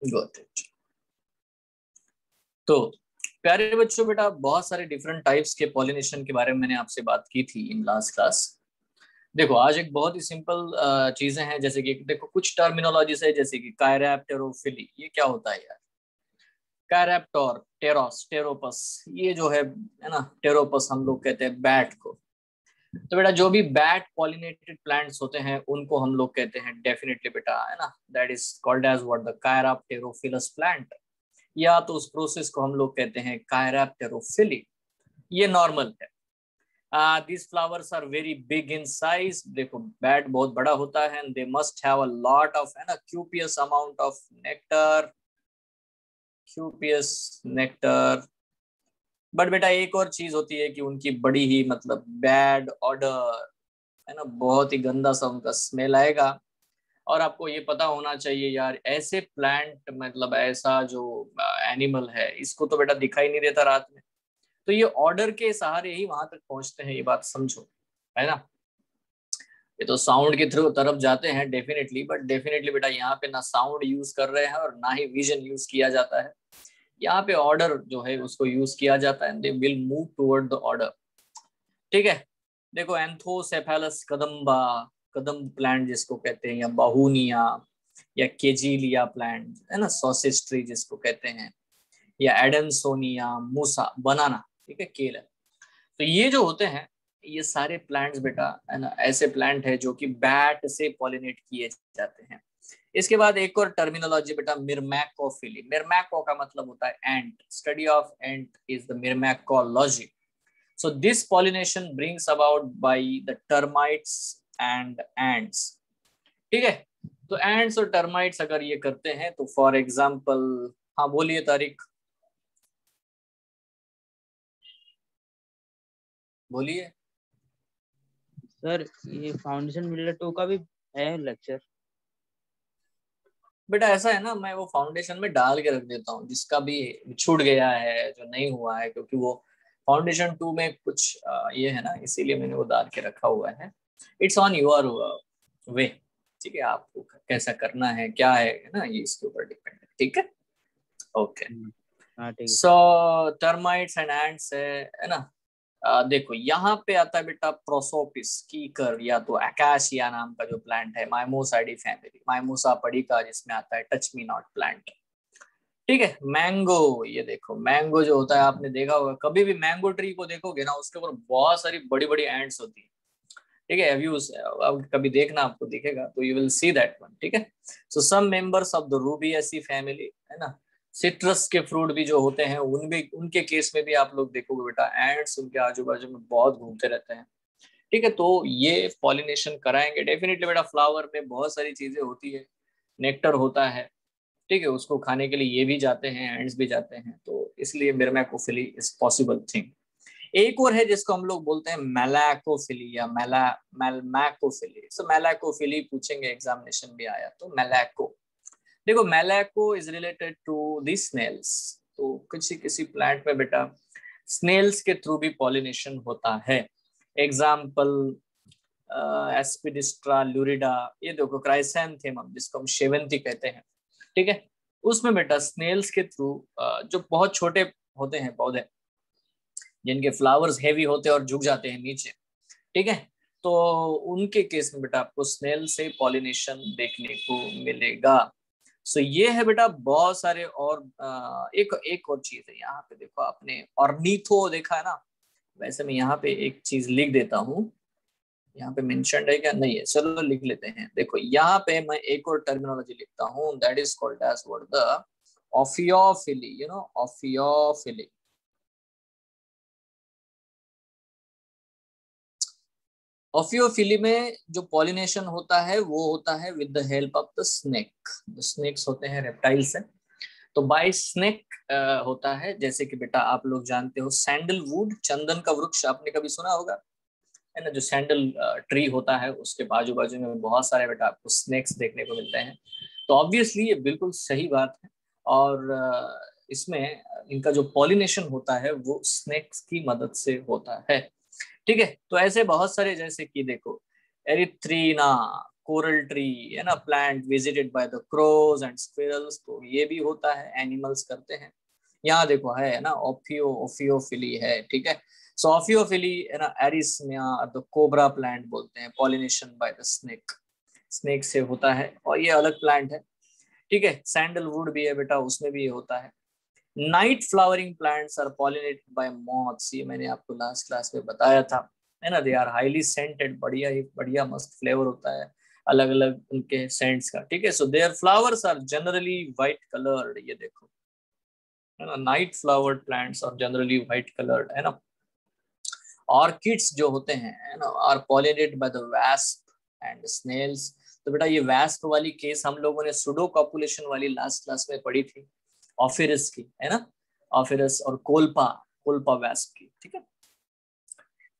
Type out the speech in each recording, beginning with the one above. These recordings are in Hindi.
Got it. तो प्यारे बच्चों, बेटा बहुत सारे डिफरेंट टाइप्स के पॉलिनेशन के बारे में मैंने आपसे बात की थी इन लास्ट क्लास। देखो आज एक बहुत ही सिंपल चीजें हैं, जैसे कि देखो कुछ टर्मिनोलॉजीज है, जैसे कि कायरैप्टेरोफिली, ये क्या होता है यार? कायरैप्टर, टेरोस, टेरोपस, ये जो है ना, टेरोपस हम लोग कहते हैं बैट को। तो बेटा जो भी बैट पॉलिनेटेड प्लांट्स होते हैं उनको हम लोग कहते हैं डेफिनेटली बेटा, है ना, that is called as what, the chiropterophilous plant, या तो उस प्रोसेस को हम लोग कहते हैं कायरैप्टेरोफिली। ये नॉर्मल है। these flowers are very big in size। देखो बैट बहुत बड़ा होता है, and they must have a lot of, है ना, copious amount of nectar, copious nectar। But बेटा एक और चीज होती है कि उनकी बड़ी ही मतलब बैड ऑर्डर, है ना, बहुत ही गंदा सा उनका स्मेल आएगा। और आपको ये पता होना चाहिए यार, ऐसे प्लांट मतलब ऐसा जो एनिमल है, इसको तो बेटा दिखाई नहीं देता रात में, तो ये ऑर्डर के सहारे ही वहां तक पहुंचते हैं, ये बात समझो, है ना। ये तो साउंड के थ्रू तरफ जाते हैं डेफिनेटली, बट डेफिनेटली बेटा यहाँ पे ना साउंड यूज कर रहे हैं और ना ही विजन यूज किया जाता है। यहाँ पे ऑर्डर जो है उसको यूज किया जाता है, they will move toward the order. ठीक है। देखो एंथोसेफेलस कदम्बा, कदम प्लांट जिसको कहते हैं, या बाहुनिया, या केजीलिया प्लांट, है ना, सॉसेज ट्री जिसको कहते हैं, या एडनसोनिया, मूसा, बनाना, ठीक है, केला। तो ये जो होते हैं, ये सारे प्लांट्स बेटा, है ना, ऐसे प्लांट है जो कि बैट से पॉलिनेट किए जाते हैं। इसके बाद एक और टर्मिनोलॉजी बेटा, मिरमैकोफिली। मिरमैको का मतलब होता है ant, study of ant is the myrmecology. So this pollination brings about by the termites and ants. ठीक है। तो एंट्स और टर्माइट्स अगर ये करते हैं तो फॉर एग्जाम्पल, हाँ बोलिए तारिक, बोलिए। सर ये फाउंडेशन बिल्डर 2 का भी है लेक्चर? बेटा ऐसा है ना, मैं वो फाउंडेशन में डाल के रख देता हूँ, जिसका भी छूट गया है, जो नहीं हुआ है, क्योंकि वो फाउंडेशन 2 में कुछ ये है ना, इसीलिए मैंने वो डाल के रखा हुआ है। It's on your way. ठीक है, आपको कैसा करना है, क्या है ना, ये इसके ऊपर डिपेंड है। ठीक है, ओके। हाँ ठीक है। सो टर्माइट्स एंड एंट्स है ना। देखो यहाँ पे आता है बेटा प्रोसोपिस, कीकर, या तो अकाशिया नाम का जो प्लांट है, माइमोसाइडी फैमिली, माइमोसा पडिका जिसमें आता है, टच मी नॉट प्लांट। ठीक है। मैंगो, ये देखो मैंगो जो होता है, आपने देखा होगा, कभी भी मैंगो ट्री को देखोगे ना, उसके ऊपर बहुत सारी बड़ी बड़ी एंट्स होती है। ठीक है, अब कभी देखना, आपको दिखेगा तो you will see that one. ठीक है। So some members of the Rubiaceae family, है ना, सिट्रस के फ्रूट भी जो होते हैं उनमें, उनके केस में भी आप लोग देखोगे बेटा, एंड्स उनके आजू बाजू में बहुत घूमते रहते हैं। ठीक है। तो ये पॉलिनेशन कराएंगे डेफिनेटली बेटा। फ्लावर में बहुत सारी चीजें होती है, नेक्टर होता है, ठीक है, उसको खाने के लिए ये भी जाते हैं, एंड्स भी जाते हैं, तो इसलिए मिर्मैकोफिली इज पॉसिबल थिंग। एक और है जिसको हम लोग बोलते हैं मैलाकोफिली, या मैलमैकोफिली। सो मैलाकोफिली पूछेंगे, एग्जामिनेशन भी आया तो मैलाको। देखो malaco is related to the snails. तो किसी किसी प्लांट में बेटा स्नेल्स के थ्रू भी पॉलिनेशन होता है। एग्जाम्पल एस्पिडिस्ट्रा लूरिडा, ये देखो क्राइसैंथेमम जिसको हम शेवंती कहते हैं। ठीक है। उसमें बेटा स्नेल्स के थ्रू जो बहुत छोटे होते हैं पौधे, जिनके फ्लावर्स हैवी होते हैं और झुक जाते हैं नीचे, ठीक है, तो उनके केस में बेटा आपको स्नेल से पॉलिनेशन देखने को मिलेगा। सो ये है बेटा बहुत सारे। और एक एक और चीज है यहाँ पे, देखो आपने ऑर्निथो देखा है ना, वैसे मैं यहाँ पे एक चीज लिख देता हूँ, यहाँ पे मेंशन है क्या, नहीं है, चलो लिख लेते हैं। देखो यहाँ पे मैं एक और टर्मिनोलॉजी लिखता हूँ, that is called as what, the ophiophily, you know, ophiophily. Ophiophily में जो पॉलिनेशन होता है वो होता है with the help of the snake. Snakes होते हैं रेप्टाइल्स हैं, तो बाय स्नेक होता है। जैसे कि बेटा आप लोग जानते हो सैंडलवुड, चंदन का वृक्ष आपने कभी सुना होगा, है ना, जो सैंडल ट्री होता है उसके बाजू बाजू में बहुत सारे बेटा आपको स्नेक्स देखने को मिलते हैं। तो ऑब्वियसली ये बिल्कुल सही बात है। और इसमें इनका जो पॉलिनेशन होता है वो स्नेक्स की मदद से होता है। ठीक है। तो ऐसे बहुत सारे, जैसे कि देखो एरिथ्रीना, कोरल ट्री है ना, plant visited by the crows and squirrels, तो ये भी होता है, एनिमल्स करते हैं। यहाँ देखो है ना, ओफियोफिली है, ठीक है। सो ओफियोफिली है ना, एरिस्मिया द कोबरा प्लांट बोलते हैं, pollination by the snake, snake से होता है, और ये अलग प्लांट है, ठीक है। सैंडलवुड भी है बेटा, उसमें भी ये होता है। Night flowering plants are pollinated by moths, ये मैंने आपको लास्ट क्लास में बताया था, है ना। दे आर हाईली सेंटेड, बढ़िया ही बढ़िया मस्त फ्लेवर होता है अलग अलग उनके सेंट्स का, ठीक है। So their flowers are generally white coloured, ये देखो है ना, night flowered plants are generally white coloured, है ना। ऑर्किड्स जो होते हैं है ना, are pollinated by the wasp and snails. तो बेटा ये वैस्प वाली केस हम लोगों ने सुडो कॉपुलेशन वाली लास्ट क्लास में पढ़ी थी, ऑफिरस की, है ना, ऑफिरस और कोल्पा, कोल्पा वैस्प की, ठीक है।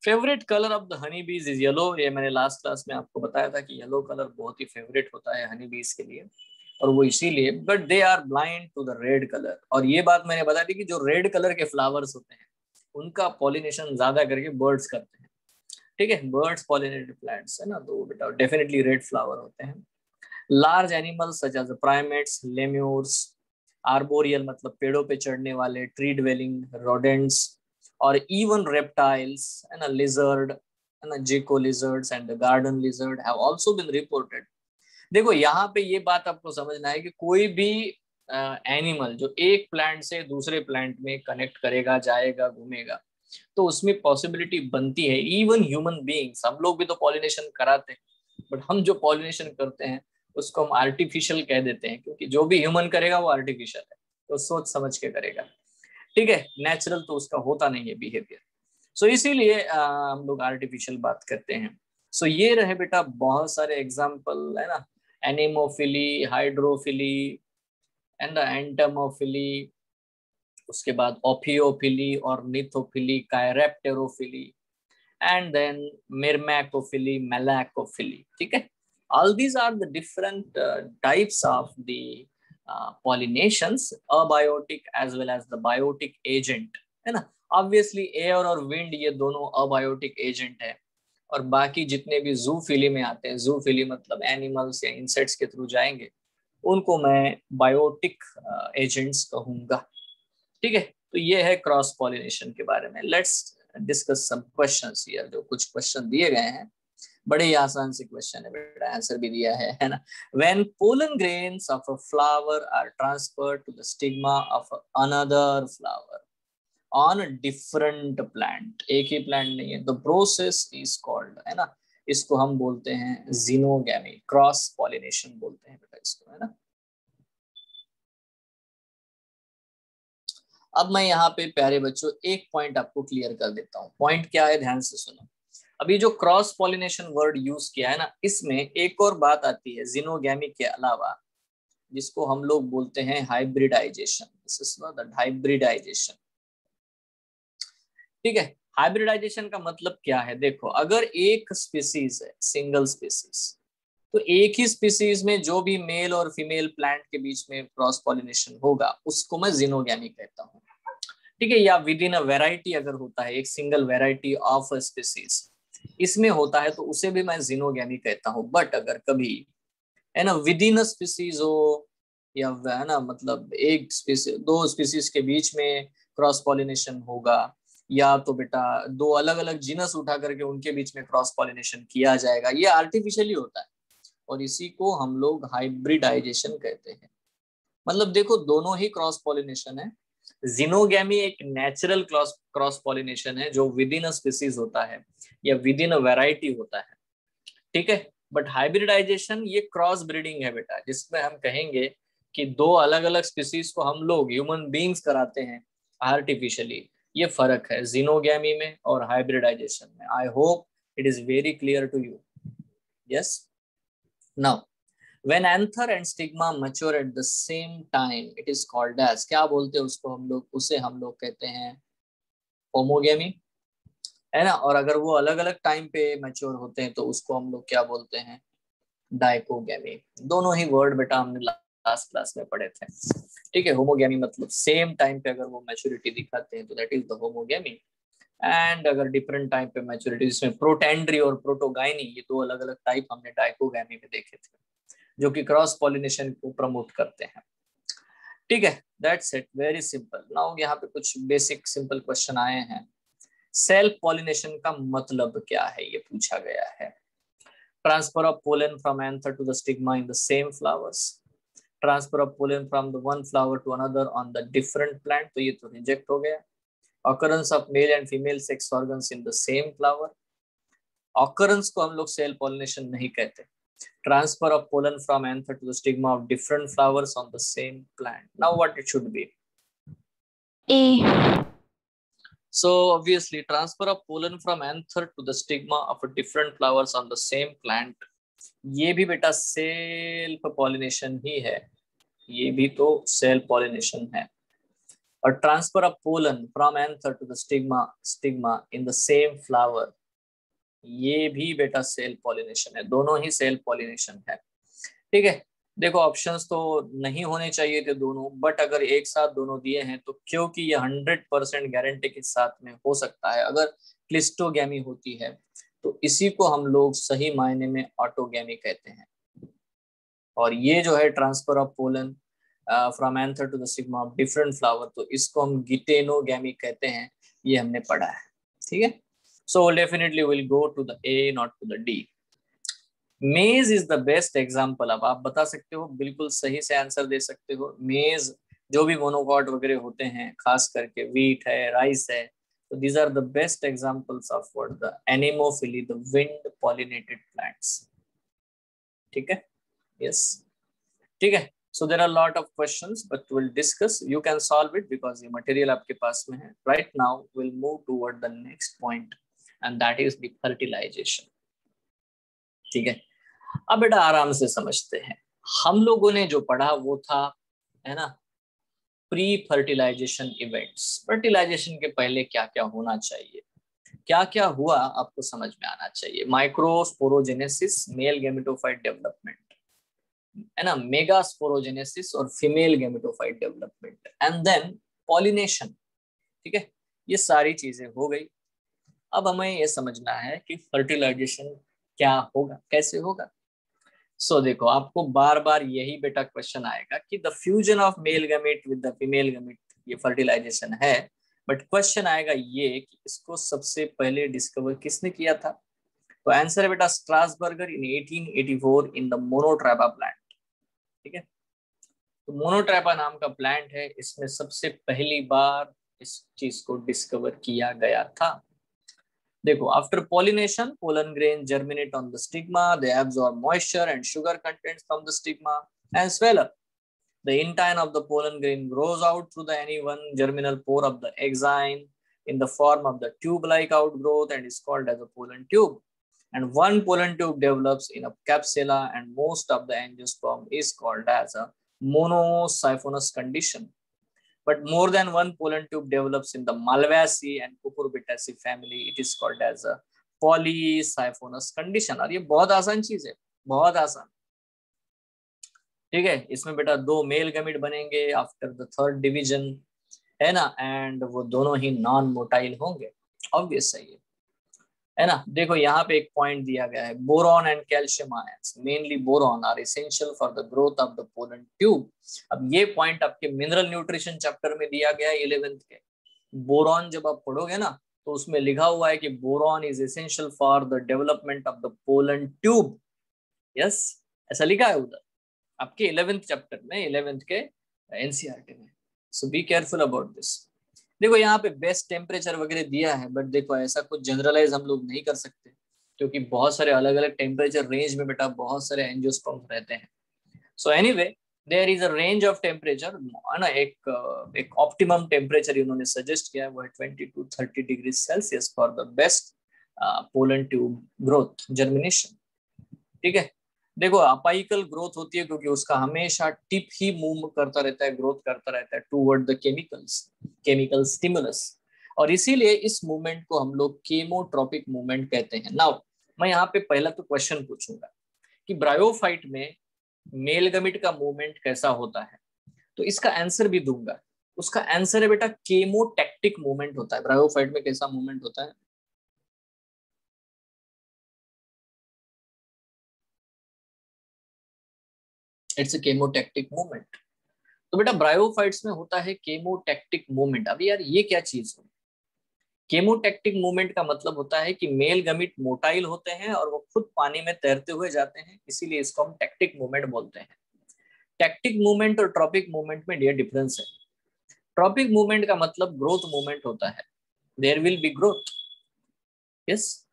Favourite colour of the honey बीज इज येलो, ये मैंने लास्ट क्लास में आपको बताया था कि येलो कलर बहुत ही फेवरेट होता है हनी बीज के लिए, और वो इसीलिए, but they are blind to the red colour, और ये बात मैंने बता दी कि जो रेड कलर के फ्लावर्स होते हैं उनका पॉलिनेशन ज्यादा करके बर्ड्स करते हैं, ठीक है। बर्ड्स पॉलिनेटेड प्लांट्स है ना, तो बेटा डेफिनेटली रेड फ्लावर होते हैं। Large animals such as primates, lemurs, arboreal मतलब पेड़ों पे चढ़ने वाले, ट्री ड्वेलिंग रोडेंट्स, और इवन रेप्टाइल्स है ना, लिजर्ड है ना, gecko lizards and the garden lizard have also been reported. देखो यहाँ पे ये बात आपको समझना है कि कोई भी एनिमल जो एक प्लांट से दूसरे प्लांट में कनेक्ट करेगा, जाएगा, घूमेगा, तो उसमें पॉसिबिलिटी बनती है। इवन ह्यूमन बीइंग्स, हम लोग भी तो पॉलिनेशन कराते हैं, बट हम जो पॉलिनेशन करते हैं उसको हम आर्टिफिशियल कह देते हैं, क्योंकि जो भी ह्यूमन करेगा वो आर्टिफिशियल है, तो सोच समझ के करेगा, ठीक है। नेचुरल तो उसका होता नहीं है बिहेवियर, सो इसीलिए हम लोग आर्टिफिशियल बात करते हैं। सो ये रहे बेटा बहुत सारे एग्जाम्पल, है ना, एनिमोफिली, हाइड्रोफिली एंड एंटमोफिली, उसके बाद ophiophily, ornithophily, chiropterophily, and then myrmecophily, malacophily, ठीक है। All these are the different types of the pollinations, abiotic as well as the biotic agent, है ना। ऑब्वियसली एयर और विंड ये दोनों अबायोटिक एजेंट है, और बाकी जितने भी जूफिली में आते हैं, जूफिली मतलब एनिमल्स या इंसेक्ट्स के थ्रू जाएंगे, उनको मैं बायोटिक एजेंट्स कहूंगा, ठीक है। तो ये है क्रॉस पॉलिनेशन के बारे में। Let's discuss some questions here, जो कुछ क्वेश्चन दिए गए हैं, बड़े ही आसान से क्वेश्चन है बेटा, आंसर भी दिया है ना। When pollen grains of a flower are transferred to the stigma of another flower on different plant, एक ही प्लांट नहीं है, द प्रोसेस इज कॉल्ड, है ना, इसको हम बोलते हैं जीनोगैमी, क्रॉस पॉलिनेशन बोलते हैं बेटा इसको, है ना। अब मैं यहाँ पे प्यारे बच्चों एक पॉइंट आपको क्लियर कर देता हूँ। पॉइंट क्या है, ध्यान से सुनो। अभी जो क्रॉस पॉलिनेशन वर्ड यूज किया है ना, इसमें एक और बात आती है जीनोगैमी के अलावा, जिसको हम लोग बोलते हैं hybridization, this is the hybridization, ठीक है। हाइब्रिडाइजेशन का मतलब क्या है, देखो अगर एक स्पीसीज है, सिंगल स्पीसीज, तो एक ही स्पीसीज में जो भी मेल और फीमेल प्लांट के बीच में क्रॉस पॉलिनेशन होगा उसको मैं जीनोगैमी कहता हूँ, ठीक है। या विद इन अ वेराइटी अगर होता है, एक single variety of a species इसमें होता है, तो उसे भी मैं जीनोगैमी कहता हूँ। बट अगर कभी है ना विद इन अ स्पीसीज हो, या है ना मतलब एक स्पीसीज, दो स्पीसीज के बीच में क्रॉस पॉलिनेशन होगा, या तो बेटा दो अलग अलग जीनस उठा करके उनके बीच में क्रॉस पॉलिनेशन किया जाएगा, ये आर्टिफिशियली होता है, और इसी को हम लोग हाइब्रिडाइजेशन कहते हैं। मतलब देखो दोनों ही क्रॉस पॉलिनेशन है। जीनोगैमी एक नेचुरल क्रॉस पॉलिनेशन है जो विद इन अ स्पीसीज होता है या विद इन अ वैरायटी होता है, ठीक है। बट हाइब्रिडाइजेशन ये क्रॉस ब्रीडिंग है बेटा, जिसमें हम कहेंगे कि दो अलग अलग स्पीसीज को हम लोग ह्यूमन बीइंग्स कराते हैं आर्टिफिशियली। ये फर्क है जीनोगैमी में और हाइब्रिडाइजेशन में। I hope it is very clear to you. Yes, now when anther and stigma mature at the same time it is called as, क्या बोलते हैं उसको हम लोग, उसे हम लोग कहते हैं होमोगेमी, है ना। और अगर वो अलग अलग टाइम पे मैच्योर होते हैं तो उसको हम लोग क्या बोलते हैं, डाइकोगेमी। दोनों ही वर्ड बेटा हमने लास्ट क्लास में पढ़े थे, ठीक है। होमोगेमी मतलब सेम टाइम पे अगर वो मैच्योरिटी दिखाते हैं तो that is the homogamy, and अगर डिफरेंट टाइप पे मैच्योरिटी, जिसमें प्रोटेंड्री और प्रोटोगाइनी, ये दो अलग अलग टाइप हमने डाइकोगैमी में देखे थे, जो कि क्रॉस पॉलिनेशन को प्रमोट करते हैं। ठीक है, that's it, very simple. Now यहाँ पे कुछ बेसिक सिंपल क्वेश्चन आए हैं। सेल्फ पॉलिनेशन का मतलब क्या है, ये पूछा गया है। Transfer of pollen from anther to the stigma in the same flowers, transfer of pollen from the one flower to another on the different plant, तो ये तो रिजेक्ट हो गया। Occurrence of male and female sex organs in the same flower, occurrence को हम लोग सेल पॉलिनेशन नहीं कहते। Transfer of pollen from anther to the stigma of different flowers on the same plant. Now what it should be? A. So obviously transfer of pollen from anther to the stigma of a different flowers on the same plant, ये भी बेटा सेल्फ पॉलिनेशन ही है, ये भी तो सेल्फ पॉलिनेशन है। और transfer of pollen from anther to the stigma in the same flower, ये भी बेटा सेल्फ पॉलिनेशन है, दोनों ही सेल्फ पॉलिनेशन है। ठीक है, देखो ऑप्शंस तो नहीं होने चाहिए थे दोनों, बट अगर एक साथ दोनों दिए हैं तो क्योंकि ये 100% गारंटी के साथ में हो सकता है। अगर क्लिस्टोगैमी होती है तो इसी को हम लोग सही मायने में ऑटोगैमी कहते हैं। और ये जो है transfer of pollen from anther to the stigma of different flower, तो इसको हम गिटेनोगैमी कहते हैं, ये हमने पढ़ा है। ठीक है, so definitely will go to the A, not to the D. Maize is the best example. अब आप बता सकते हो, बिल्कुल सही से आंसर दे सकते हो। मेज जो भी मोनोकॉट वगैरह होते हैं, खास करके व्हीट है, राइस है, तो these are the best examples of what the anemophily, the wind pollinated plants. ठीक है, यस, ठीक है। So there are lot of questions but will discuss, you can solve it because ये मटेरियल आपके पास में है। Right now will move toward the next point and that is the fertilisation. ठीक है, अब बेटा आराम से समझते हैं। हम लोगों ने जो पढ़ा वो था, है ना, प्री फर्टिलाइजेशन इवेंट्स। फर्टिलाइजेशन के पहले क्या क्या होना चाहिए, क्या क्या हुआ, आपको समझ में आना चाहिए। माइक्रोस्पोरोजेनेसिस, मेल गेमेटोफाइट डेवलपमेंट, है ना, मेगास्पोरोजेनेसिस और female gametophyte development, and then pollination. ठीक है, ये सारी चीजें हो गई। अब हमें ये समझना है कि फर्टिलाइजेशन क्या होगा, कैसे होगा। सो देखो, आपको बार बार यही बेटा क्वेश्चन आएगा कि the fusion of male gamete with the female gamete, ये फर्टिलाइजेशन है, बट क्वेश्चन आएगा ये कि इसको सबसे पहले डिस्कवर किसने किया था। तो आंसर है बेटा Strasburger in 1884 in the Monotropa plant. ठीक है, तो मोनोट्रैपा नाम का प्लांट है, इसमें सबसे पहली बार इस चीज को डिस्कवर किया गया था। देखो, after pollination, pollen grains germinate on the stigma. They absorb moisture and sugar contents from the stigma and swell up. The intine of the pollen grain grows out through the any one germinal pore of the exine in the form of the tube-like outgrowth and is called as a pollen tube. And one pollen tube develops in a capsula, and most of the angiosperm is called as a monosiphonous condition. But more than one pollen tube develops in the Malvaceae and Cucurbitaceae family. It is called as a polysiphonous condition. और ये बहुत आसान चीज है, बहुत आसान। ठीक है, इसमें बेटा दो मेल गैमेट बनेंगे आफ्टर द थर्ड डिवीजन, है ना, एंड वो दोनों ही नॉन मोटाइल होंगे। ऑब्वियस है ना। देखो यहाँ पे एक पॉइंट दिया गया है, boron and calcium ions, mainly boron, are essential for the growth of the pollen tube. अब ये पॉइंट आपके मिनरल न्यूट्रिशन चैप्टर में दिया गया है 11th के। बोरॉन जब आप पढ़ोगे ना तो उसमें लिखा हुआ है कि boron is essential for the development of the pollen tube. Yes, ऐसा लिखा है उधर आपके 11th चैप्टर में, 11th के एनसीईआरटी में। सो बी केयरफुल अबाउट दिस। देखो यहाँ पे बेस्ट टेम्परेचर वगैरह दिया है, बट देखो ऐसा कुछ जनरलाइज हम लोग नहीं कर सकते क्योंकि बहुत सारे अलग अलग टेम्परेचर रेंज में बेटा बहुत सारे एंजियोस्पर्म रहते हैं। So anyway there is a range of temperature, है ना, एक ऑप्टिमम टेम्परेचर इन्होंने सजेस्ट किया है, वो है 20 to 30 degree Celsius for the best pollen tube growth germination. ठीक है, देखो अपाइकल ग्रोथ होती है क्योंकि उसका हमेशा टिप ही मूव करता रहता है, ग्रोथ करता रहता है टूवर्ड द केमिकल स्टिमुलस, और इसीलिए इस मूवमेंट को हम लोग केमोट्रोपिक मूवमेंट कहते हैं। नाउ मैं यहाँ पे पहला तो क्वेश्चन पूछूंगा कि ब्रायोफाइट में मेल गैमेट का मूवमेंट कैसा होता है, तो इसका आंसर भी दूंगा। उसका आंसर है बेटा केमोटैक्टिक मूवमेंट होता है। ब्रायोफाइट में कैसा मूवमेंट होता है? It's a chemotactic movement. तो बेटा ब्रायोफाइट्स में होता है केमोटैक्टिक मूवमेंट। अभी यार ये क्या चीज है? केमोटैक्टिक मूवमेंट का मतलब होता है कि मेल गमीट मोटाइल होते हैं और वो खुद पानी में तैरते हुए जाते हैं, इसीलिए इसको हम टैक्टिक मूवमेंट बोलते हैं। टैक्टिक मूवमेंट और ट्रॉपिक मूवमेंट में ये डिफरेंस है। ट्रॉपिक मूवमेंट का मतलब ग्रोथ मूवमेंट होता है, there will be growth. Yes,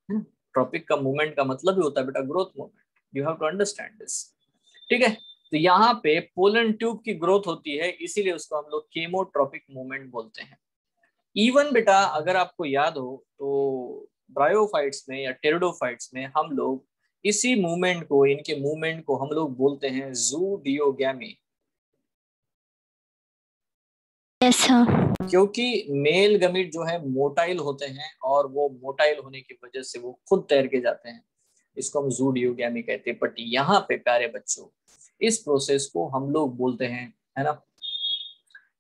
tropic का मूवमेंट का मतलब ही होता है बेटा growth movement. You have to understand this. ठीक है, तो यहाँ पे पोलन ट्यूब की ग्रोथ होती है, इसीलिए उसको हम लोग केमोट्रॉपिक मूवमेंट बोलते हैं। इवन बेटा अगर आपको याद हो तो ब्रायोफाइट्स में या टेरिडोफाइट्स में हम लोग इसी मूवमेंट को, इनके मूवमेंट को हम लोग बोलते हैं जूडियोगैमी। Yes sir. क्योंकि मेल गमीट जो है मोटाइल होते हैं और वो मोटाइल होने की वजह से वो खुद तैर के जाते हैं, इसको हम जूडियोगैमी कहते हैं। बट यहाँ पे प्यारे बच्चों इस प्रोसेस को हम लोग बोलते हैं, है ना,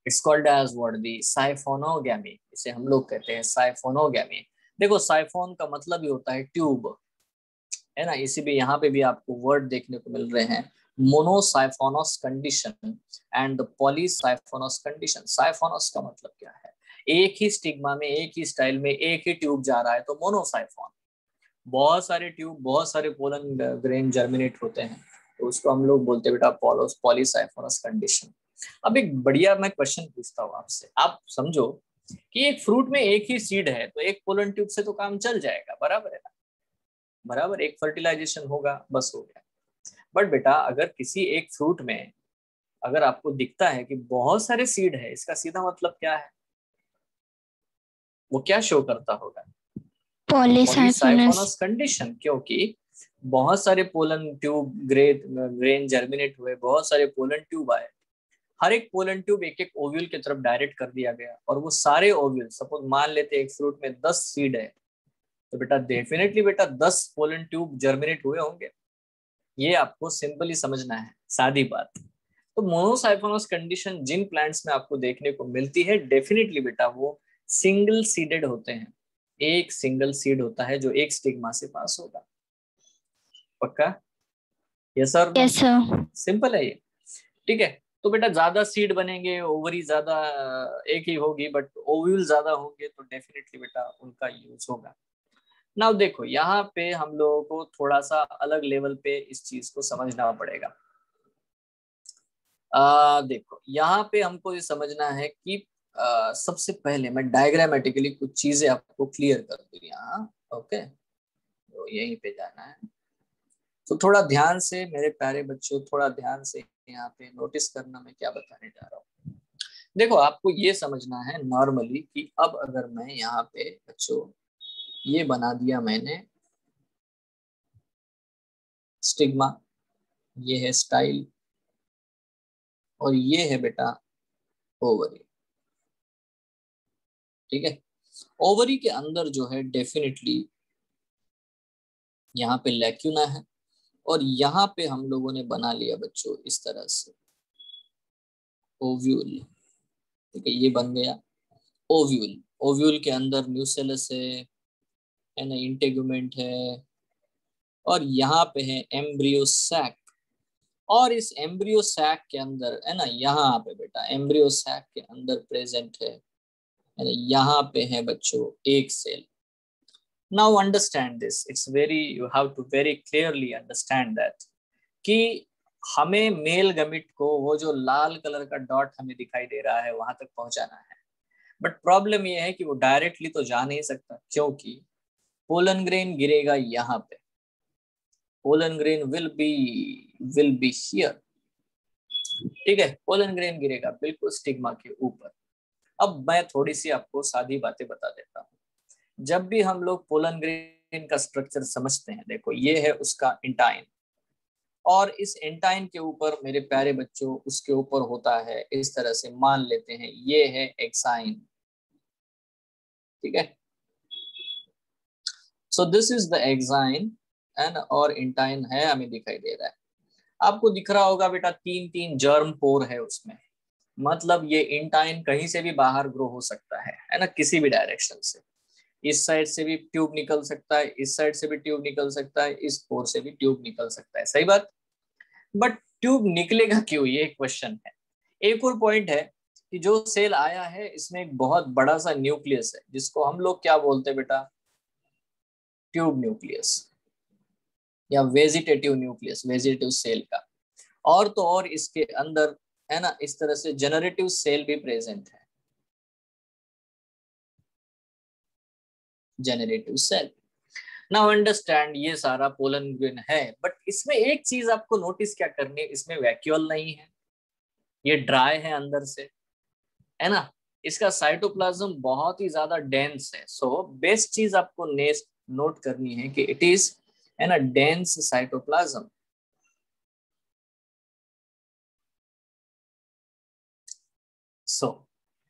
इट्स कॉल्ड एज व्हाट, दी साइफोनोगैमी। इसे हम लोग कहते हैं साइफोनोगैमी। देखो साइफोन का मतलब ही होता है ट्यूब, है ना, इसी भी यहाँ पे भी आपको वर्ड देखने को मिल रहे हैं, मोनोसाइफोनस कंडीशन एंड द पॉलीसाइफोनस कंडीशन। साइफोनस का मतलब क्या है? एक ही स्टिग्मा में, एक ही स्टाइल में एक ही ट्यूब जा रहा है तो मोनोसाइफोन। बहुत सारे ट्यूब, बहुत सारे पोलन ग्रेन जर्मिनेट होते हैं, तो उसको हम लोग बोलते हैं बेटा पॉलीसाइफोनस कंडीशन। अब एक बढ़िया मैं क्वेश्चन पूछता हूँ आपसे, आप समझो कि एक फ्रूट में एक ही सीड है तो एक पोलन ट्यूब से तो काम चल जाएगा, बराबर है ना? बराबर, एक फर्टिलाइजेशन होगा, बस हो गया। बट बेटा अगर किसी एक फ्रूट में अगर आपको दिखता है कि बहुत सारे सीड है, इसका सीधा मतलब क्या है? वो क्या शो करता होगा? पॉलीसाइफोनस। पॉलीसाइफोनस कंडीशन, क्योंकि बहुत सारे पोलन ट्यूब ग्रेन जर्मिनेट हुए, बहुत सारे पोलन ट्यूब आए, हर एक पोलन ट्यूब एक एक ओव्यूल की तरफ डायरेक्ट कर दिया गया, और वो सारे ओव्यूल, सपोज मान लेते एक फ्रूट में 10 सीड है, तो बेटा डेफिनेटली बेटा 10 पोलन ट्यूब जर्मिनेट हुए होंगे। ये आपको सिंपली समझना है, सादी बात। तो मोनोसाइफोनस कंडीशन जिन प्लांट्स में आपको देखने को मिलती है, डेफिनेटली बेटा वो सिंगल सीडेड होते हैं। एक सिंगल सीड होता है जो एक स्टिग्मा से पास होगा। पक्का? Yes sir, no? Yes sir. Simple है ये। ठीक है, तो बेटा ज्यादा सीड बनेंगे, ओवरी ज्यादा एक ही होगी, बट ओव्यूल ज्यादा होंगे, तो डेफिनेटली बेटा उनका यूज होगा। नाउ देखो यहाँ पे हम लोगों को थोड़ा सा अलग लेवल पे इस चीज को समझना पड़ेगा। देखो यहाँ पे हमको ये समझना है कि सबसे पहले मैं डायग्रामेटिकली कुछ चीजें आपको क्लियर कर दूं यहाँ। ओके, तो यहीं पे जाना है, तो थोड़ा ध्यान से मेरे प्यारे बच्चों, थोड़ा ध्यान से यहाँ पे नोटिस करना मैं क्या बताने जा रहा हूँ। देखो आपको ये समझना है नॉर्मली कि अब अगर मैं यहाँ पे बच्चों ये बना दिया मैंने स्टिग्मा, ये है स्टाइल, और ये है बेटा ओवरी। ठीक है, ओवरी के अंदर जो है डेफिनेटली यहाँ पे लैक्यूना है, और यहाँ पे हम लोगों ने बना लिया बच्चों इस तरह से ओव्यूल। ठीक है, ये बन गया ओव्यूल। ओव्यूल के अंदर न्यूसेलस है ना, इंटेगुमेंट है, और यहाँ पे है एम्ब्रियो सैक। और इस एम्ब्रियो सैक के अंदर है ना, यहाँ पे बेटा एम्ब्रियो सैक के अंदर प्रेजेंट है ना, यहाँ पे है बच्चों एक cell. Now understand this, it's very, you have to very clearly understand that कि हमें मेल गमिट को वो जो लाल कलर का डॉट हमें दिखाई दे रहा है वहां तक पहुंचाना है। बट प्रॉब्लम ये है कि वो डायरेक्टली तो जा नहीं सकता, क्योंकि पोलन ग्रेन गिरेगा यहाँ पे, pollen grain will be here. ठीक है, पोलन ग्रेन गिरेगा बिल्कुल स्टिग्मा के ऊपर। अब मैं थोड़ी सी आपको सादी बातें बता देता हूँ। जब भी हम लोग पोलन ग्रेन का स्ट्रक्चर समझते हैं, देखो ये है उसका इंटाइन, और इस एंटाइन के ऊपर मेरे प्यारे बच्चों उसके ऊपर होता है इस तरह से, मान लेते हैं ये है एक्साइन। ठीक है, so this is the exine and और इंटाइन है, हमें दिखाई दे रहा है। आपको दिख रहा होगा बेटा तीन तीन जर्म पोर है उसमें, मतलब ये इंटाइन कहीं से भी बाहर ग्रो हो सकता है ना, किसी भी डायरेक्शन से। इस साइड से भी ट्यूब निकल सकता है, इस साइड से भी ट्यूब निकल सकता है, इस पोर से भी ट्यूब निकल सकता है, सही बात। बट ट्यूब निकलेगा क्यों, ये क्वेश्चन है। एक और पॉइंट है कि जो सेल आया है इसमें एक बहुत बड़ा सा न्यूक्लियस है, जिसको हम लोग क्या बोलते हैं बेटा, ट्यूब न्यूक्लियस या वेजिटेटिव न्यूक्लियस, वेजिटेटिव सेल का। और तो और इसके अंदर है ना इस तरह से जनरेटिव सेल भी प्रेजेंट है, जनरेटिव सेल। नाउ अंडरस्टैंड, ये सारा पोलन ग्रेन है, बट इसमें एक चीज आपको नोटिस क्या करनी है, इसमें वैक्यूल नहीं है, ये ड्राई है अंदर से, है ना। इसका साइटोप्लाज्म बहुत ही ज्यादा डेंस है। सो बेस्ट चीज आपको नेक्स्ट नोट करनी है कि इट इज है ना डेंस साइटोप्लाज्म। सो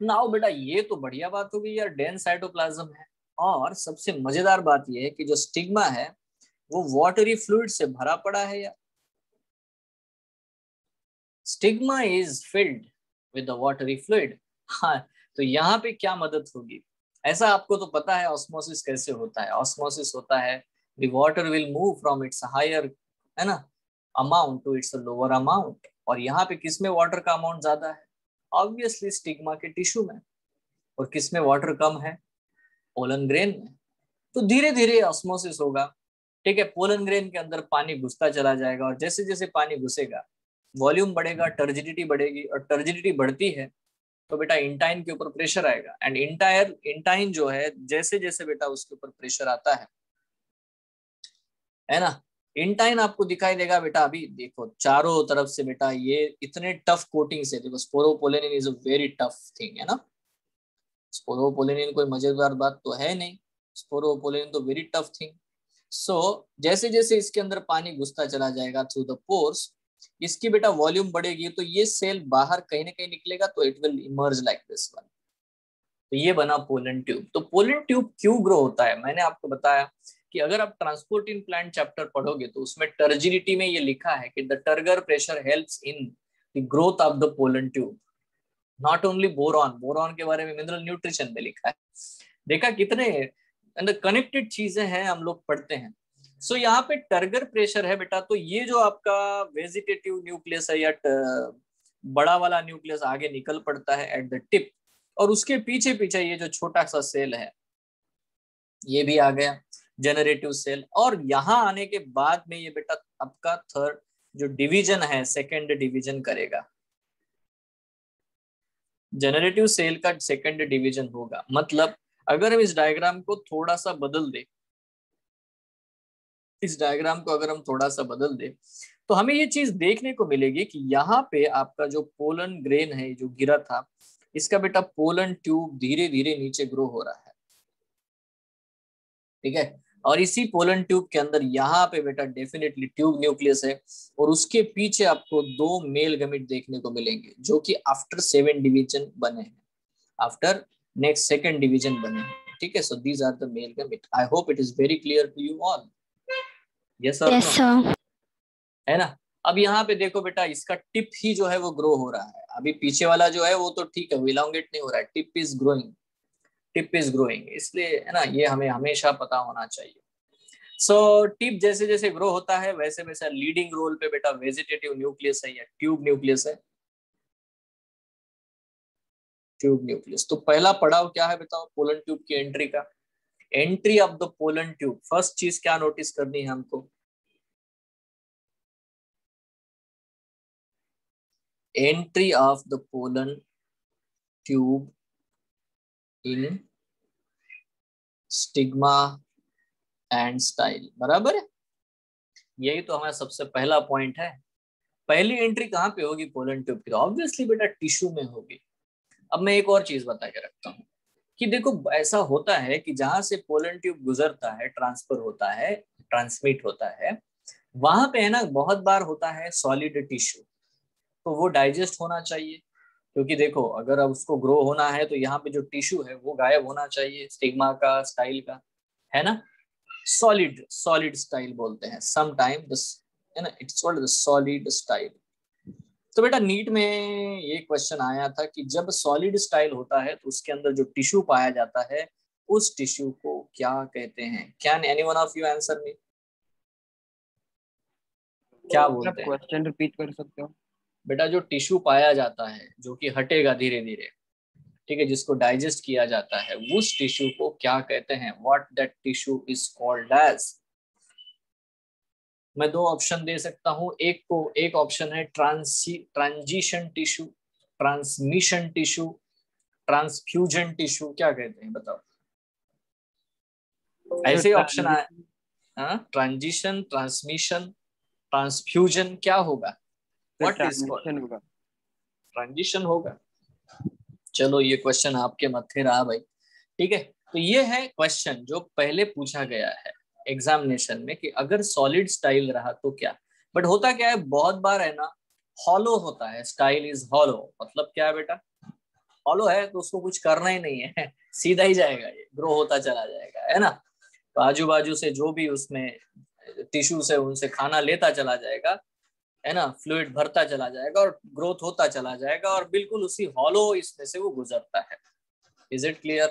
नाउ बेटा ये तो बढ़िया बात होगी यार, डेंस साइटोप्लाज्म है। और सबसे मजेदार बात यह है कि जो स्टिग्मा है वो वाटरी फ्लूइड से भरा पड़ा है यार। Stigma is filled with the watery fluid. हाँ, तो यहाँ पे क्या मदद होगी, ऐसा आपको तो पता है ऑस्मोसिस कैसे होता है। ऑस्मोसिस होता है the water will move from its higher है ना amount to its lower amount. और यहाँ पे किसमें वाटर का अमाउंट ज्यादा है, ऑब्वियसली स्टिग्मा के टिश्यू में। और किसमें वाटर कम है, पोलन ग्रेन में। तो धीरे धीरे ऑस्मोसिस होगा, ठीक है। पोलन ग्रेन के अंदर पानी घुसता चला जाएगा, और जैसे जैसे पानी घुसेगा वॉल्यूम बढ़ेगा, टर्जिडिटी बढ़ेगी, और टर्जिडिटी बढ़ती है तो बेटा इंटाइन के ऊपर प्रेशर आएगा। एंड इंटाइन जो है जैसे जैसे बेटा उसके ऊपर प्रेशर आता है ना, इंटाइन आपको दिखाई देगा बेटा। अभी देखो चारों तरफ से बेटा ये इतने टफ कोटिंग से, देखो sporopollenin is a very tough thing है ना। स्पोरोपोलेनिन कोई मजेदार बात तो है नहीं, स्पोरोपोलेनिन तो वेरी टफ थिंग। सो जैसे जैसे इसके अंदर पानी घुसता चला जाएगा थ्रू द पोर्स, इसकी बेटा वॉल्यूम बढ़ेगी, तो ये सेल बाहर कहीं ना कहीं निकलेगा, तो it will emerge like this one. तो ये बना पोलन ट्यूब। तो पोलन ट्यूब क्यों ग्रो होता है, मैंने आपको बताया कि अगर आप ट्रांसपोर्ट इन प्लांट चैप्टर पढ़ोगे तो उसमें टर्जिडिटी में ये लिखा है कि the turgor pressure helps in the growth of the pollen tube. Not only boron, boron के बारे में मिनरल न्यूट्रिशन में लिखा है। देखा कितने कनेक्टेड चीजें हैं हम लोग पढ़ते हैं। सो यहाँ पे टर्गर प्रेशर है बेटा, तो ये जो आपका वेजिटेटिव न्यूक्लियस है या बड़ा वाला न्यूक्लियस आगे निकल पड़ता है एट द टिप, और उसके पीछे पीछे ये जो छोटा सा सेल है ये भी आ गया जनरेटिव सेल। और यहाँ आने के बाद में ये बेटा आपका थर्ड जो डिवीजन है, सेकेंड डिवीजन करेगा। जनरेटिव सेल का सेकंड डिवीजन होगा। मतलब अगर हम इस डायग्राम को थोड़ा सा बदल दे, इस डायग्राम को अगर हम थोड़ा सा बदल दे तो हमें ये चीज देखने को मिलेगी कि यहाँ पे आपका जो पोलन ग्रेन है जो गिरा था, इसका बेटा पोलन ट्यूब धीरे धीरे नीचे ग्रो हो रहा है, ठीक है। और इसी पोलन ट्यूब के अंदर यहाँ पे बेटा डेफिनेटली ट्यूब न्यूक्लियस है, और उसके पीछे आपको दो मेल गमीट देखने को मिलेंगे जो कि आफ्टर 7 डिवीजन बने हैं, आफ्टर नेक्स्ट सेकंड डिवीजन बने हैं, ठीक है। So these are the male gamete. I hope it is very clear to you all. Yes और यस नो, सर। है ना। अब यहाँ पे देखो बेटा इसका टिप ही जो है वो ग्रो हो रहा है। अभी पीछे वाला जो है वो तो ठीक है, इलांगेट नहीं हो रहा है, tip is growing, tip is growing, इसलिए है ना ये हमें हमेशा पता होना चाहिए। सो टिप जैसे जैसे ग्रो होता है वैसे वैसे लीडिंग रोल पे बेटा वेजिटेटिव न्यूक्लियस है या ट्यूब न्यूक्लियस है, ट्यूब न्यूक्लियस। तो पहला पड़ाव क्या है बताओ पोलन ट्यूब की एंट्री का, entry of the pollen tube. First चीज क्या नोटिस करनी है हमको, entry of the pollen tube in stigma and style, बराबर है। यही तो हमारा सबसे पहला पॉइंट है। पहली एंट्री कहाँ पे होगी पोलन ट्यूब की, ऑब्वियसली बेटा टिश्यू में होगी। अब मैं एक और चीज बता के रखता हूँ कि देखो ऐसा होता है कि जहां से पोलन ट्यूब गुजरता है, ट्रांसफर होता है, ट्रांसमिट होता है, वहां पे है ना बहुत बार होता है सॉलिड टिश्यू, तो वो डाइजेस्ट होना चाहिए। क्योंकि देखो अगर अब उसको ग्रो होना है तो यहाँ पे जो टिश्यू है वो गायब होना चाहिए, स्टिग्मा का, स्टाइल का, है ना। सॉलिड सॉलिड स्टाइल बोलते हैं समटाइम, है ना, it's called the solid style. तो बेटा नीट में ये क्वेश्चन आया था कि जब सॉलिड स्टाइल होता है तो उसके अंदर जो टिश्यू पाया जाता है उस टिश्यू को क्या कहते हैं? Can any one of you answer me? क्या बोलते हैं? क्वेश्चन रिपीट कर सकते हो? बेटा जो टिश्यू पाया जाता है जो कि हटेगा धीरे धीरे, ठीक है, जिसको डाइजेस्ट किया जाता है, उस टिश्यू को क्या कहते हैं? What that tissue is called as? मैं दो ऑप्शन दे सकता हूं। एक ऑप्शन है transition tissue, transmission tissue, transfusion tissue. क्या कहते हैं बताओ? ऐसे ऑप्शन आए। ट्रांजिशन, ट्रांसमिशन, ट्रांसफ्यूजन, क्या होगा? What is called? होगा। ट्रांजिशन होगा। चलो ये क्वेश्चन आपके मत्थे रहा भाई, ठीक है। तो ये है क्वेश्चन जो पहले पूछा गया है एग्जामिनेशन में कि अगर सॉलिड स्टाइल रहा तो क्या। बट होता क्या है, बहुत बार है ना, हॉलो होता है, स्टाइल इज हॉलो। मतलब क्या है बेटा? हॉलो है तो उसको कुछ करना ही नहीं है सीधा ही जाएगा, ये ग्रो होता चला जाएगा, है ना। तो आजू बाजू से जो भी उसमें टिश्यू से उनसे खाना लेता चला जाएगा, है ना, फ्लूइड भरता चला जाएगा और ग्रोथ होता चला जाएगा और बिल्कुल उसी हॉलो इसमें से वो गुजरता है। Is it clear?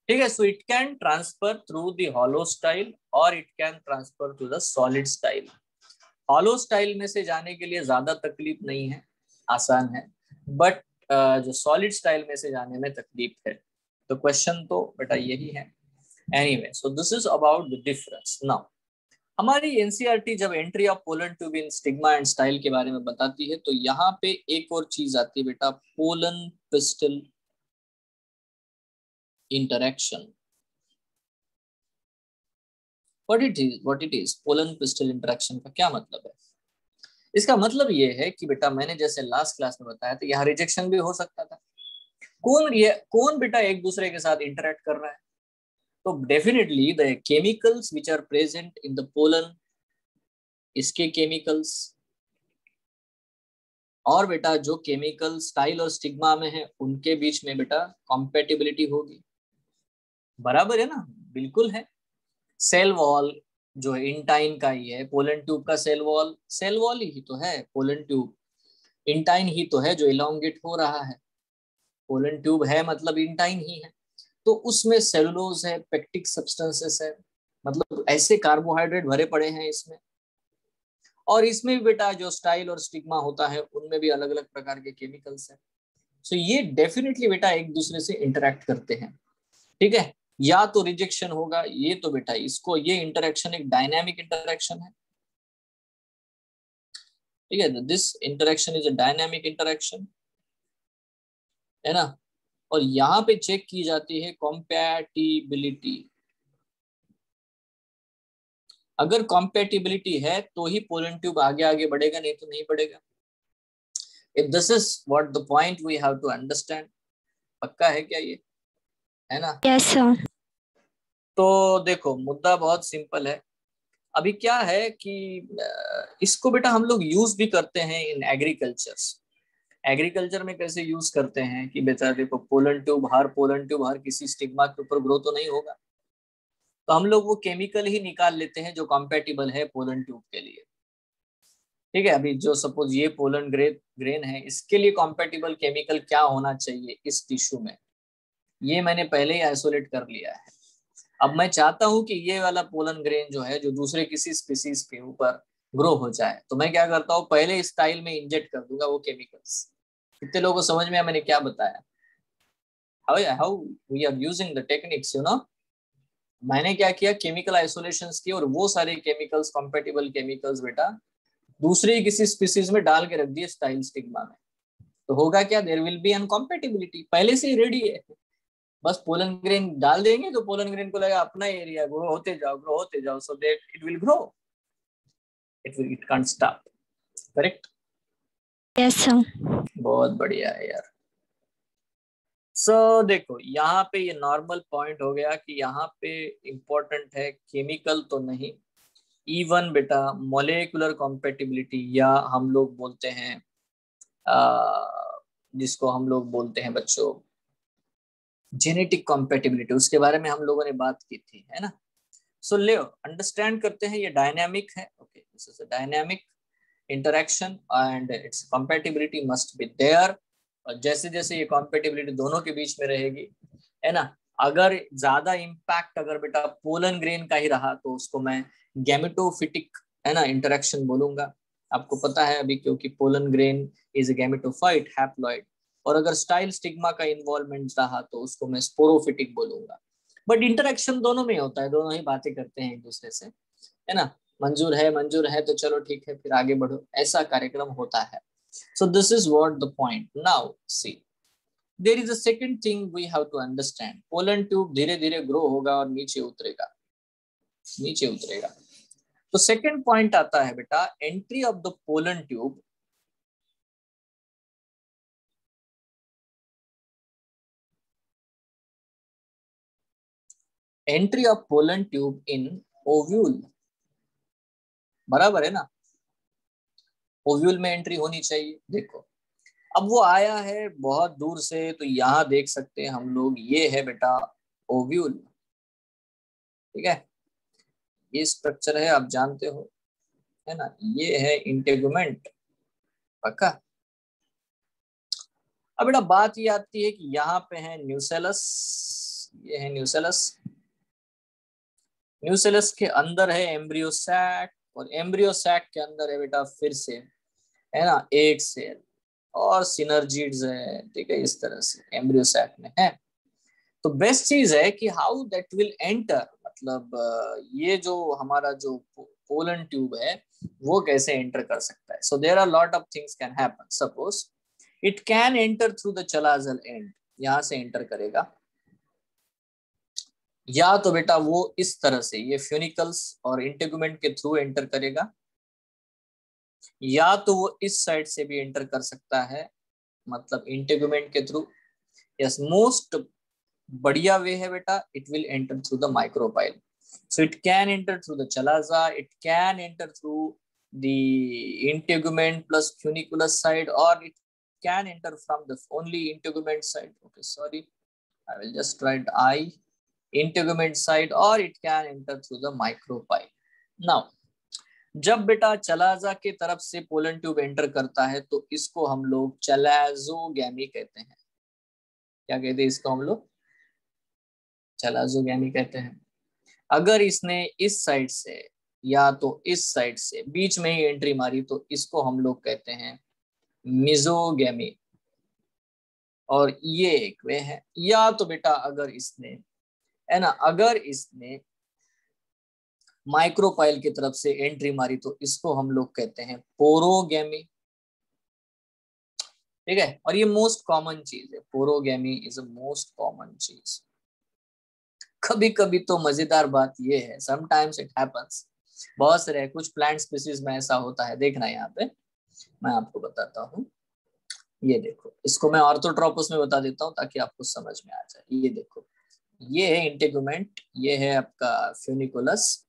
ठीक है। So it can transfer through the hollow style और it can transfer to the solid style. Hollow style में से जाने के लिए ज्यादा तकलीफ नहीं है, आसान है, बट जो सॉलिड स्टाइल में से जाने में तकलीफ है। तो क्वेश्चन तो बेटा यही है। Anyway, so this is about the difference. Now हमारी एनसीईआरटी जब entry of pollen tube in stigma and style के बारे में बताती है तो यहाँ पे एक और चीज आती है बेटा, pollen pistol interaction. What it is pollen pistol interaction का क्या मतलब है? इसका मतलब ये है कि बेटा मैंने जैसे लास्ट क्लास में बताया था, यहाँ रिजेक्शन भी हो सकता था। कौन बेटा एक दूसरे के साथ इंटरेक्ट कर रहा है? तो definitely the chemicals which are present in the pollen, इसके केमिकल्स, और बेटा जो केमिकल स्टाइल और स्टिग्मा में है उनके बीच में बेटा कॉम्पेटिबिलिटी होगी। बराबर है ना? बिल्कुल है। सेल वॉल जो है इंटाइन का ही है, पोलन ट्यूब का सेल वॉल ही तो है पोलन ट्यूब, इंटाइन ही तो है जो इलोंगेट हो रहा है। पोलन ट्यूब है मतलब इंटाइन ही है। तो उसमें सेलुलोज है, पेक्टिक सब्सटेंसेस है, मतलब ऐसे कार्बोहाइड्रेट भरे पड़े हैं इसमें। और इसमें भी बेटा जो स्टाइल और स्टिग्मा होता है उनमें भी अलग अलग प्रकार के केमिकल्स हैं। सो ये डेफिनेटली बेटा एक दूसरे से इंटरेक्ट करते हैं, ठीक है। या तो रिजेक्शन होगा, ये तो बेटा इसको, ये इंटरेक्शन एक डायनामिक इंटरेक्शन है, ठीक है। This interaction is a dynamic interaction, है ना। और यहाँ पे चेक की जाती है कॉम्पैटिबिलिटी। अगर कॉम्पैटिबिलिटी है तो ही पोलन ट्यूब आगे आगे बढ़ेगा, नहीं तो नहीं बढ़ेगा। If this is what the point we have to understand. पक्का है क्या ये? है ना? Yes sir. तो देखो मुद्दा बहुत सिंपल है। अभी क्या है कि इसको बेटा हम लोग यूज भी करते हैं इन एग्रीकल्चर में। कैसे यूज करते हैं कि बेटा देखो पोलन ट्यूब हर किसी स्टिग्मा के ऊपर ग्रो तो नहीं होगा, तो हम लोग वो केमिकल ही निकाल लेते हैं जो कॉम्पेटिबल है पोलन ट्यूब के लिए, ठीक है। अभी जो सपोज ये पोलन ग्रेन है, इसके लिए कॉम्पेटिबल केमिकल क्या होना चाहिए इस टिश्यू में, ये मैंने पहले ही आइसोलेट कर लिया है। अब मैं चाहता हूं कि ये वाला पोलन ग्रेन जो है जो दूसरे किसी स्पीसीज के ऊपर ग्रो हो जाए, तो मैं क्या करता हूँ, पहले स्टाइल में इंजेक्ट कर दूंगा वो केमिकल्स। कितने लोगों को समझ में आया मैंने क्या बताया? How we are using the techniques, you know. मैंने क्या किया, केमिकल आइसोलेशंस किए और वो सारे केमिकल्स, कॉम्पेटिबल केमिकल्स बेटा दूसरे किसी स्पीसीज में डाल के रख दिए स्टाइल स्टिग्मा में। तो होगा क्या, देयर विल बी अनकॉम्पेटिबिलिटी, पहले से ही रेडी है। बस पोलन ग्रेन डाल देंगे तो पोलन ग्रेन को लगा अपना एरिया, ग्रो होते जाओ, so that it will grow, it can't stop. Correct? Yes sir. बहुत बढ़िया है यार। सो देखो यहाँ पे ये नॉर्मल पॉइंट हो गया कि यहाँ पे इंपॉर्टेंट है केमिकल तो नहीं, इवन बेटा मोलेकुलर कॉम्पेटिबिलिटी, या हम लोग बोलते हैं जिसको हम लोग बोलते हैं बच्चों जेनेटिक कॉम्पेटिबिलिटी, उसके बारे में हम लोगों ने बात की थी, है ना। सो ले अंडरस्टैंड करते हैं ये डायनामिक है। Okay, this is a dynamic interaction and its compatibility must be there। और जैसे जैसे ये compatibility दोनों के बीच में रहेगी, है ना, अगर ज्यादा इम्पैक्ट अगर बेटा पोलन ग्रेन का ही रहा तो उसको मैं गैमेटोफिटिक, है ना, इंटरेक्शन बोलूंगा। आपको पता है अभी, क्योंकि pollen grain is gametophyte haploid, और अगर स्टाइल स्टिग्मा का इन्वॉल्वमेंट रहा तो उसको मैं स्पोरोफिटिक बोलूंगा। बट इंटरेक्शन दोनों में होता है, दोनों ही बातें करते हैं एक दूसरे से, है ना। मंजूर है तो चलो ठीक है, फिर आगे बढ़ो, ऐसा कार्यक्रम होता है। So this is what the point. Now see, there is a second thing we have to understand. Pollen tube धीरे धीरे ग्रो होगा और नीचे उतरेगा, नीचे उतरेगा। तो सेकंड पॉइंट आता है बेटा, entry of the pollen tube entry of pollen tube in ovule. बराबर है ना, ओव्यूल में एंट्री होनी चाहिए। देखो अब वो आया है बहुत दूर से, तो यहाँ देख सकते हैं हम लोग, ये है बेटा ओव्यूल, ठीक है। ये स्ट्रक्चर है, आप जानते हो, है ना। ये है इंटेगुमेंट, पक्का। अब बेटा बात ये आती है कि यहाँ पे है न्यूसेलस, ये है न्यूसेलस। न्यूसेलस के अंदर है एम्ब्रियो सैक, और एम्ब्रियो सैक के अंदर है बेटा फिर से, है ना, एक सेल और सिनर्जिड्स है, ठीक है। इस तरह से एम्ब्रियो सैक में है। तो बेस्ट चीज है कि हाउ दैट विल एंटर, मतलब ये जो हमारा जो पोलन ट्यूब है वो कैसे एंटर कर सकता है। So there are lot of things can happen. Suppose it can enter through the chalazal end, यहां से एंटर करेगा, या तो बेटा वो इस तरह से ये फ्यूनिकल्स और इंटेगुमेंट के थ्रू एंटर करेगा, या तो वो इस साइड से भी एंटर कर सकता है, मतलब इंटेगुमेंट के थ्रू। यस, मोस्ट बढ़िया वे है बेटा, it will enter through the micropyle. So it can enter through the chalaza, it can enter through the integument plus funiculus side, और it can enter from the only integument side. Okay sorry, I will just write I, integument side, और it can enter through the micropyle. Now जब बेटा चलाजा के तरफ से पोलन ट्यूब एंटर करता है तो इसको हम लोग चलाजोगैमी कहते हैं। क्या कहते हैं इसको हम लोग? चलाजोगैमी कहते हैं। अगर इसने इस साइड से या तो इस साइड से बीच में ही एंट्री मारी तो इसको हम लोग कहते हैं मिजोगैमी, और ये एक वे है। या तो बेटा अगर इसने, है ना, अगर इसने माइक्रोपाइल की तरफ से एंट्री मारी तो इसको हम लोग कहते हैं पोरोगैमी, ठीक है। और ये मोस्ट कॉमन चीज है, पोरोगैमी इज अ मोस्ट कॉमन चीज। कभी कभी तो मजेदार बात ये है, समटाइम्स इट हैपेंस, बहुत सारे कुछ प्लांट स्पीसीज में ऐसा होता है। देखना यहाँ पे मैं आपको बताता हूँ, ये देखो, इसको मैं ऑर्थोट्रोपस में बता देता हूँ ताकि आपको समझ में आ जाए। ये देखो, ये है इंटेगुमेंट, ये है आपका फ्यूनिकुलस,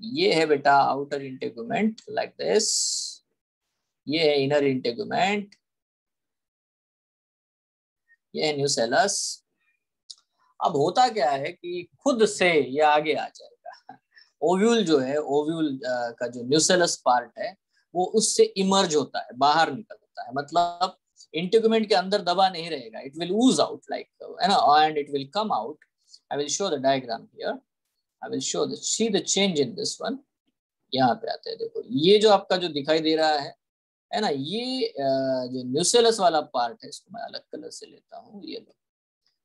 ये है बेटा आउटर इंटेगुमेंट लाइक दिस, ये है इनर इंटेगुमेंट, ये है न्यूसेलस। अब होता क्या है कि खुद से ये आगे आ जाएगा। ओव्यूल जो है, ओव्यूल का जो न्यूसेलस पार्ट है वो उससे इमर्ज होता है, बाहर निकलता है, मतलब इंटेगुमेंट के अंदर दबा नहीं रहेगा, it will ooze out like, है ना, and it will come out. I will show the diagram here. I will show the, see the change in this one. यहाँ पे आते हैं, देखो ये जो आपका जो दिखाई दे रहा है ना, ये जो न्यूसेलस वाला पार्ट है, इसको मैं अलग कलर से लेता हूँ। ये लो,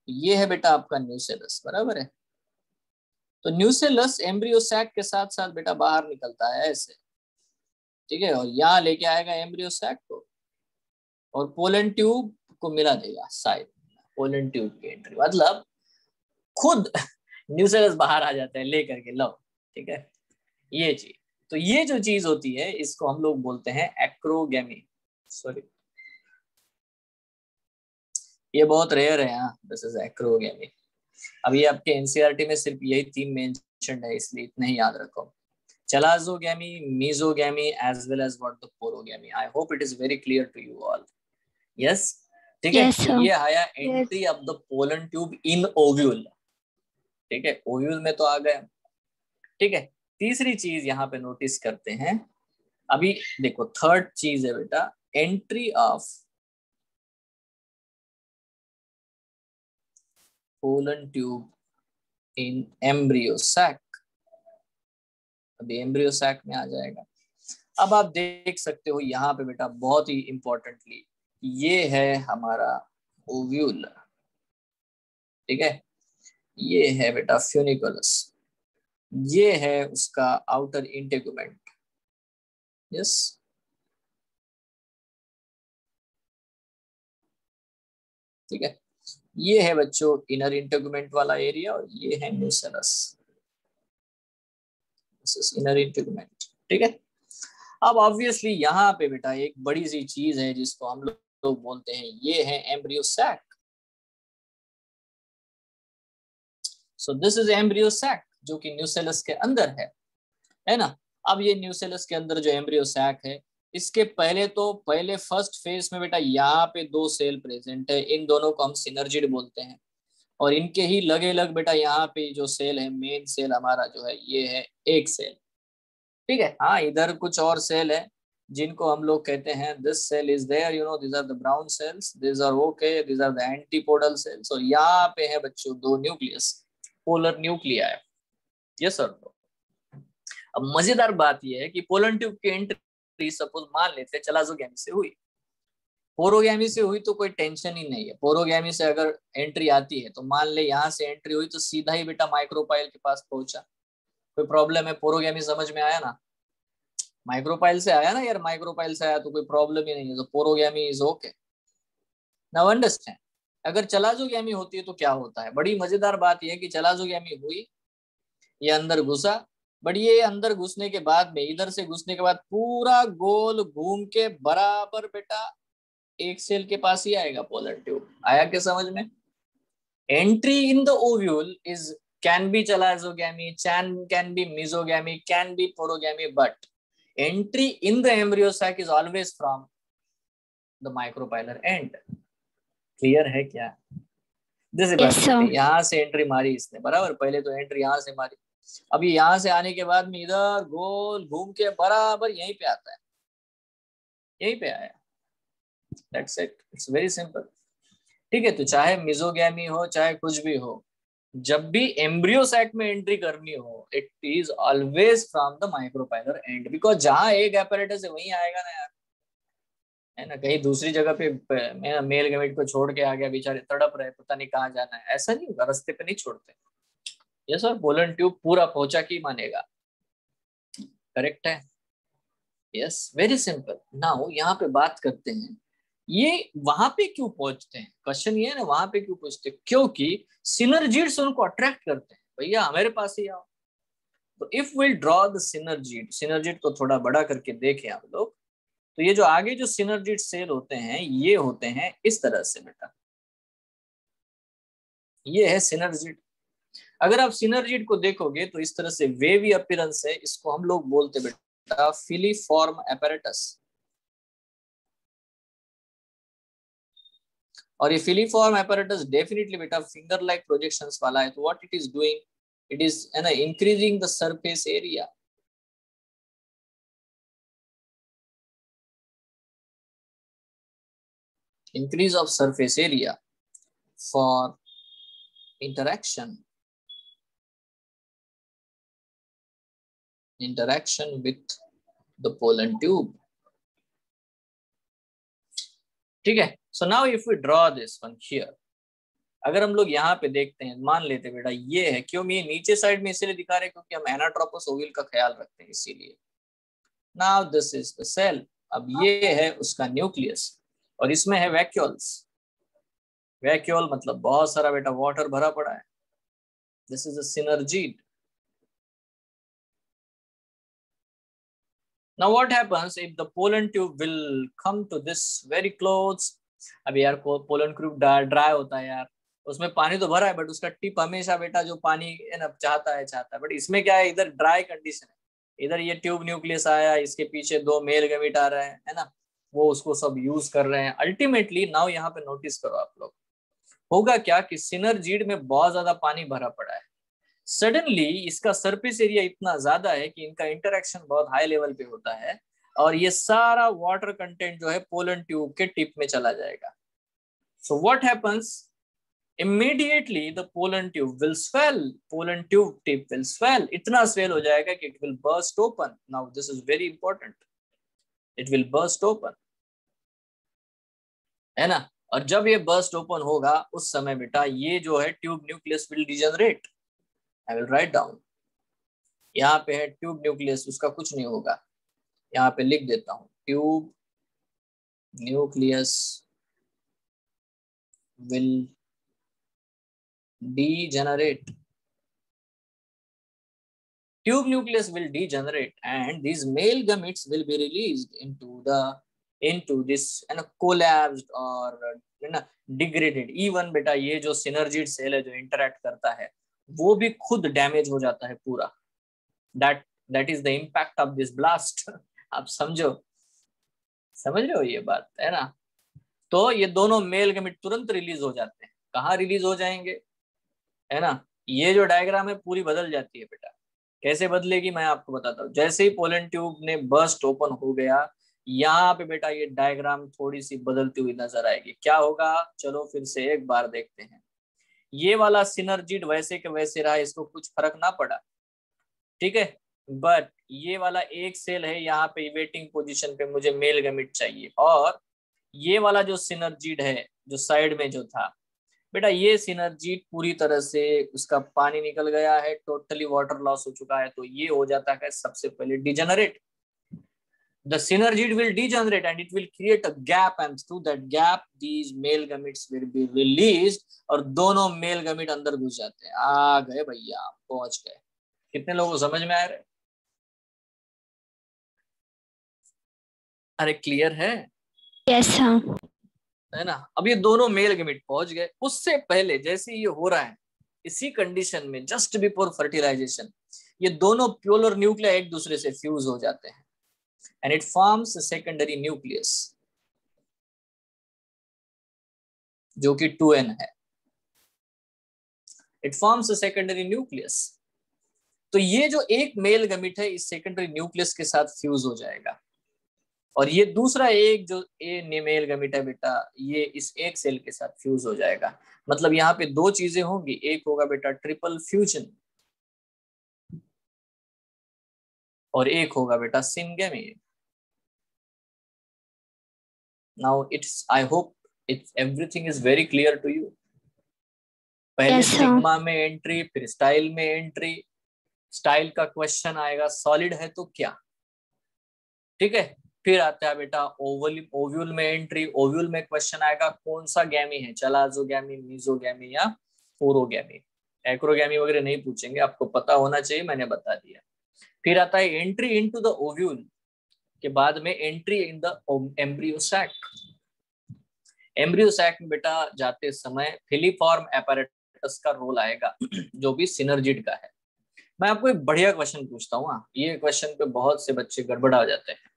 ये है बेटा आपका न्यूसेलस, बराबर है। तो न्यूसेलस एम्ब्रियो सैक के साथ साथ बेटा बाहर निकलता है ऐसे, ठीक है, और यहाँ लेके आएगा एम्ब्रियो सैक को और पोलन ट्यूब को मिला देगा साइड। पोलन ट्यूब की एंट्री मतलब खुद न्यूसेलस बाहर आ जाता है लेकर के, लो, ठीक है, ये चीज। तो ये जो चीज होती है इसको हम लोग बोलते हैं एक्रोगैमी। सॉरी, ये बहुत रेयर है, हाँ, दिस इज एक्रोगैमी। अब ये आपके एनसीईआरटी में सिर्फ यही 3 मेंशन्ड है, इसलिए इतना ही याद रखो, chalazogamy, mesogamy, as well as what the porogamy. I hope it is very clear to you all. Yes, ठीक है। Yes, तो sir. ये आया entry of the pollen tube in ovule, ठीक है, ओव्यूल में तो आ गया, ठीक है। तीसरी चीज यहाँ पे नोटिस करते हैं, अभी देखो थर्ड चीज है बेटा, entry of pollen tube in embryo sac. अभी एम्ब्रियो सैक में आ जाएगा। अब आप देख सकते हो यहाँ पे बेटा बहुत ही इंपॉर्टेंटली, ये है हमारा ओव्यूल, ठीक है, ये है बेटा फ्यूनिकुलस, ये है उसका आउटर इंटेगुमेंट। यस, ठीक है, ये है बच्चों इनर इंटेगुमेंट वाला एरिया और ये है न्यूसेलस, इनर इंटेगुमेंट, ठीक है। अब ऑब्वियसली यहाँ पे बेटा एक बड़ी सी चीज है जिसको हम लोग बोलते हैं, ये है embryo sac. So this is embryo sac जो कि न्यूसेलस के अंदर है ना। अब ये न्यूसेलस के अंदर जो एम्ब्रियो सैक है, इसके पहले फर्स्ट फेज में बेटा यहाँ पे 2 सेल प्रेजेंट है, इन दोनों को हम सिनर्जिड बोलते हैं, और इनके ही लगे लग बेटा यहाँ पे जो सेल है, मेन सेल हमारा जो है ये है एक सेल, ठीक है। हाँ, इधर कुछ और सेल है जिनको हम लोग कहते हैं this cell is there, you know, this are the brown cells, this are okay, this are the antipodal cells, और यहाँ पे है बच्चों 2 nucleus, polar nuclei. Yes sir. अब मजेदार बात यह है कि पोलन ट्यूब की एंट्री सपोज मान लेते हैं चलाजोगैमी से हुई, पोरोगैमी से हुई तो कोई टेंशन ही नहीं है। पोरोगैमी से अगर एंट्री आती है तो मान ले यहाँ से एंट्री हुई तो सीधा ही बेटा माइक्रोपाइल के पास पहुंचा, कोई प्रॉब्लम है? पोरोगैमी समझ में आया ना, माइक्रोपाइल से आया ना यार, माइक्रोपाइल से आया तो कोई प्रॉब्लम ही नहीं है, तो पोरोगैमी इज ओके। नाउ अंडरस्टैंड, अगर चलाजोगैमी होती है तो क्या होता है? बड़ी मजेदार बात यह है कि चलाजोगैमी हुई, ये अंदर घुसा, बट ये अंदर घुसने के बाद में, इधर से घुसने के बाद पूरा गोल घूम के बराबर बेटा एक सेल के पास ही आएगा पोलन ट्यूब। आया क्या समझ में? Entry in the ovule is can be chalazogamy, can be mesogamy, can be porogamy, but entry in the embryo sac is always from the micropylar end. Clear है क्या? This Yes, sir. यहाँ से एंट्री मारी इसने, बराबर, पहले तो एंट्री यहाँ से मारी, अभी यहाँ से आने के बाद में इधर गोल घूम के बराबर यहीं पे आता है, यहीं पे आया। That's it. It's very simple. ठीक है, तो चाहे मिजोगैमी हो चाहे कुछ भी हो, जब भी एम्ब्रियो सैक में एंट्री करनी हो, it is always from the micropylar and, because जहां एक एपैरेटस है वहीं आएगा ना यार, है ना। कहीं दूसरी जगह पे मेल गैमेट को छोड़ के आ गया, बेचारे तड़प रहे, पता नहीं कहाँ जाना है, ऐसा नहीं होगा, रास्ते पे नहीं छोड़ते। यस सर, पोलन ट्यूब पूरा पहुंचा की मानेगा, करेक्ट है। Yes, very simple. नाउ यहाँ पे बात करते हैं, ये वहां पे क्यों पहुंचते हैं? क्वेश्चन ये है ना, वहां पे क्यों पहुंचते हैं? क्योंकि सिनर्जिड्स उनको अट्रैक्ट करते हैं, भैया हमारे पास ही आओ। तो if will draw the synergid, synergid को थोड़ा बड़ा करके देखें आप लोग, तो ये जो आगे जो सिनर्जिड सेल होते हैं ये होते हैं इस तरह से बेटा, ये है सिनर्जिड। अगर आप सिनर्जिड को देखोगे तो इस तरह से वेवी अपीयरेंस है, इसको हम लोग बोलते बेटा फिलीफॉर्म apparatus। और ये फिलीफॉर्म apparatus डेफिनेटली बेटा फिंगर लाइक प्रोजेक्शंस वाला है। तो what it is doing, it is increasing the surface area, increase of surface area for interaction with the pollen tube, ठीक है। So now if we draw this one here, अगर हम लोग यहाँ पे देखते हैं, मान लेते बेटा ये है, क्यों ये नीचे साइड में इसलिए दिखा रहे हैं क्योंकि हम एनाट्रोपस ओविल का ख्याल रखते हैं, इसीलिए। Now this is the cell, अब ये है उसका न्यूक्लियस और इसमें है वैक्यूल्स। वैक्यूल मतलब बहुत सारा बेटा वाटर भरा पड़ा है। This is a synergid. Now what happens if the pollen tube will come to this very close? अब यार पोलन ट्यूब ड्राई होता है यार, उसमें पानी तो भरा है बट उसका टिप हमेशा बेटा जो पानी है ना चाहता है, बट इसमें क्या है, इधर ड्राई कंडीशन है, इधर ये ट्यूब न्यूक्लियस आया, इसके पीछे 2 मेल गैमेट आ रहे हैं, है ना, वो उसको सब यूज कर रहे हैं। अल्टीमेटली नाउ यहाँ पे नोटिस करो आप लोग, होगा क्या कि सिनर्जिड में बहुत ज्यादा पानी भरा पड़ा है, सडनली इसका सरफेस एरिया इतना ज्यादा है कि इनका इंटरेक्शन बहुत हाई लेवल पे होता है और ये सारा वाटर कंटेंट जो है पोलन ट्यूब के टिप में चला जाएगा. So what happens, immediately the pollen tube will swell, pollen tube tip will swell, इतना swell हो जाएगा कि it will burst open. Now this is very important, it will burst open, है ना. और जब ये burst open होगा उस समय बेटा ये जो है tube nucleus will degenerate. I will write down, यहाँ पे है ट्यूब न्यूक्लियस, उसका कुछ नहीं होगा, यहाँ पे लिख देता हूँ, tube nucleus will degenerate. Tube nucleus will degenerate and these male gametes will be released into this collapsed or degraded. Even बेटा ये जो synergid cell है जो interact करता है वो भी खुद डैमेज हो जाता है पूरा. That is the impact of this blast. आप समझ रहे हो ये बात, है ना. तो ये दोनों मेल गैमेट तुरंत रिलीज हो जाते हैं. कहाँ रिलीज हो जाएंगे, है ना. ये जो डायग्राम है पूरी बदल जाती है बेटा. कैसे बदलेगी मैं आपको बताता हूँ. जैसे ही पोलन ट्यूब ने बर्स्ट ओपन हो गया, यहाँ पे बेटा ये डायग्राम थोड़ी सी बदलती हुई नजर आएगी. क्या होगा, चलो फिर से एक बार देखते हैं. ये वाला सिनर्जिड वैसे के वैसे रहा, इसको कुछ फर्क ना पड़ा, ठीक है. बट ये वाला एक सेल है यहाँ पे वेटिंग पोजीशन पे, मुझे मेल गैमेट चाहिए. और ये वाला जो सिनर्जिड है जो साइड में जो था बेटा, ये सिनर्जिड पूरी तरह से उसका पानी निकल गया है, टोटली वाटर लॉस हो चुका है. तो ये हो जाता है सबसे पहले degenerate. The synergid will degenerate and it will create a gap, and through that gap these male gametes will be released. और दोनों मेल गैमेट अंदर घुस जाते हैं. आ गए भैया, पहुंच गए. कितने लोगों को समझ में आ रहे, अरे क्लियर है? Yes sir. है ना. अब ये दोनों मेल गैमेट पहुंच गए. उससे पहले जैसे ये हो रहा है, इसी कंडीशन में जस्ट बिफोर फर्टिलाइजेशन ये दोनों पोलर न्यूक्लिया एक दूसरे से फ्यूज हो जाते हैं and it forms a secondary nucleus जो कि 2n है. It forms a secondary nucleus. तो ये जो एक मेल गैमेट है इस सेकेंडरी न्यूक्लियस के साथ फ्यूज हो जाएगा और ये दूसरा एक जो ए मेल गैमेट है बेटा, ये इस एक सेल के साथ फ्यूज हो जाएगा. मतलब यहाँ पे दो चीजें होंगी. एक होगा बेटा ट्रिपल फ्यूजन और एक होगा बेटा syngamy. Now it's, I hope it's everything is very clear to you. पहले Yes, sir. सिग्मा में एंट्री, फिर स्टाइल में एंट्री. स्टाइल का क्वेश्चन आएगा सॉलिड है तो क्या, ठीक है. फिर आता है बेटा ओव्यूल में एंट्री. ओव्यूल में क्वेश्चन आएगा कौन सा गैमी है, चलाजोगैमी, मीजोगैमी या फोरोगैमी. एक्रोगैमी वगैरह नहीं पूछेंगे, आपको पता होना चाहिए, मैंने बता दिया. फिर आता है एंट्री इनटू द ओव्यूल के बाद में entry in the embryo sac. Embryo sac में बेटा जाते समय फिलीफॉर्म एपैरेटस का रोल आएगा जो भी सिनर्जिड का है. मैं आपको एक बढ़िया क्वेश्चन पूछता हूँ. ये क्वेश्चन पे बहुत से बच्चे गड़बड़ा जाते हैं.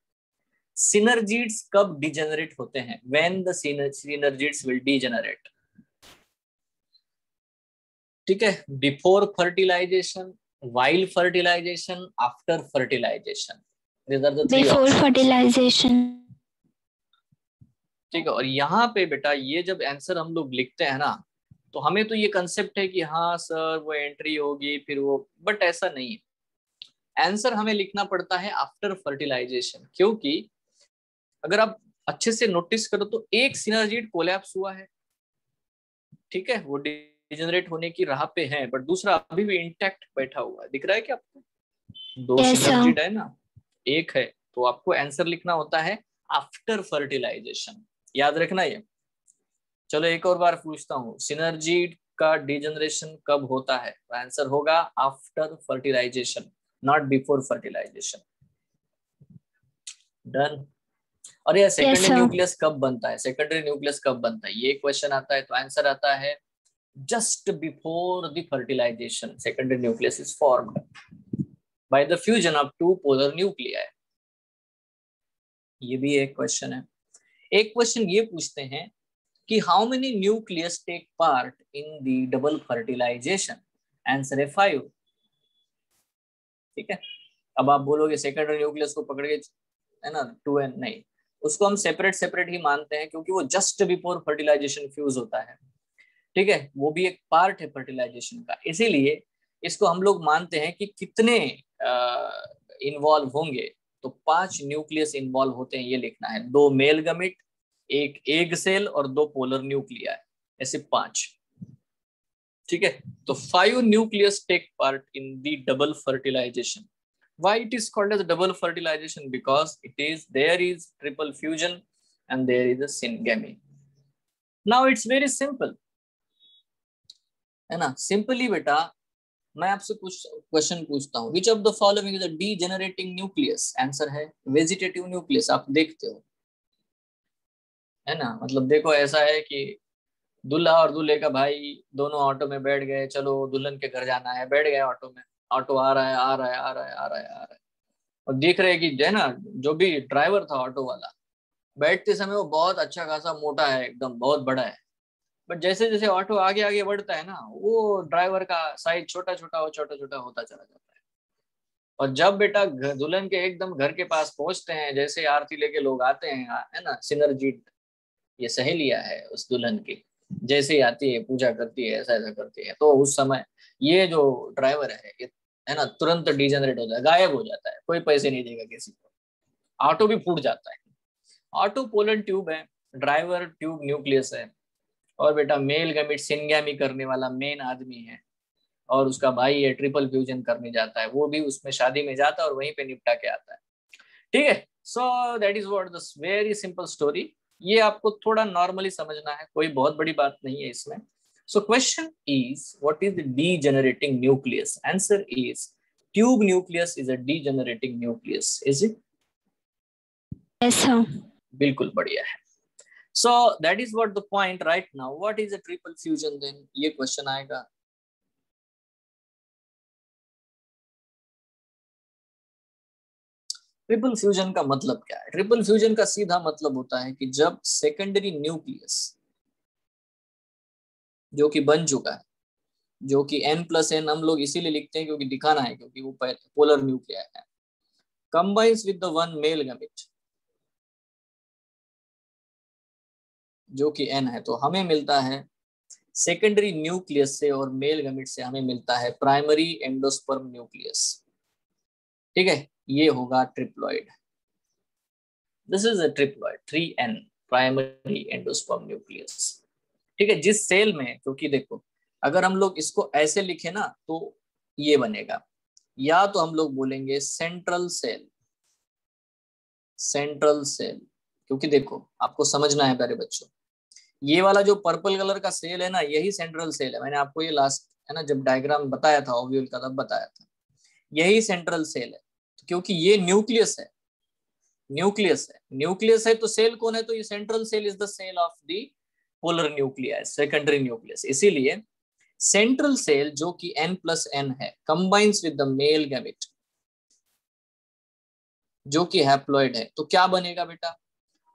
सिनर्जिड्स कब डिजेनरेट होते हैं? When the synergids will degenerate, ठीक है. Before fertilization, while fertilization, after fertilization. These are the three Before options. fertilization. ठीक है. और यहाँ पे बेटा ये जब आंसर हम लोग लिखते हैं ना, तो हमें तो ये कंसेप्ट है कि हाँ सर वो एंट्री होगी फिर वो, बट ऐसा नहीं है. आंसर हमें लिखना पड़ता है आफ्टर फर्टिलाइजेशन, क्योंकि अगर आप अच्छे से नोटिस करो तो एक सिनर्जिड कोलैप्स हुआ है, ठीक है, वो डिजेनरेट होने की राह पे है, बट दूसरा अभी भी इंटैक्ट बैठा हुआ है. दिख रहा है क्या आपको? दो Yes, sir. सिनर्जिड है ना, एक है. तो आपको आंसर लिखना होता है आफ्टर फर्टिलाइजेशन. याद रखना ये. चलो एक और बार पूछता हूँ, सिनर्जिड का डिजेनरेशन कब होता है? तो आंसर होगा after fertilization, not before fertilization. Done. और ये सेकेंडरी sir. न्यूक्लियस कब बनता है? सेकेंडरी न्यूक्लियस कब बनता है ये क्वेश्चन आता है. तो आंसर आता है just before the fertilization secondary nucleus is formed by the fusion of two polar nuclei. ये भी एक क्वेश्चन है. एक क्वेश्चन ये पूछते हैं कि how many nucleus take part in the double fertilization? Answer है 5. ठीक है. अब आप बोलोगे सेकेंडरी न्यूक्लियस को पकड़ के है ना 2n नहीं, उसको हम सेपरेट सेपरेट ही मानते हैं क्योंकि वो जस्ट बिफोर फर्टिलाइजेशन फ्यूज होता है, ठीक है, वो भी एक पार्ट है फर्टिलाइजेशन का। इसीलिए इसको हम लोग मानते हैं कि कितने इन्वॉल्व होंगे, तो 5 न्यूक्लियस इन्वॉल्व होते हैं, ये लिखना है। 2 मेल गमिट, एक एग सेल और 2 पोलर न्यूक्लिया, ऐसे 5, ठीक है। तो 5 nucleus take part in the double fertilization. Why it is called as double fertilization? Because there is triple fusion and there is a syngamy. Now it's very simple, है ना। सिंपली बेटा मैं आपसे कुछ क्वेश्चन पूछता हूँ, which of the following is a degenerating nucleus? Answer है वेजिटेटिव न्यूक्लियस। आप देखते हो, है ना, मतलब देखो ऐसा है कि दूल्हा और दूल्हे का भाई दोनों ऑटो में बैठ गए, चलो दुल्हन के घर जाना है, बैठ गए ऑटो में, ऑटो आ रहा है आ रहा है आ रहा है आ रहा है आ रहा है, और देख रहे हैं कि जो है ना, जो भी ड्राइवर था ऑटो वाला, बैठते समय वो बहुत अच्छा खासा मोटा है, एकदम बहुत बड़ा है, बट जैसे जैसे ऑटो आगे आगे बढ़ता है ना, वो ड्राइवर का साइज छोटा छोटा होता चला जाता है। और जब बेटा दुल्हन के एकदम घर के पास पहुंचते हैं, जैसे आरती लेके लोग आते हैं, है ना, सिनरजीत ये सहेलियां है उस दुल्हन की, जैसे ही आती है पूजा करती है, ऐसा ऐसा करती है, तो उस समय ये जो ड्राइवर ये है ना, तुरंत डिजेनरेट होता है, गायब हो जाता है, कोई पैसे नहीं देगा किसी को, ऑटो भी फूट जाता है। ऑटो पोलर ट्यूब है, ड्राइवर ट्यूब न्यूक्लियस है, और बेटा मेल गमिट सिंगैमी करने वाला मेन आदमी है, और उसका भाई है ट्रिपल फ्यूजन करने जाता है, वो भी उसमें शादी में जाता है और वहीं पे निपटा के आता है, ठीक है। So that is what the very simple story. ये आपको थोड़ा नॉर्मली समझना है, कोई बहुत बड़ी बात नहीं है इसमें। So question is what is the degenerating nucleus? Answer is tube nucleus is a degenerating nucleus. Is it? Yes, sir. बिल्कुल बढ़िया है। So that is what the point right now. What is a triple fusion then? ये क्वेश्चन आएगा। ट्रिपल फ्यूजन का मतलब क्या है? ट्रिपल फ्यूजन का सीधा मतलब होता है कि जब सेकेंडरी न्यूक्लियस जो कि बन चुका है, जो कि n+n हम लोग इसीलिए लिखते हैं क्योंकि दिखाना है, क्योंकि वो पोलर न्यूक्लियर है, combines with the one male gamete जो कि n है, तो हमें मिलता है सेकेंडरी न्यूक्लियस से और मेल गैमेट से हमें मिलता है प्राइमरी एंडोस्पर्म न्यूक्लियस, ठीक है। ये होगा triploid. This is a triploid 3n, primary endosperm nucleus, ठीक है। जिस सेल में, क्योंकि देखो अगर हम लोग इसको ऐसे लिखे ना तो ये बनेगा, या तो हम लोग बोलेंगे सेंट्रल सेल, सेंट्रल सेल, क्योंकि देखो आपको समझना है प्यारे बच्चों, ये वाला जो पर्पल कलर का सेल है ना, यही सेंट्रल सेल है। मैंने आपको ये लास्ट, है ना, जब डायग्राम बताया था ओव्यूल का, तब बताया था, यही सेंट्रल सेल है, क्योंकि ये न्यूक्लियस है, न्यूक्लियस है, न्यूक्लियस है तो सेल कौन है? तो ये central cell is the cell of the polar nucleus, secondary nucleus. इसीलिए सेंट्रल सेल जो कि n+n है, combines with the male gamete जो कि हैप्लॉइड है, तो क्या बनेगा बेटा?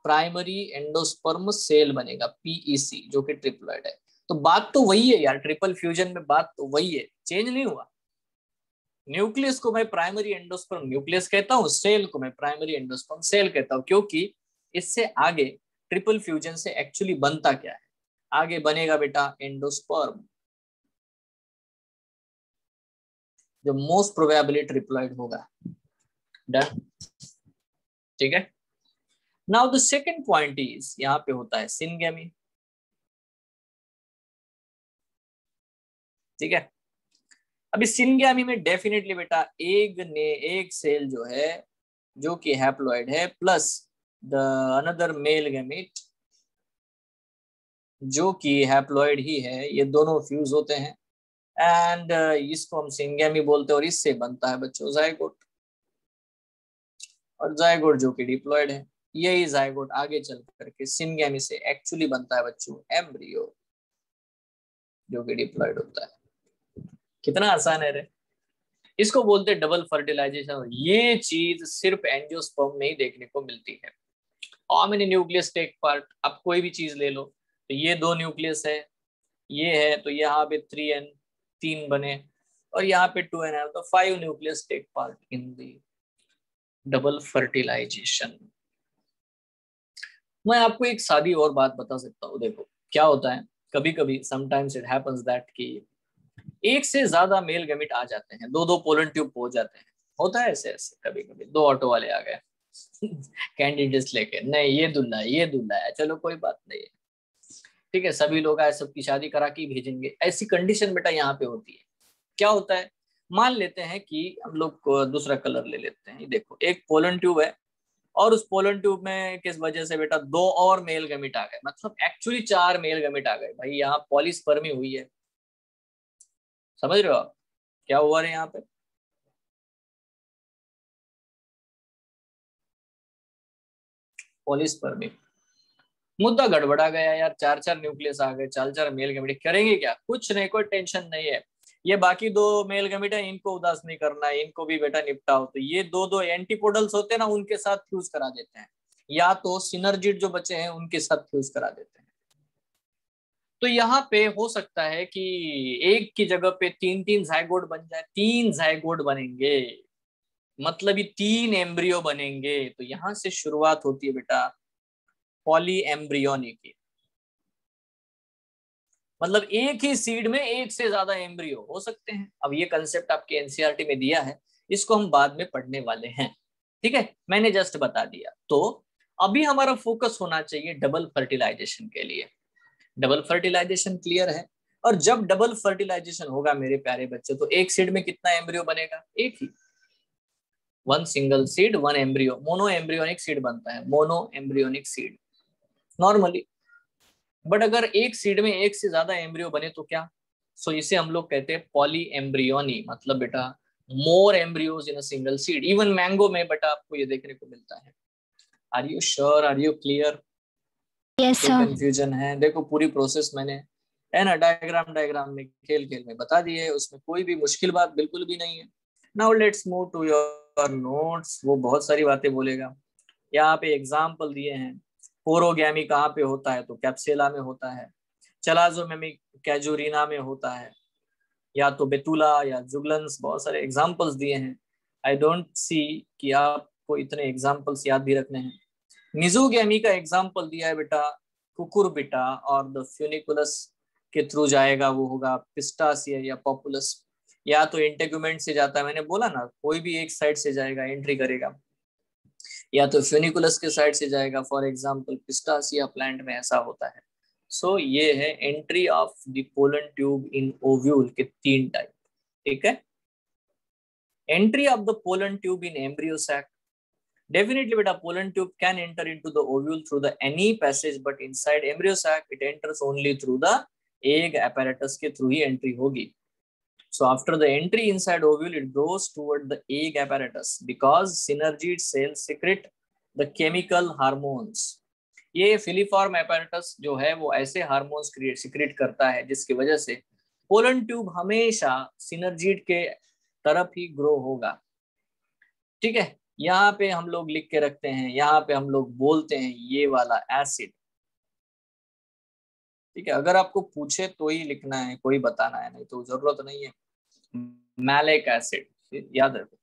प्राइमरी एंडोस्पर्म सेल बनेगा, PEC, जो कि ट्रिप्लॉइड है। तो बात तो वही है यार, ट्रिपल फ्यूजन में बात तो वही है, चेंज नहीं हुआ। न्यूक्लियस को मैं प्राइमरी एंडोस्पर्म न्यूक्लियस कहता हूँ, सेल को मैं प्राइमरी एंडोस्पर्म सेल कहता हूँ, क्योंकि इससे आगे ट्रिपल फ्यूजन से एक्चुअली बनता क्या है? आगे बनेगा बेटा एंडोस्पर्म, जो मोस्ट प्रोबेबली ट्रिप्लॉइड होगा। डन, ठीक है। Now the second point is, यहाँ पे होता है सिनगैमी, ठीक है। अभी सिनगैमी में डेफिनेटली बेटा एक सेल जो है जो कि हैप्लॉइड है, plus the another mail gamete जो कि हैप्लॉइड ही है, ये दोनों फ्यूज होते हैं, एंड इसको हम सिनगैमी बोलते हैं, और इससे बनता है बच्चों जायगोट, और जायगोट जो कि डिप्लॉइड है। यही जायगोट आगे चल करके सिनगैमी से एक्चुअली बनता है बच्चों एम्ब्रियो, जो कि डिप्लॉइड होता है। कितना आसान है रे। इसको बोलते हैं डबल फर्टिलाइजेशन। ये चीज सिर्फ एंजियोस्पर्म में ही देखने को मिलती है। How many nucleus take part? आप कोई भी चीज ले लो, तो ये 2 न्यूक्लियस है, ये है, तो यहाँ पे 3n, 3 बने, और यहाँ पे 2n है, तो 5 nucleus take part in the double fertilization. मैं आपको एक सादी और बात बता सकता हूँ। देखो क्या होता है, कभी कभी समटाइम्स इट हैपेंस दैट कि एक से ज्यादा मेल गैमेट आ जाते हैं, दो दो पोलन ट्यूब हो जाते हैं। होता है ऐसे ऐसे, कभी कभी दो ऑटो वाले आ गए कैंडिडेट्स लेके, नहीं ये दुल्हा है, ये दुल्हा है, चलो कोई बात नहीं है, ठीक है, सभी लोग आए, सबकी शादी करा के भेजेंगे। ऐसी कंडीशन बेटा यहाँ पे होती है। क्या होता है, मान लेते हैं कि हम लोग दूसरा कलर ले लेते हैं। देखो एक पोलन ट्यूब है, और उस पोलन ट्यूब में किस वजह से बेटा दो और मेल गैमेट आ गए, मतलब एक्चुअली चार मेल गैमेट आ गए। भाई यहाँ पॉलीस्पर्मी हुई है, समझ रहे हो आप क्या हुआ है यहाँ पे। पॉलीस्पर्मी, मुद्दा गड़बड़ा गया यार, चार चार न्यूक्लियस आ गए, चार चार मेल गैमेट, करेंगे क्या, कुछ नहीं, कोई टेंशन नहीं है। ये बाकी दो मेल गैमेट है, इनको उदास नहीं करना है, इनको भी बेटा निपटाओ। तो ये दो दो एंटीपोडल्स होते हैं ना, उनके साथ फ्यूज करा देते हैं, या तो सिनर्जिड जो बचे हैं उनके साथ फ्यूज करा देते हैं। तो यहाँ पे हो सकता है कि एक की जगह पे तीन तीन जायगोट बन जाए, तीन जायगोट बनेंगे, मतलब ये तीन एम्ब्रियो बनेंगे। तो यहाँ से शुरुआत होती है बेटा पॉली एम्ब्रियोनी की, मतलब एक ही सीड में एक से ज्यादा एम्ब्रियो हो सकते हैं। अब ये कंसेप्ट आपके एनसीईआरटी में दिया है, इसको हम बाद में पढ़ने वाले हैं, ठीक है, मैंने जस्ट बता दिया। तो अभी हमारा फोकस होना चाहिए डबल फर्टिलाइजेशन के लिए। डबल फर्टिलाइजेशन क्लियर है, और जब डबल फर्टिलाइजेशन होगा मेरे प्यारे बच्चे, तो एक सीड में कितना एम्ब्रियो बनेगा, एक ही, one single seed one embryo, mono embryonic seed बनता है, mono embryonic seed normally. But अगर एक सीड में एक से ज्यादा एम्ब्रियो बने तो क्या, सो इसे हम लोग कहते हैं पॉली एम्ब्रियोनी, मतलब बेटा more embryos in a single seed. Even mango में बेटा आपको ये देखने को मिलता है। Are you sure, are you clear, yes कोई सर। कंफ्यूजन है, देखो पूरी प्रोसेस मैंने है ना डायग्राम डायग्राम में खेल खेल में बता दी है, उसमें कोई भी मुश्किल बात बिल्कुल भी नहीं है। Now let's move to your notes, वो बहुत सारी बातें बोलेगा। यहाँ पे एग्जाम्पल दिए हैं, पोरोगैमी कहाँ पे होता है, तो कैप्सेला में होता है, चलाजोमेमी कैजुरिना में होता है, या तो बेतुला या जुगलन्स, बहुत सारे एग्जाम्पल्स दिए हैं। आई डोंट सी कि आपको इतने एग्जाम्पल्स याद भी रखने हैं। मिजोगैमी का एग्जाम्पल दिया है बेटा कुकुरबिटा, और द फ्यूनिकुलस के थ्रू जाएगा, वो होगा पिस्टासिया या पॉपुलस, या तो इंटेगुमेंट से जाता है, मैंने बोला ना कोई भी एक साइड से जाएगा एंट्री करेगा, या तो फ्यूनिकुलस के साइड से जाएगा, फॉर एग्जांपल पिस्टासिया प्लांट में ऐसा होता है। सो ये है entry of the pollen tube in ovule के तीन टाइप, ठीक है। Entry of the pollen tube in embryo sac, definitely beta pollen tube can enter into the ovule through the any passage, but inside embryo sac it enters only through the egg apparatus के through ही entry होगी। So after the entry inside ovule it goes toward the egg apparatus because synergid cells secrete the chemical hormones। ये फिलीफॉर्म apparatus जो है वो ऐसे हार्मोन्स सिक्रेट करता है जिसकी वजह से पोलन ट्यूब हमेशा सिनर्जिड के तरफ ही ग्रो होगा, ठीक है। यहाँ पे हम लोग लिख के रखते हैं, यहाँ पे हम लोग बोलते हैं ये वाला एसिड, ठीक है, अगर आपको पूछे तो ही लिखना है, कोई बताना है, नहीं तो जरूरत नहीं है। मैलिक एसिड याद रखो।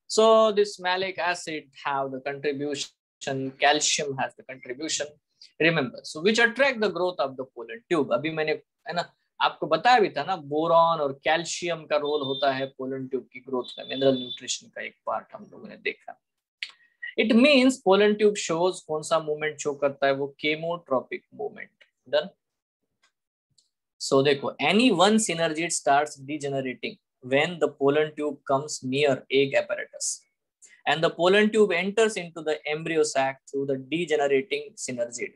So this malic acid have the contribution, calcium has the contribution, remember, so which attract the growth of the pollen tube. अभी मैंने है ना आपको बताया भी था ना, बोरॉन और कैल्शियम का रोल होता है पोलन ट्यूब की ग्रोथ में, मिनरल न्यूट्रिशन का एक पार्ट हम लोगों ने देखा। It means pollen tube shows, कौन सा मूवमेंट शो करता है, वो केमोट्रोपिक मूवमेंट। डन। सो देखो any one synergid starts degenerating when the pollen tube comes near egg apparatus and the pollen tube enters into the embryo sac through the degenerating synergid।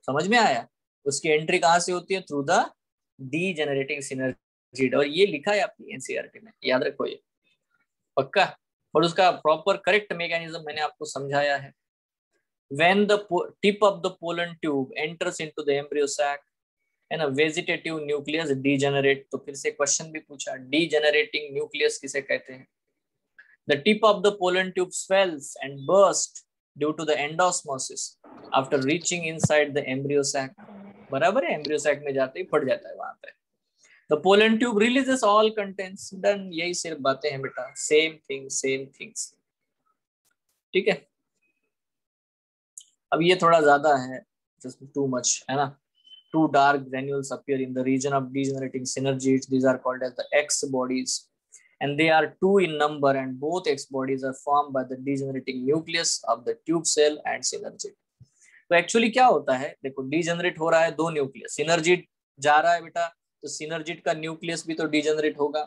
समझ में आया, उसकी एंट्री कहां से होती है, थ्रू द डीजेनरेटिंग सिनर्जिड, और ये लिखा है आपकी एनसीईआरटी में, याद रखो ये पक्का। और उसका प्रॉपर करेक्ट मैकेनिज्म मैंने आपको समझाया है। When the tip of the pollen tube enters into the embryo sac है ना, वेजिटेटिव न्यूक्लियस डीजेनरेट, तो फिर से क्वेश्चन भी पूछा, डीजेनरेटिंग न्यूक्लियस किसे कहते हैं। The tip of the pollen tube swells and burst due to the endosmosis after reaching inside the embryo sac, बराबर है, एम्ब्रियो सैक में जाते ही फट जाता है वहां पे। The pollen tube releases all contents, done, यही सिर्फ बातें हैं बेटा, सेम थिंग्स। ठीक है, अब ये थोड़ा ज्यादा है, जस्ट टू मच है ना। Two dark granules appear in the region of degenerating synergids. These are called as the X bodies, and they are two in number, and both X bodies are formed by the degenerating nucleus of the tube cell and synergid. तो एक्चुअली क्या होता है, देखो डीजेनरेट हो रहा है दो न्यूक्लियस, सिनर्जिड जा रहा है बेटा, तो सिनर्जिड का न्यूक्लियस भी तो डीजेनरेट होगा।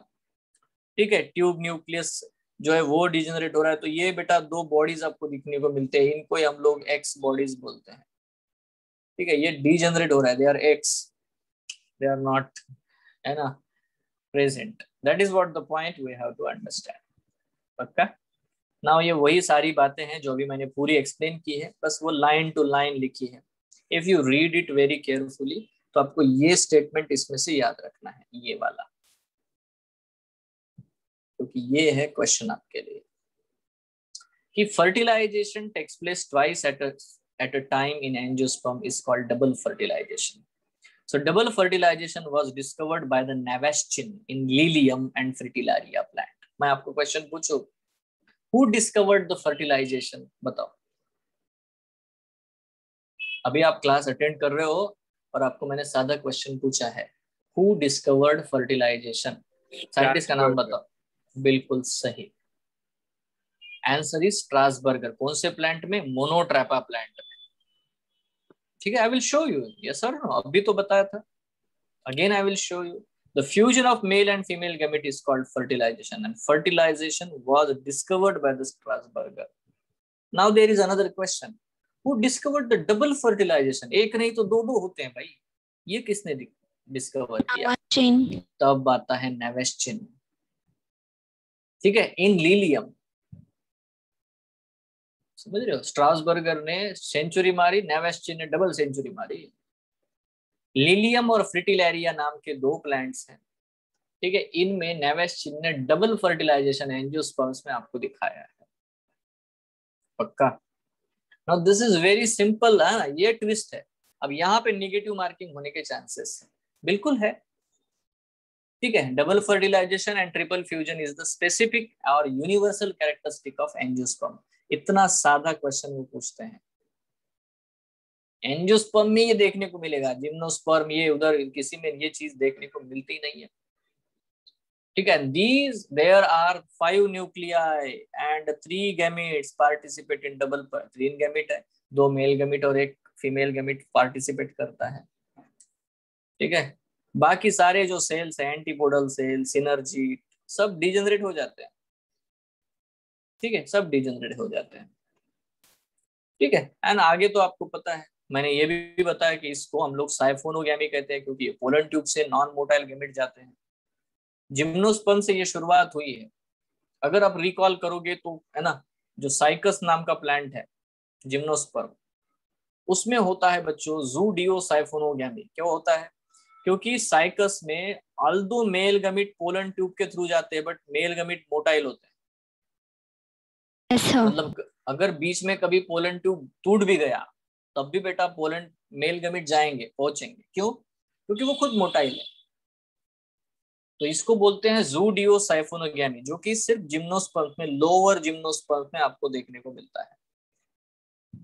ठीक है, ट्यूब न्यूक्लियस जो है वो डीजेनरेट हो रहा है, तो ये बेटा दो बॉडीज आपको दिखने को मिलते हैं, इनको हम लोग एक्स बॉडीज बोलते हैं। ठीक है, ये डीजेनरेट हो रहा है, they are ex, they are not, है ना, present. That is what the point we have to understand. पक्का? नाउ ये वही सारी बातें हैं जो अभी मैंने पूरी एक्सप्लेन की है, बस वो लाइन टू लाइन लिखी है। If you read it very carefully तो आपको ये स्टेटमेंट इसमें से याद रखना है, ये वाला, क्योंकि ये है क्वेश्चन आपके लिए कि fertilization takes place twice at a time in angiosperm is called double fertilization. So double fertilization was discovered by the Navaschin in Lilium and Fritillaria plant. मैं आपको क्वेश्चन पूछूं, who discovered the fertilization? बताओ। अभी आप क्लास अटेंड कर रहे हो और आपको मैंने सादा क्वेश्चन पूछा है, who discovered fertilization? साइंटिस्ट का नाम बताओ। बिल्कुल सही, आंसर इज स्ट्रासबर्गर। कौन से प्लांट में? मोनोट्रैपा प्लांट में। ठीक है, आई विल शो यू, यस और नो, अभी तो बताया था, again I will show you. The fusion of male and female gamete is called fertilization, and fertilization was discovered by the Strasburger. Now there is another question, who discovered the double fertilization? एक नहीं तो दो दो होते हैं भाई, ये किसने डिस्कवर किया? तब आता है नेवेस्चिन। ठीक है, इन लीलियम, समझ रहे हो, स्ट्रासबर्गर ने सेंचुरी मारी, नेवेस्चिन ने डबल सेंचुरी मारी। लिलियम और फ्रिटिलेरिया नाम के दो प्लांट्स हैं। ठीक है, इनमें नेवेस्चिन ने डबल फर्टिलाइजेशन एंजियोस्पर्म्स में आपको दिखाया है। पक्का? Now this is very simple, है ना, ये ट्विस्ट है। अब यहाँ पे निगेटिव मार्किंग होने के चांसेस है, बिल्कुल है। ठीक है, double fertilization and triple fusion is the specific और यूनिवर्सल कैरेक्टरिस्टिक ऑफ एंजियोस्पर्म। इतना सादा क्वेश्चन वो पूछते हैं। एंजियोस्पर्म में ये देखने को मिलेगा, जिम्नोस्पर्म ये उधर किसी में ये चीज देखने को मिलती नहीं है। ठीक है, these there are 5 nuclei and 3 gametes participate in double, 3 gamete है, 2 मेल गैमेट और 1 फीमेल गैमेट पार्टिसिपेट करता है। ठीक है, बाकी सारे जो सेल्स हैं, एंटीपोडल सेल, सिनर्जी, सब डिजेनरेट हो जाते हैं। ठीक है, सब डिजेनरेट हो जाते हैं। ठीक है, एंड आगे तो आपको पता है, मैंने ये भी बताया कि इसको हम लोग साइफोनोगैमी कहते हैं, क्योंकि पोलन ट्यूब से नॉन मोटाइल गैमेट जाते हैं। जिम्नोस्पर्म से ये शुरुआत हुई है। अगर आप रिकॉल करोगे तो, है ना, जो साइकस नाम का प्लांट है जिम्नोस्पर्म, उसमें होता है बच्चों जूडियोसाइफोनोगैमी। क्यों होता है? क्योंकि साइकस में although male gamete pollen tube के थ्रू जाते हैं, बट मेल गैमेट मोटाइल होते हैं। मतलब अगर बीच में कभी पोलन ट्यूब टूट भी गया तब भी बेटा पोलन मेल गैमेट जाएंगे, पहुंचेंगे। क्यों? क्योंकि वो खुद मोटाइल है। तो इसको बोलते हैं जूडियोसाइफोनोगैमी, जो कि सिर्फ जिम्नोस्पर्म में, लोअर जिम्नोस्पर्म में आपको देखने को मिलता है।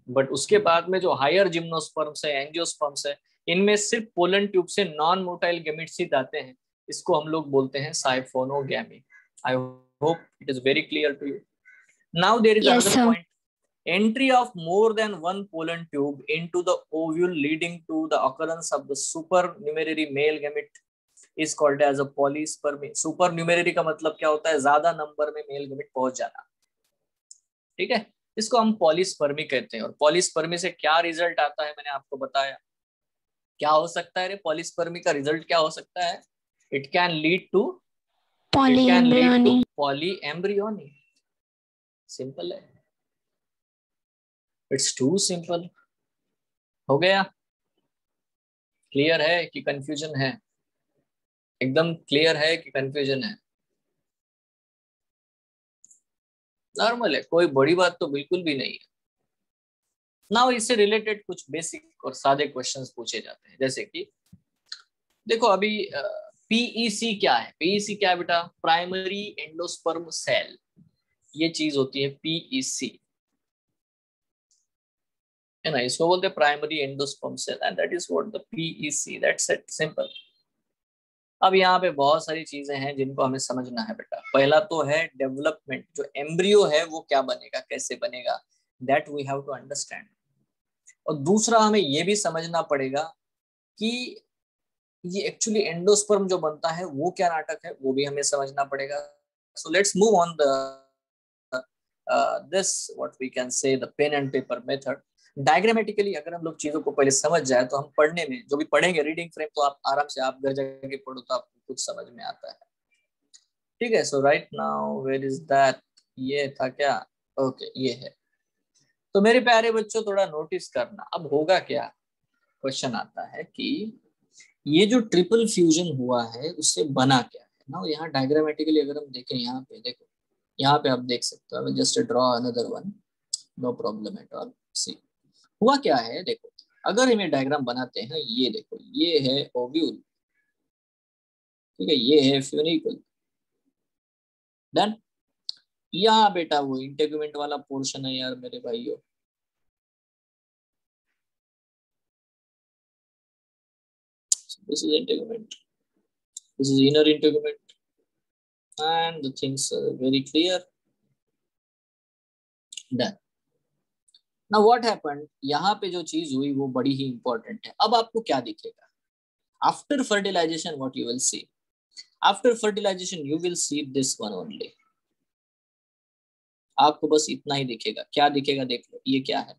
बट उसके बाद में जो हायर जिम्नोस्पर्म्स है, एंजियोस्पर्म्स है, इनमें सिर्फ पोलन ट्यूब से नॉन मोटाइल गैमेट्स ही आते हैं। इसको हम लोग बोलते हैं siphonogamy. I hope it is very clear to you. Now there is another point, entry of more than one pollen tube into the ovule leading to the occurrence of the supernumerary male gamete is called as a polyspermy. सुपरन्यूमेररी का मतलब क्या होता है? ज्यादा नंबर में मेल गैमेट पहुंच जाना। ठीक है, इसको हम पॉलीस्पर्मी कहते हैं। और पॉलीस्पर्मी से क्या रिजल्ट आता है, मैंने आपको बताया। क्या हो सकता है रे पॉलीस्पर्मी का रिजल्ट? क्या हो सकता है? It can lead to polyembryony. Simple है, इट्स टू सिंपल। हो गया? क्लियर है कि कंफ्यूजन है? एकदम क्लियर है कि कंफ्यूजन है? नॉर्मल है, कोई बड़ी बात तो बिल्कुल भी नहीं है। नाउ इससे रिलेटेड कुछ बेसिक और सादे क्वेश्चंस पूछे जाते हैं, जैसे कि देखो अभी पीईसी क्या है? पीईसी क्या है बेटा? प्राइमरी एंडोस्पर्म सेल, ये चीज होती है पीईसी। है ना, इसको बोलते हैं primary endosperm cell and that is what the PEC, that's it, simple. अब यहाँ पे बहुत सारी चीजें हैं जिनको हमें समझना है बेटा। पहला तो है डेवलपमेंट, जो एम्ब्रियो है वो क्या बनेगा, कैसे बनेगा, that we have to understand. और दूसरा हमें ये भी समझना पड़ेगा कि ये एक्चुअली एंडोस्पर्म जो बनता है वो क्या नाटक है, वो भी हमें समझना पड़ेगा। So let's move on the this what we can say the pen and paper method. Diagrammatically अगर हम लोग चीजों को पहले समझ जाए तो हम पढ़ने में जो भी पढ़ेंगे रीडिंग फ्रेम, तो आप आराम से आप घर जाके पढ़ो तो आपको कुछ समझ में आता है। ठीक है, so right now where is that, ये था क्या, ओके ये है। तो मेरे प्यारे बच्चों थोड़ा नोटिस करना, अब होगा क्या, क्वेश्चन आता है कि ये जो ट्रिपल फ्यूजन हुआ है उससे बना क्या है ना। यहाँ डायग्रामेटिकली अगर हम देखें, यहाँ पे देखो, यहाँ पे आप देख सकते हो, just draw another one, no problem at all. See हुआ क्या है, देखो अगर हम ये डायग्राम बनाते हैं, ये देखो ये है ओव्यूल, ठीक है, ये है फ्यूनिकल, डन। यहाँ बेटा वो इंटेगुमेंट वाला पोर्शन है यार मेरे भाइयों, this is integument, this is inner integument, and the things are very clear, done। now what happened, यहाँ पे जो चीज हुई वो बड़ी ही इंपॉर्टेंट है। अब आपको क्या दिखेगा after fertilization, what you will see after fertilization, you will see this one only. आपको बस इतना ही दिखेगा। क्या दिखेगा, देख लो, ये क्या है,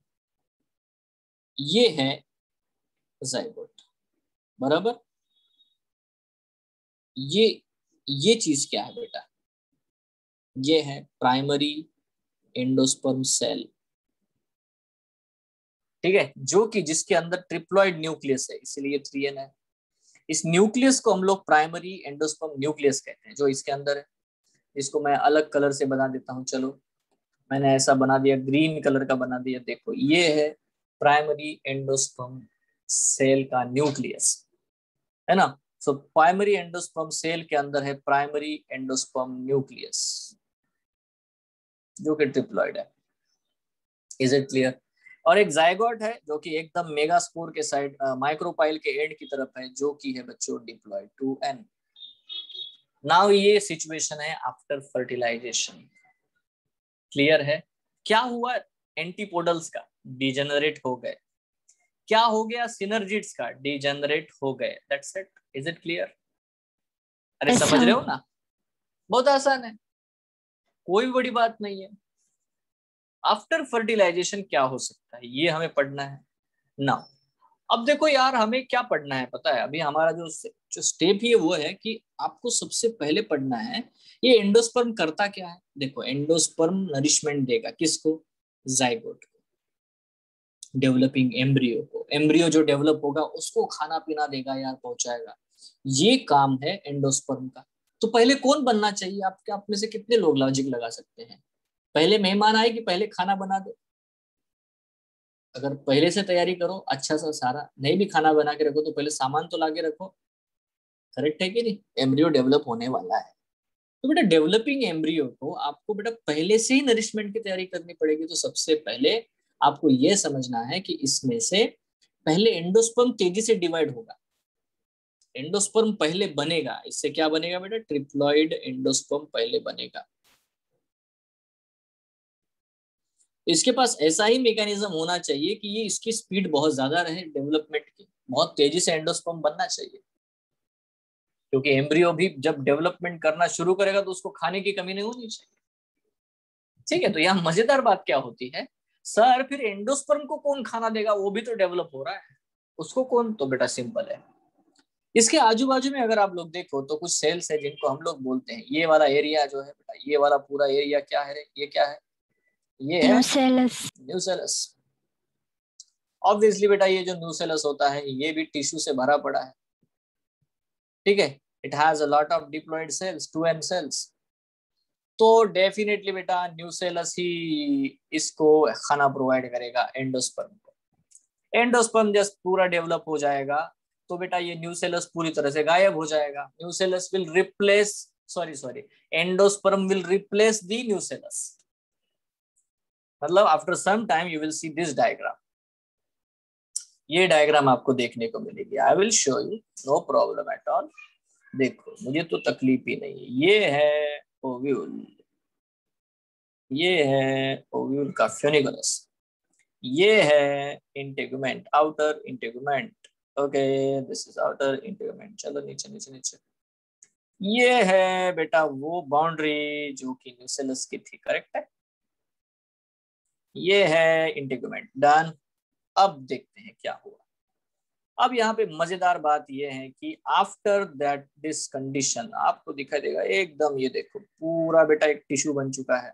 ये है जाइगोट, बराबर। ये चीज क्या है बेटा, ये है प्राइमरी एंडोस्पर्म सेल, ठीक है, जो कि जिसके अंदर ट्रिप्लॉइड न्यूक्लियस है, इसलिए 3n है। इस न्यूक्लियस को हम लोग प्राइमरी एंडोस्पर्म न्यूक्लियस कहते हैं, जो इसके अंदर है। इसको मैं अलग कलर से बना देता हूँ, चलो मैंने ऐसा बना दिया, ग्रीन कलर का बना दिया। देखो ये है प्राइमरी एंडोस्पर्म सेल का न्यूक्लियस, है ना। सो प्राइमरी एंडोस्पर्म सेल के अंदर है प्राइमरी एंडोस्पर्म न्यूक्लियस, जो कि ट्रिप्लॉइड है। Is it clear. और एक जायगोट है जो कि एकदम मेगास्पोर के साइड माइक्रोपाइल के एंड की तरफ है, जो कि है बच्चों डिप्लॉइड 2n। नाउ ये सिचुएशन है आफ्टर फर्टिलाइजेशन, क्लियर है। क्या हुआ, एंटीपोडल्स का डिजेनरेट हो गए, क्या हो गया, सिनर्जिड्स का डिजेनरेट हो गए, that's it. Is it clear. अरे Yes, समझ sir. रहे हो ना, बहुत आसान है, कोई बड़ी बात नहीं है। आफ्टर फर्टिलाइजेशन क्या हो सकता है ये हमें पढ़ना है ना। अब देखो यार, हमें क्या पढ़ना है पता है, अभी हमारा जो स्टेप ही है वो है कि आपको सबसे पहले पढ़ना है ये एंडोस्पर्म करता क्या है। देखो एंडोस्पर्म नरिशमेंट देगा किसको, जाइगोट को, डेवलपिंग एम्ब्रियो को। एम्ब्रियो जो डेवलप होगा उसको खाना पीना देगा यार, पहुंचाएगा। ये काम है एंडोस्पर्म का। तो पहले कौन बनना चाहिए, आपके आप में से कितने लोग लॉजिक लगा सकते हैं, पहले मेहमान आए कि पहले खाना बना दो। अगर पहले से तैयारी करो अच्छा सा सारा, नहीं भी खाना बना के रखो तो पहले सामान तो लाके रखो, करेक्ट है कि नहीं। एम्ब्रियो डेवलप होने वाला है, तो बेटा डेवलपिंग एम्ब्रियो को आपको बेटा पहले से ही नरिशमेंट की तैयारी करनी पड़ेगी। तो सबसे पहले आपको यह समझना है कि इसमें से पहले एंडोस्पर्म तेजी से डिवाइड होगा, एंडोस्पर्म पहले बनेगा। इससे क्या बनेगा बेटा, ट्रिप्लॉइड एंडोस्पर्म पहले बनेगा। इसके पास ऐसा ही मैकेनिज्म होना चाहिए कि ये इसकी स्पीड बहुत ज्यादा रहे डेवलपमेंट की, बहुत तेजी से एंडोस्पर्म बनना चाहिए, क्योंकि एम्ब्रियो भी जब डेवलपमेंट करना शुरू करेगा तो उसको खाने की कमी नहीं होनी चाहिए। ठीक है, तो यहाँ मजेदार बात क्या होती है, सर फिर एंडोस्पर्म को कौन खाना देगा, वो भी तो डेवलप हो रहा है, उसको कौन। तो बेटा सिंपल है, इसके आजू बाजू में अगर आप लोग देखो तो कुछ सेल्स है जिनको हम लोग बोलते हैं, ये वाला एरिया जो है बेटा, ये वाला पूरा एरिया क्या है, ये क्या है, ये है Nucellus. न्यूसेलस। ऑब्वियसली बेटा ये जो न्यूसेलस होता है ये भी टिश्यू से भरा पड़ा है, ठीक है। It has a lot of diploid cells, 2n cells. तो डेफिनेटली बेटा न्यूसेलस ही इसको खाना प्रोवाइड करेगा एंडोस्पर्म को। एंडोस्पर्म जस्ट पूरा डेवलप हो जाएगा तो बेटा ये न्यूसेलस पूरी तरह से गायब हो जाएगा। Nucellus will replace, sorry endosperm will replace the nucellus. मतलब after some time you will see this diagram, ये डायग्राम आपको देखने को मिलेगी। I will show you, no problem at all. देखो मुझे तो तकलीफ ही नहीं है। ये है ओव्यूल, ये है ओव्यूल का फ्यूनिकुलस, ये है integument, outer integument. Okay, this is outer integument. चलो नीचे नीचे नीचे। ये है बेटा वो बाउंड्री जो कि न्यूसेलस की थी, करेक्ट है। ये है इंटेगुमेंट, डन। अब देखते हैं क्या हुआ। अब यहाँ पे मजेदार बात यह है कि आफ्टर दैट दिस कंडीशन आपको दिखाई देगा एकदम, ये देखो पूरा बेटा एक टिश्यू बन चुका है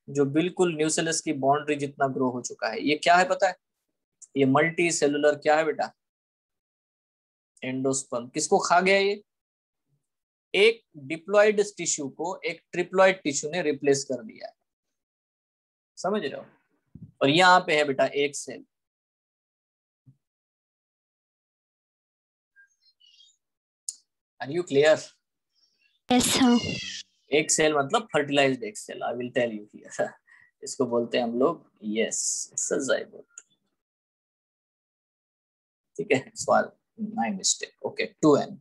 जो बिल्कुल न्यूसेलस की बाउंड्री जितना ग्रो हो चुका है। ये क्या है पता है? ये मल्टी सेलुलर क्या है बेटा? एंडोस्पर्म। किसको खा गया ये? एक डिप्लॉइड टिश्यू को एक ट्रिप्लॉइड टिश्यू ने रिप्लेस कर दिया है, समझ रहे हो। और यहाँ पे है बेटा एक cell. Are you clear? Yes sir. एक सेल मतलब फर्टिलाइज्ड एक cell. I will tell you here, इसको बोलते हैं हम लोग, यस, जाइगोट। ठीक है, सवाल माय मिस्टेक। Okay, 2n।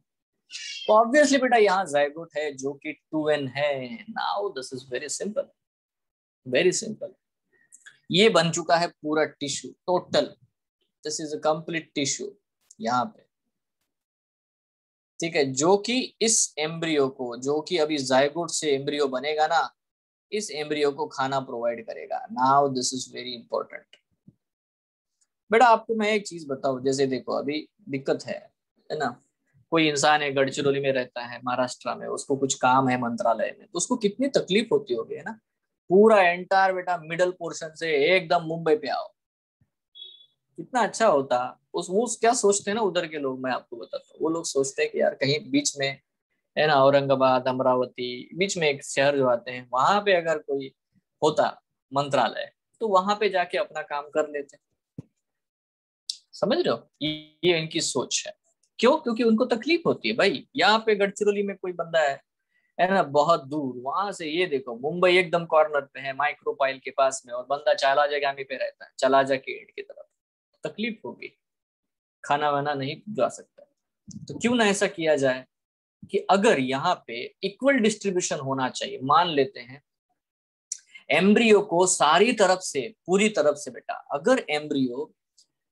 तो ऑब्वियसली बेटा यहाँ जाइगोट है जो कि 2n है। Now this is very simple, very simple. ये बन चुका है पूरा tissue total. This is a complete tissue यहाँ पे, ठीक है, जो कि इस एम्ब्रियो को, जो कि अभी जाइगोट से एम्ब्रियो बनेगा ना, इस एम्ब्रियो को खाना प्रोवाइड करेगा। Now this is very important. बेटा आपको मैं एक चीज बताऊं, जैसे देखो अभी दिक्कत है ना। कोई इंसान है गढ़चिरौली में रहता है, महाराष्ट्र में, उसको कुछ काम है मंत्रालय में, तो उसको कितनी तकलीफ होती होगी, है ना। पूरा एंटायर बेटा मिडल पोर्शन से एकदम मुंबई पे आओ, कितना अच्छा होता। वो क्या सोचते हैं ना उधर के लोग, मैं आपको बताता हूँ। वो लोग सोचते हैं कि यार कहीं बीच में, है ना, औरंगाबाद, अमरावती, बीच में एक शहर जो आते हैं, वहां पे अगर कोई होता मंत्रालय, तो वहां पे जाके अपना काम कर लेते। समझ रहे हो, ये इनकी सोच है। क्यों? क्योंकि उनको तकलीफ होती है भाई। यहाँ पे गढ़चिरौली में कोई बंदा है ना, बहुत दूर, वहां से ये देखो मुंबई एकदम कॉर्नर पे है, माइक्रोपाइल के पास में, और बंदा चाला जगामी पे रहता है, चला जा के एंड की तरफ, तकलीफ होगी, खाना वाना नहीं जा सकता। तो क्यों ना ऐसा किया जाए कि अगर यहाँ पे इक्वल डिस्ट्रीब्यूशन होना चाहिए। मान लेते हैं एम्ब्रियो को सारी तरफ से, पूरी तरफ से बेटा, अगर एम्ब्रियो,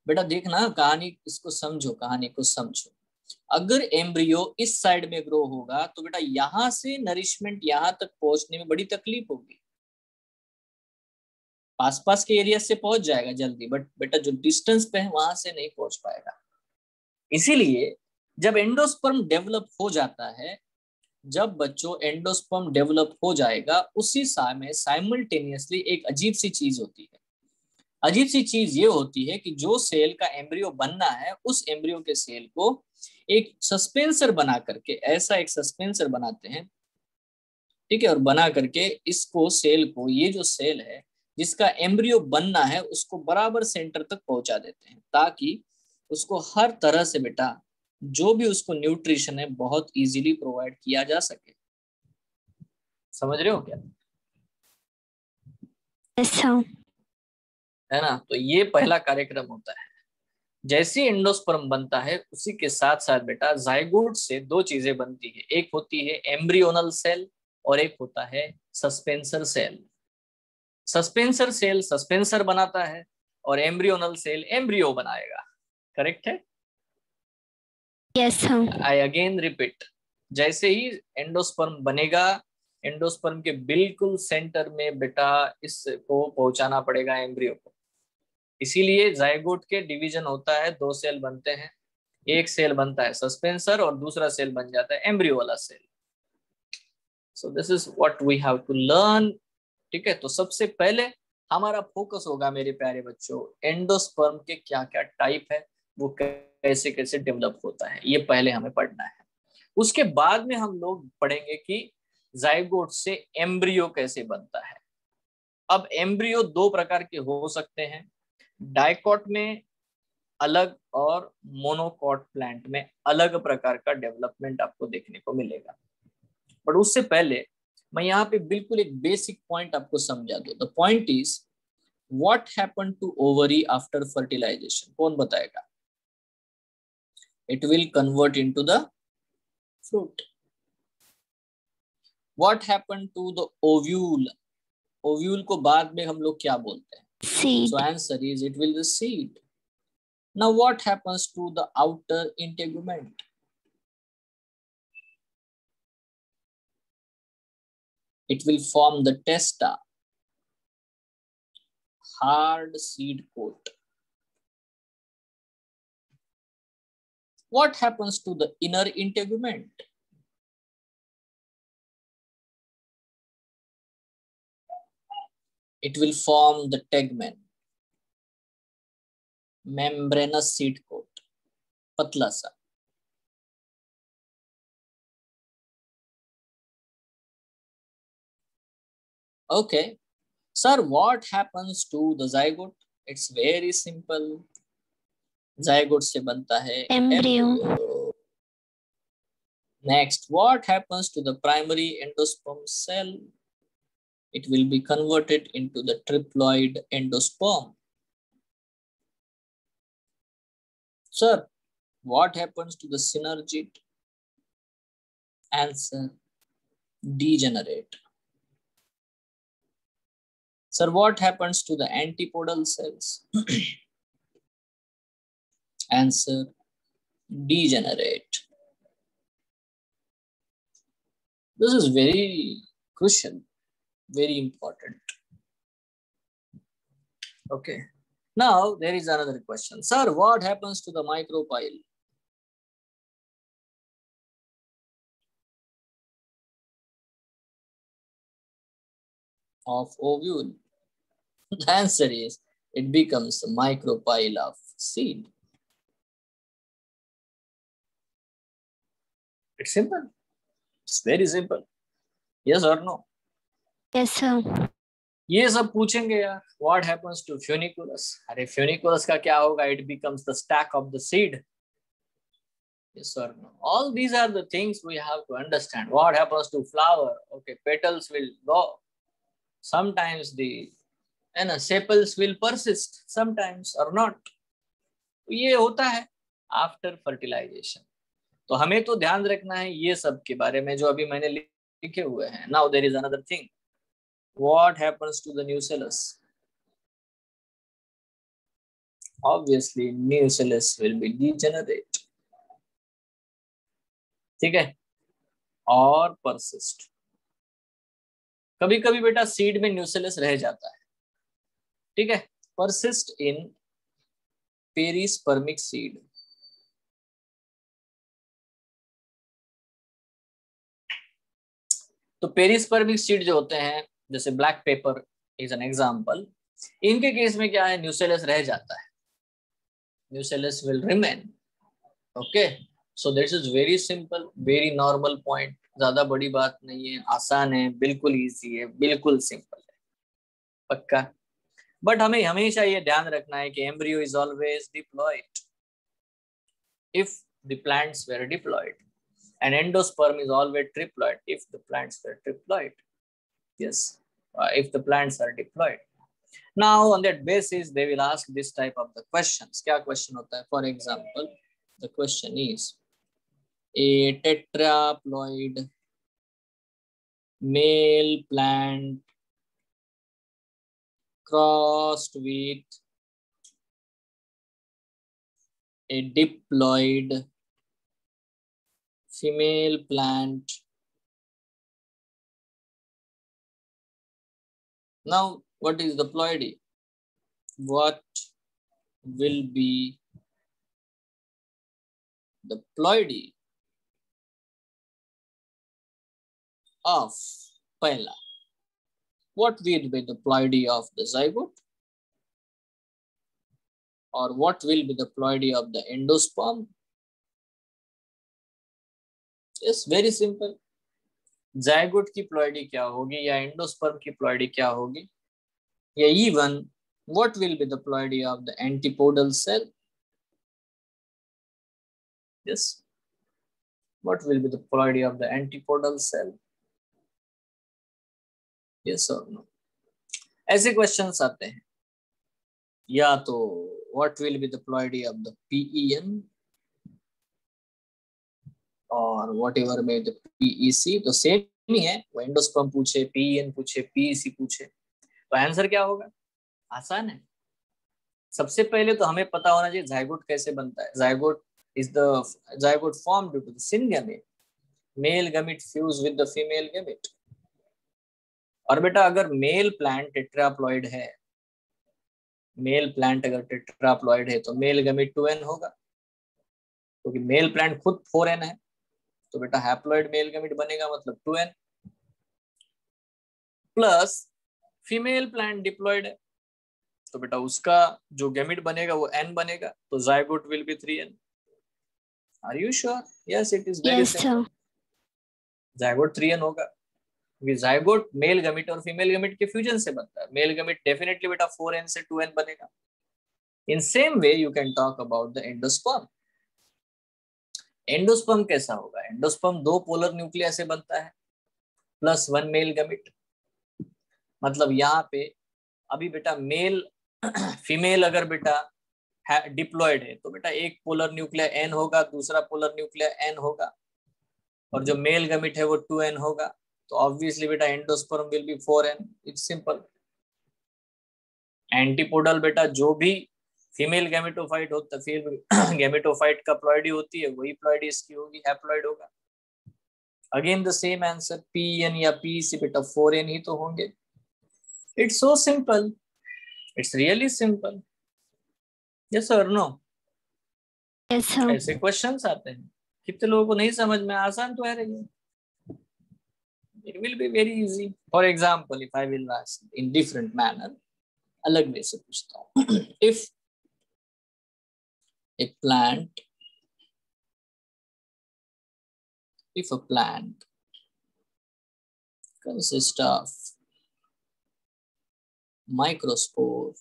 बेटा देखना कहानी, इसको समझो, कहानी को समझो। अगर एम्ब्रियो इस साइड में ग्रो होगा तो बेटा यहां से नरिशमेंट यहां तक पहुंचने में बड़ी तकलीफ होगी। आसपास के एरिया से पहुंच जाएगा जल्दी, बट बेटा जो डिस्टेंस पे है वहां से नहीं पहुंच पाएगा। इसीलिए जब एंडोस्पर्म डेवलप हो जाता है, जब बच्चों एंडोस्पर्म डेवलप हो जाएगा, उसी समय साइमल्टेनियसली एक अजीब सी चीज होती है। अजीब सी चीज ये होती है कि जो सेल का एम्ब्रियो बनना है, उस एम्ब्रियो के सेल को एक सस्पेंसर बना करके, ऐसा एक सस्पेंसर बनाते हैं, ठीक है, और बना करके इसको, सेल को, ये जो सेल है जिसका एम्ब्रियो बनना है, उसको बराबर सेंटर तक पहुंचा देते हैं, ताकि उसको हर तरह से बेटा जो भी उसको न्यूट्रिशन है बहुत इजीली प्रोवाइड किया जा सके। समझ रहे हो क्या? Yes sir. है ना। तो ये पहला कार्यक्रम होता है। जैसे एंडोस्पर्म बनता है उसी के साथ साथ बेटा जाइगोट से दो चीजें बनती है। एक होती है एम्ब्रियोनल सेल और एक होता है suspensor cell. Suspensor cell suspensor बनाता है और एम्ब्रियोनल सेल एम्ब्रियो बनाएगा। करेक्ट है? Yes sir. I again repeat, जैसे ही एंडोस्पर्म बनेगा, एंडोस्पर्म के बिल्कुल सेंटर में बेटा इसको पहुंचाना पड़ेगा एम्ब्रियो को। इसीलिए जाइगोट के डिवीजन होता है, दो सेल बनते हैं। एक सेल बनता है सस्पेंसर और दूसरा सेल बन जाता है एम्ब्रियो वाला cell. So this is what we have to learn. ठीक है, तो सबसे पहले हमारा फोकस होगा मेरे प्यारे बच्चों, एंडोस्पर्म के क्या क्या टाइप है, वो कैसे कैसे डेवलप होता है, ये पहले हमें पढ़ना है। उसके बाद में हम लोग पढ़ेंगे कि जाइगोट से एम्ब्रियो कैसे बनता है। अब एम्ब्रियो दो प्रकार के हो सकते हैं, डाइकॉट में अलग और मोनोकॉट प्लांट में अलग प्रकार का डेवलपमेंट आपको देखने को मिलेगा। बट उससे पहले मैं यहाँ पे बिल्कुल एक बेसिक पॉइंट आपको समझा दूं। The point is what happened to ovary after fertilization. कौन बताएगा? It will convert into the fruit. What happened to the ovule? Ovule को बाद में हम लोग क्या बोलते हैं? Seed. So answer is it will be seed. Now what happens to the outer integument? It will form the testa, hard seed coat. What happens to the inner integument? It will form the tegmen, membranous seed coat, patla sa. Okay, sir, what happens to the zygote? It's very simple. Zygote से बनता है Embryo. Next, what happens to the primary endosperm cell? It will be converted into the triploid endosperm. Sir, what happens to the synergid? Answer, degenerate. Sir, what happens to the antipodal cells? Answer, degenerate. This is very crucial, very important. Okay. Now there is another question. Sir, what happens to the micropyle? Of ovule? The answer is it becomes the micropyle of seed. It's simple. It's very simple. Yes or no? Yes, sir. ये सब पूछेंगे यार. What happens to funiculus? अरे funiculus का क्या होगा? It becomes the stack of the seed. Yes or no? All these are the things we have to understand. What happens to flower? Okay, petals will go. Sometimes the sepals will persist. Sometimes or not. ये होता है after fertilization. तो हमें तो ध्यान रखना है ये सब के बारे में जो अभी मैंने लिखे हुए हैं. Now there is another thing. What happens to the nucellus? Obviously, nucellus will be degenerate. ठीक है? और persist. कभी कभी बेटा सीड में न्यूसेलस रह जाता है. ठीक है? Persist in perispermic seed. तो पेरिस्पर्मिक सीड जो होते हैं जैसे black pepper is an example, इनके केस में क्या है, न्यूसेलस रह जाता है. Nucellus will remain. Okay, so this is very simple, very normal point. ज्यादा बड़ी बात नहीं है, आसान है, बिल्कुल इजी है, बिल्कुल सिंपल है. पक्का. बट हमें हमेशा ये ध्यान रखना है कि embryo is always diploid if the plants were diploid. And endosperm is always triploid if the plants were triploid. Yes, if the plants are diploid. Now on that basis they will ask this type of the questions. क्या question होता है? For example, the question is a tetraploid male plant crossed with a diploid female plant. Now, what is the ploidy? What will be the ploidy of pila? What will be the ploidy of the zygote? Or what will be the ploidy of the endosperm? Yes, very simple. Zygote की प्लॉइडी क्या होगी या एंडोस्पर्म की प्लॉइडी क्या होगी, या even what will be the ploidy of the antipodal cell? Yes, what will be the ploidy of the antipodal cell? Yes or no? ऐसे क्वेश्चंस आते हैं. या तो what will be the ploidy of the PEN, और वॉट एवर में PEC, तो सेम ही है। वो एंडोस्पर्म पूछे, PEN पूछे, PEC पूछे, तो आंसर क्या होगा? आसान है। सबसे पहले तो हमें पता होना चाहिए जाइगोट कैसे बनता है। Zygote is the zygote form due to the syngamete, male gamete fuse with the female gamete. और बेटा अगर मेल प्लांट टेट्राप्लॉइड है, मेल प्लांट अगर टेट्राप्लॉइड है तो मेल गैमेट 2n होगा, क्योंकि मेल प्लांट खुद 4n है। तो बेटा हैप्लॉइड मेल गैमेट बनेगा, मतलब 2n plus female plant diploid है, तो बेटा उसका जो गैमेट बनेगा वो n बनेगा, तो zygote will be 3n। Are you sure? Yes, it is very Yes, simple. sir. Zygote 3n होगा। जाइगोट मेल गैमेट और फीमेल गैमेट के फ्यूजन से बनता है। मेल गैमेट डेफिनेटली बेटा 4n से 2n बनेगा। In same way you can talk about the endosperm. Endosperm कैसा होगा? एंडोस्पर्म 2 पोलर न्यूक्लिया से बनता है, प्लस 1 मेल गैमेट। मतलब यहाँ पे अभी बेटा मेल फीमेल अगर बेटा डिप्लॉयड है तो बेटा एक पोलर न्यूक्लिया n होगा, दूसरा पोलर न्यूक्लिया n होगा, और जो मेल गैमेट है वो 2n होगा। तो ऑब्वियसली बेटा endosperm will be 4n। It's simple. Antipodal बेटा जो भी फीमेल गैमेटोफाइट होता है, फिर गैमेटोफाइट का प्लॉइडी होती है, वही प्लॉइडी इसकी होगी, हैप्लॉइड होगा। Again the same answer, PN या PEC बेटा 4n ही तो होंगे। It's so simple, it's really simple. Yes और नो? Yes, sir. ऐसे क्वेश्चंस आते हैं, कितने लोगों को नहीं समझ में? आसान तो है रही। It will be very easy. For example, if I will ask in different manner, अलग वे से पूछता हूँ। If a plant, if a plant consists of microspore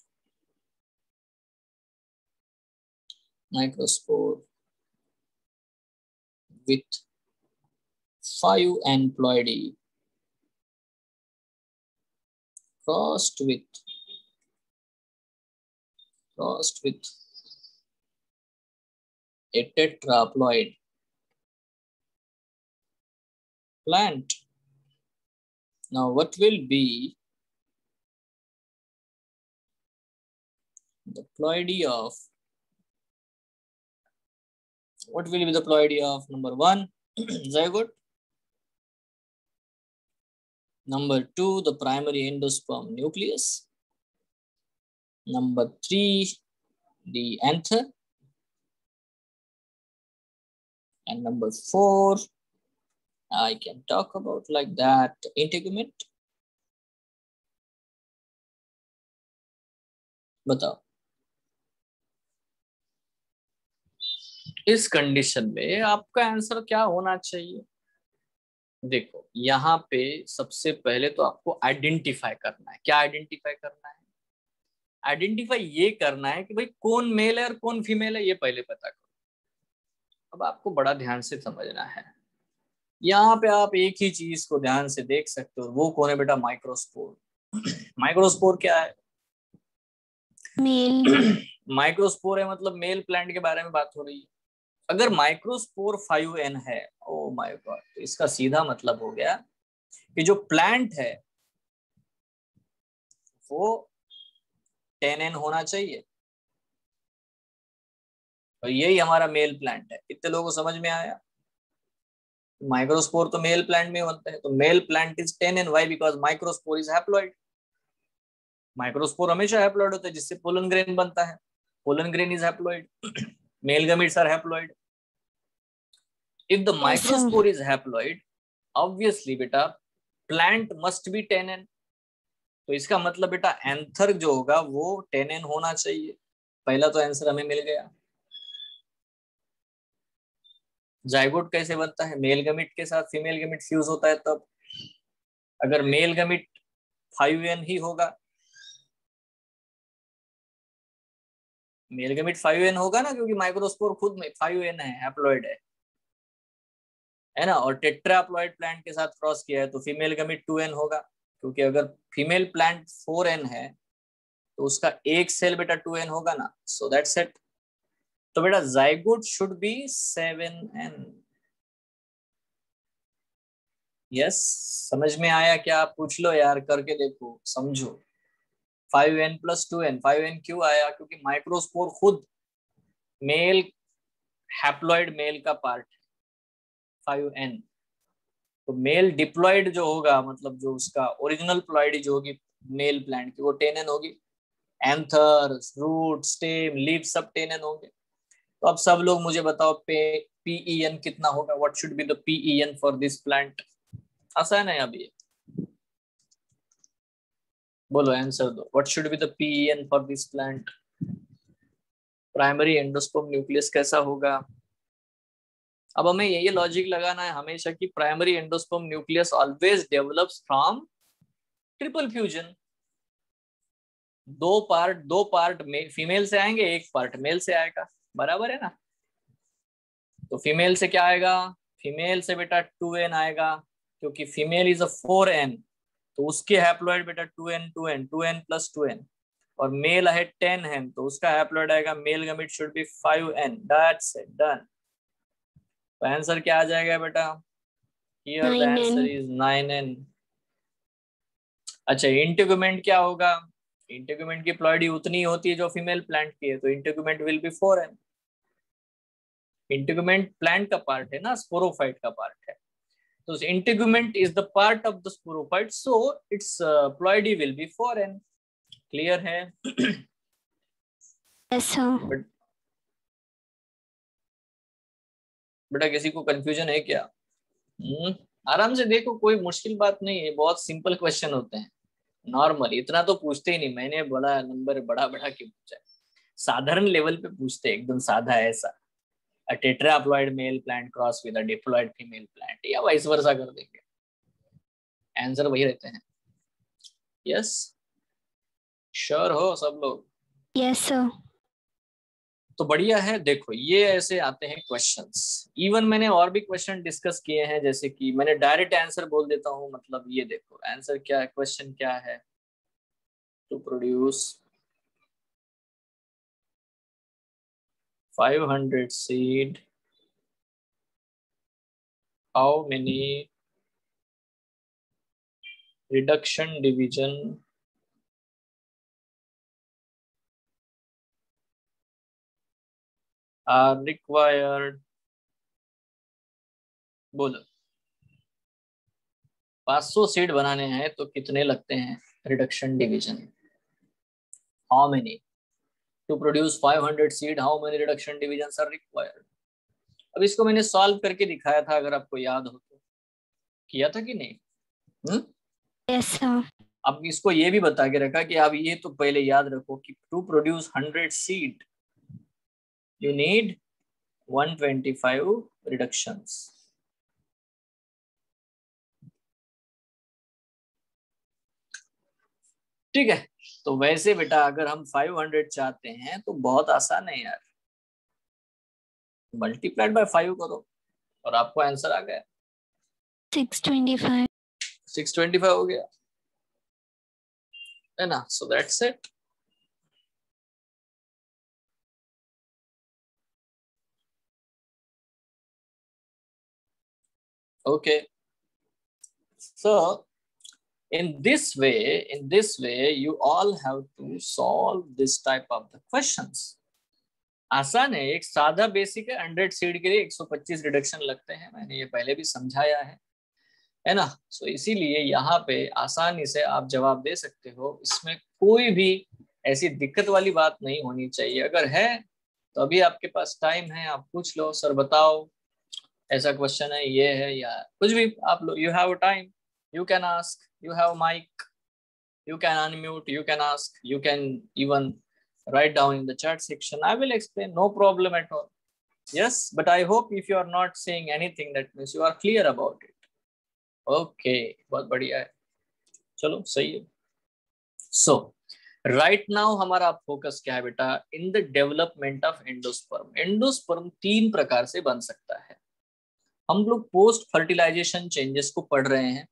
with 5 aneuploidy crossed with a tetraploid plant. Now what will be the ploidy of, what will be the ploidy of number 1 zygote, number 2 the primary endosperm nucleus, number 3 the anther, and number 4 I can talk about like that integument. बताओ इस कंडीशन में आपका आंसर क्या होना चाहिए? देखो यहाँ पे सबसे पहले तो आपको आइडेंटिफाई करना है। क्या आइडेंटिफाई करना है? आइडेंटिफाई ये करना है कि भाई कौन मेल है और कौन फीमेल है, ये पहले पता करो। अब आपको बड़ा ध्यान से समझना है। यहाँ पे आप एक ही चीज को ध्यान से देख सकते हो, वो कौन है बेटा? माइक्रोस्पोर। माइक्रोस्पोर क्या है? Male. माइक्रोस्पोर है मतलब मेल प्लांट के बारे में बात हो रही है। अगर माइक्रोस्पोर 5n है, ओ माय गॉड, तो इसका सीधा मतलब हो गया कि जो प्लांट है वो 10n होना चाहिए, और यही हमारा मेल प्लांट है। कितने लोगों को समझ में आया? माइक्रोस्पोर तो मेल प्लांट में बनता है, तो male plant is 10n। Why? Because microspore is haploid. Microspore हमेशा हैप्लॉइड होता है, जिससे पोलन ग्रेन बनता है। Pollen grain is haploid, male gametes are haploid. If the Yes, sir. microspore is haploid, obviously बेटा plant must be 10n। तो इसका मतलब बेटा एंथर जो होगा वो 10n होना चाहिए। पहला तो आंसर हमें मिल गया। जाइगोट कैसे बनता है? मेल गैमेट के साथ फीमेल गैमेट फ्यूज होता है तब। अगर मेल गैमेट 5n ही होगा, मेल गैमेट 5n होगा ना, क्योंकि माइक्रोस्पोर खुद में 5n है, हैप्लॉइड है ना। और टेट्राप्लॉइड प्लांट के साथ क्रॉस किया है तो फीमेल गैमेट 2n होगा, क्योंकि अगर फीमेल प्लांट 4n है तो उसका एक सेल बेटा 2n होगा ना। So that's it. तो बेटा zygote should be 7n। Yes, समझ में आया क्या? आप पूछ लो यार, करके देखो, समझो। 5n + 2n, 5n क्यों आया? क्योंकि माइक्रोस्पोर खुद मेल हैप्लॉइड मेल का पार्ट है 5n। तो मेल डिप्लॉइड जो होगा, मतलब जो उसका ओरिजिनल प्लॉइडी जो होगी मेल प्लांट की, वो 10n होगी। एंथर, रूट, स्टेम, लीफ सब 10n होंगे। तो अब सब लोग मुझे बताओ, PEN कितना होगा? What should be the PEN for this plant? आसान है अभी, बोलो आंसर दो। What should be the PEN for this plant? Primary endosperm nucleus कैसा होगा? अब हमें ये लॉजिक लगाना है हमेशा कि primary endosperm nucleus always develops from triple fusion. दो पार्ट फीमेल से आएंगे, एक पार्ट मेल से आएगा, बराबर है ना? तो फीमेल से क्या आएगा? फीमेल से बेटा 2n आएगा, क्योंकि फीमेल इज अ 4n। तो उसके हैप्लॉइड बेटा 2n 2n 2n + 2n। और मेल है 10n, तो उसका हैप्लॉइड आएगा male gamete should be 5n। That's it, done. तो आंसर क्या आ जाएगा बेटा? Here the 9n। Answer is 9n। अच्छा, इंटीग्यूमेंट क्या होगा? इंटीग्यूमेंट की प्लॉइडी उतनी होती है जो फीमेल प्लांट की है, तो integument will be 4n। Integument plant का पार्ट है ना, स्पोरोफाइट का पार्ट है। तो integument is the part of the sporophyte, so it's ploidy will be 4n। Clear है? Yes, sir. बेटा किसी को कंफ्यूजन है क्या? आराम से देखो, कोई मुश्किल बात नहीं है, बहुत सिंपल क्वेश्चन होते हैं। नॉर्मल इतना तो पूछते ही नहीं, मैंने बड़ा नंबर बड़ा बड़ा क्यों पूछा है। साधारण लेवल पे पूछते हैं, एकदम साधा ऐसा। A tetraploid male plant cross with a diploid female plant, या वाइस वर्सा कर देंगे, आंसर वही रहते हैं। यस, श्योर हो सब लोग? Yes, sir. तो बढ़िया है। देखो ये ऐसे आते हैं क्वेश्चंस। इवन मैंने और भी क्वेश्चन डिस्कस किए हैं, जैसे कि मैंने डायरेक्ट आंसर बोल देता हूँ। मतलब ये देखो आंसर क्या है, क्वेश्चन क्या है। To produce 500 seed, how many reduction division are required? बोलो, 500 सीड बनाने हैं तो कितने लगते हैं reduction division? How many to produce 500 seed, how many reduction division are required? अब इसको मैंने सॉल्व करके दिखाया था, अगर आपको याद हो तो। किया था कि नहीं? Yes, sir. अब इसको ये भी बता के रखा कि आप ये तो पहले याद रखो कि to produce 100 seed you need 125 reductions. ठीक है? तो वैसे बेटा अगर हम 500 चाहते हैं तो बहुत आसान है यार, मल्टीप्लाइड बाय 5 करो और आपको आंसर आ गया। 625. 625 हो गया है ना? So that's it. Okay, so in this way you all have to solve this type of the questions. आसान है, एक सादा बेसिक है। 100 सीड के लिए 125 रिडक्शन लगते हैं, मैंने ये पहले भी समझाया है ना? सो इसीलिए यहाँ पे आसानी से आप जवाब दे सकते हो, इसमें कोई भी ऐसी दिक्कत वाली बात नहीं होनी चाहिए। अगर है तो अभी आपके पास टाइम है, आप पूछ लो, सर बताओ ऐसा क्वेश्चन है, ये है, या कुछ भी आप लो। You have time, you can ask, you have mic, you can unmute, you can ask, you can even write down in the chat section. I will explain, no problem at all. Yes, but I hope if you are not saying anything, that means you are clear about it. Okay, बहुत बढ़िया है, चलो सही है। So right now हमारा फोकस क्या है बेटा? In the development of endosperm. Endosperm 3 प्रकार से बन सकता है। हम लोग पोस्ट फर्टिलाइजेशन चेंजेस को पढ़ रहे हैं,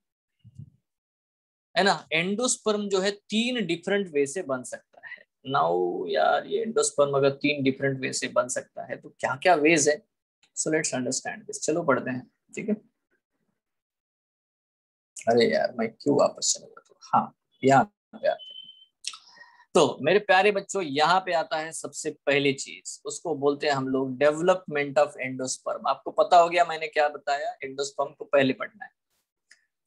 है ना? एंडोस्पर्म जो है 3 डिफरेंट वे से बन सकता है। नाउ यार ये एंडोस्पर्म अगर 3 डिफरेंट वे से बन सकता है तो क्या क्या वेज है? So let's understand this. चलो पढ़ते हैं, ठीक है? अरे यार मैं क्यों वापस चला गया? तो हाँ, यहाँ पे आते हैं। तो मेरे प्यारे बच्चों, यहाँ पे आता है सबसे पहली चीज, उसको बोलते हैं हम लोग डेवलपमेंट ऑफ एंडोस्पर्म। आपको पता हो गया मैंने क्या बताया, एंडोस्पर्म को पहले पढ़ना है।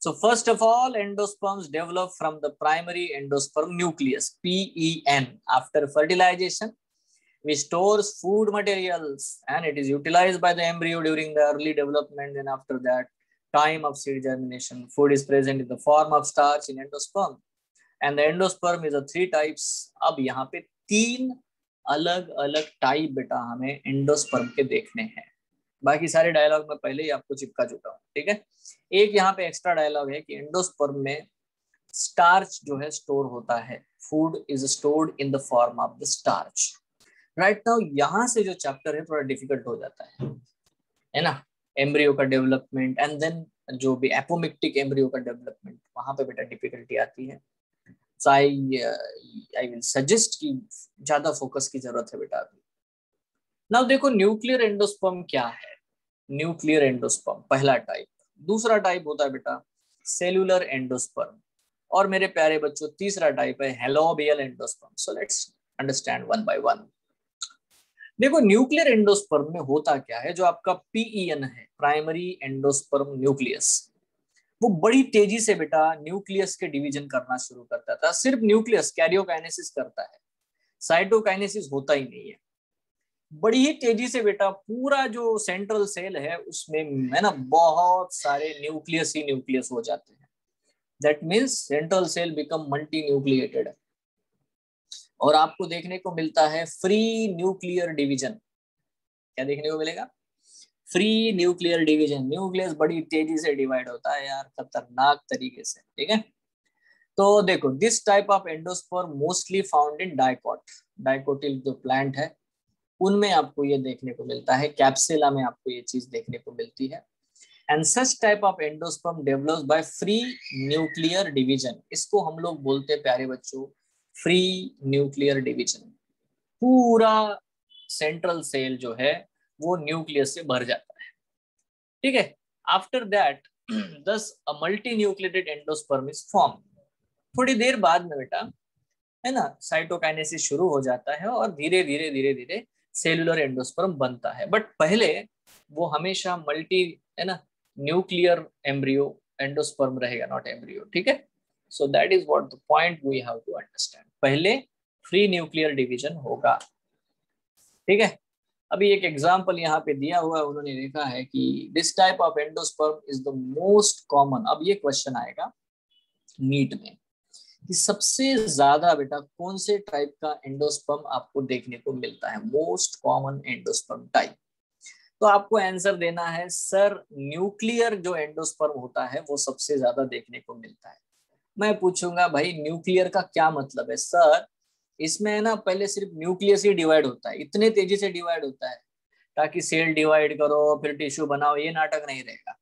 So first of all, endosperms develop from the primary endosperm nucleus, PEN. After fertilization, which stores food materials and it is utilized by the embryo during the early development. And after that time of seed germination, food is present in the form of starch in endosperm. And the endosperm is a 3 types. अब यहाँ पे 3 अलग अलग टाइप बेटा हमें एंडोस्पर्म के देखने हैं। बाकी सारे डायलॉग मैं पहले ही आपको चिपका चुका हूँ, ठीक है। एक यहाँ पे एक्स्ट्रा डायलॉग है कि एंडोस्पर्म में स्टार्च जो है स्टोर होता है, food is stored in the form of the starch. Right now यहाँ से जो चैप्टर है थोड़ा डिफिकल्ट हो जाता है ना, एम्ब्रियो का डेवलपमेंट एंड देन जो भी एपोमिक्टिक एम्ब्रियो का डेवलपमेंट, वहां पे बेटा डिफिकल्टी आती है। सो आई विल सजेस्ट कि ज्यादा फोकस की जरूरत है बेटा अभी। नाउ देखो न्यूक्लियर एंडोस्पर्म क्या है। न्यूक्लियर एंडोस्पर्म पहला टाइप। दूसरा टाइप होता है बेटा सेल्यूलर एंडोस्पर्म। और मेरे प्यारे बच्चों तीसरा टाइप है helobial endosperm. So let's understand one by one. देखो न्यूक्लियर एंडोस्पर्म में होता क्या है, जो आपका पीईएन है, प्राइमरी एंडोस्पर्म न्यूक्लियस, वो बड़ी तेजी से बेटा न्यूक्लियस के डिवीजन करना शुरू करता था। सिर्फ न्यूक्लियस कैरियोकाइनेसिस करता है, साइटोकाइनेसिस होता ही नहीं है। बड़ी ही तेजी से बेटा पूरा जो सेंट्रल सेल है उसमें है ना बहुत सारे न्यूक्लियस ही न्यूक्लियस हो जाते हैं। That means central cell become multi nucleated. और आपको देखने को मिलता है फ्री न्यूक्लियर डिवीजन। क्या देखने को मिलेगा? Free nuclear division. न्यूक्लियस बड़ी तेजी से डिवाइड होता है यार, खतरनाक तरीके से, ठीक है। तो देखो this type of endosperm mostly found in dicot. Dicotyl जो प्लांट है उनमें आपको ये देखने को मिलता है, कैप्सुला में आपको ये चीज देखने को मिलती है। And such type of endosperm develops by free nuclear division. इसको हम लोग बोलते हैं प्यारे बच्चों फ्री न्यूक्लियर डिवीजन। पूरा सेंट्रल सेल जो है वो न्यूक्लियस से भर जाता है, ठीक है। आफ्टर दैट दस a multi nucleated endosperm is form. थोड़ी देर बाद में बेटा है ना साइटोकाइनेसिस शुरू हो जाता है और धीरे धीरे धीरे धीरे सेलुलर एंडोस्पर्म बनता है। बट पहले वो हमेशा मल्टी है ना न्यूक्लियर एम्ब्रियो एंडोस्पर्म रहेगा, नॉट एम्ब्रियो, ठीक है। So that is what the point we have to understand. पहले फ्री न्यूक्लियर डिवीजन होगा, ठीक है। अभी एक एग्जांपल यहाँ पे दिया हुआ है, उन्होंने लिखा है कि this type of endosperm is the most common. अब ये क्वेश्चन आएगा नीट में कि सबसे ज्यादा बेटा कौन से टाइप का एंडोस्पर्म आपको देखने को मिलता है, मोस्ट कॉमन एंडोस्पर्म टाइप। तो आपको आंसर देना है सर न्यूक्लियर जो एंडोस्पर्म होता है वो सबसे ज्यादा देखने को मिलता है। मैं पूछूंगा भाई न्यूक्लियर का क्या मतलब है? सर इसमें है ना पहले सिर्फ न्यूक्लियस ही डिवाइड होता है, इतने तेजी से डिवाइड होता है ताकि सेल डिवाइड करो फिर टिश्यू बनाओ, ये नाटक नहीं रहेगा।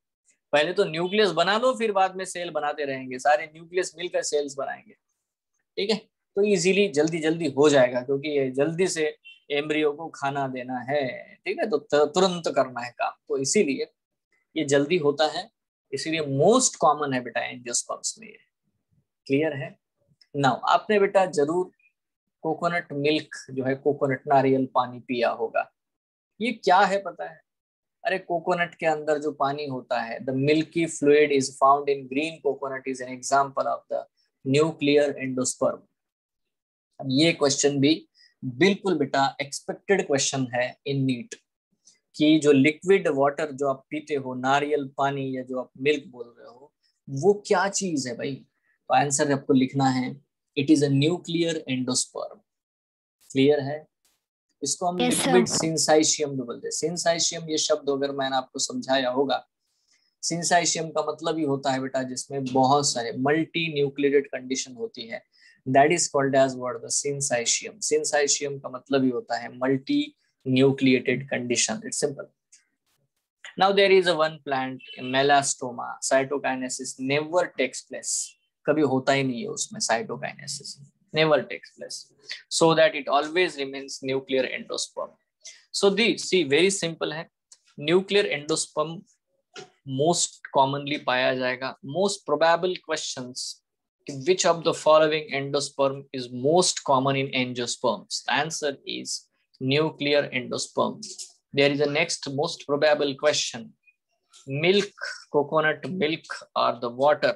पहले तो न्यूक्लियस बना लो फिर बाद में सेल बनाते रहेंगे, सारे न्यूक्लियस मिलकर सेल्स बनाएंगे, ठीक है। तो इजीली जल्दी जल्दी हो जाएगा क्योंकि ये जल्दी से एम्ब्रियो को खाना देना है, ठीक है, तो तुरंत करना है काम, तो इसीलिए ये जल्दी होता है, इसीलिए मोस्ट कॉमन है बेटा एंजियोस्पर्म्स में ये। क्लियर है? नाउ आपने बेटा जरूर कोकोनट मिल्क जो है कोकोनट नारियल पानी पिया होगा। ये क्या है पता है? अरे कोकोनट के अंदर जो पानी होता है the milky fluid is found in green coconut is an example of the nuclear endosperm. अब ये क्वेश्चन भी बिल्कुल बेटा एक्सपेक्टेड क्वेश्चन है इन नीट कि जो लिक्विड वाटर जो आप पीते हो, नारियल पानी या जो आप मिल्क बोल रहे हो, वो क्या चीज है भाई? तो आंसर आपको लिखना है it is a nuclear endosperm. Clear है? इसको हम Yes, लिक्विड sir. सिंसाइशियम भी बोलते हैं। सिंसाइशियम ये शब्द अगर मैंने आपको समझाया होगा, सिंसाइशियम का मतलब ही होता है बेटा जिसमें बहुत सारे मल्टी न्यूक्लिएटेड कंडीशन होती है, that is called as what the syncytium. Syncytium का मतलब ही होता है multi nucleated condition. It's simple. Now there is a one plant melastoma, cytokinesis never takes place. कभी होता ही नहीं है उसमें cytokinesis, never takes place, so that it always remains nuclear endosperm. So the see very simple है, nuclear endosperm मोस्ट कॉमनली पाया जाएगा। Most probable questions, which of the following endosperm is most common in angiosperms? The answer is nuclear endosperm. There is a next most probable question. Milk, coconut milk or the water,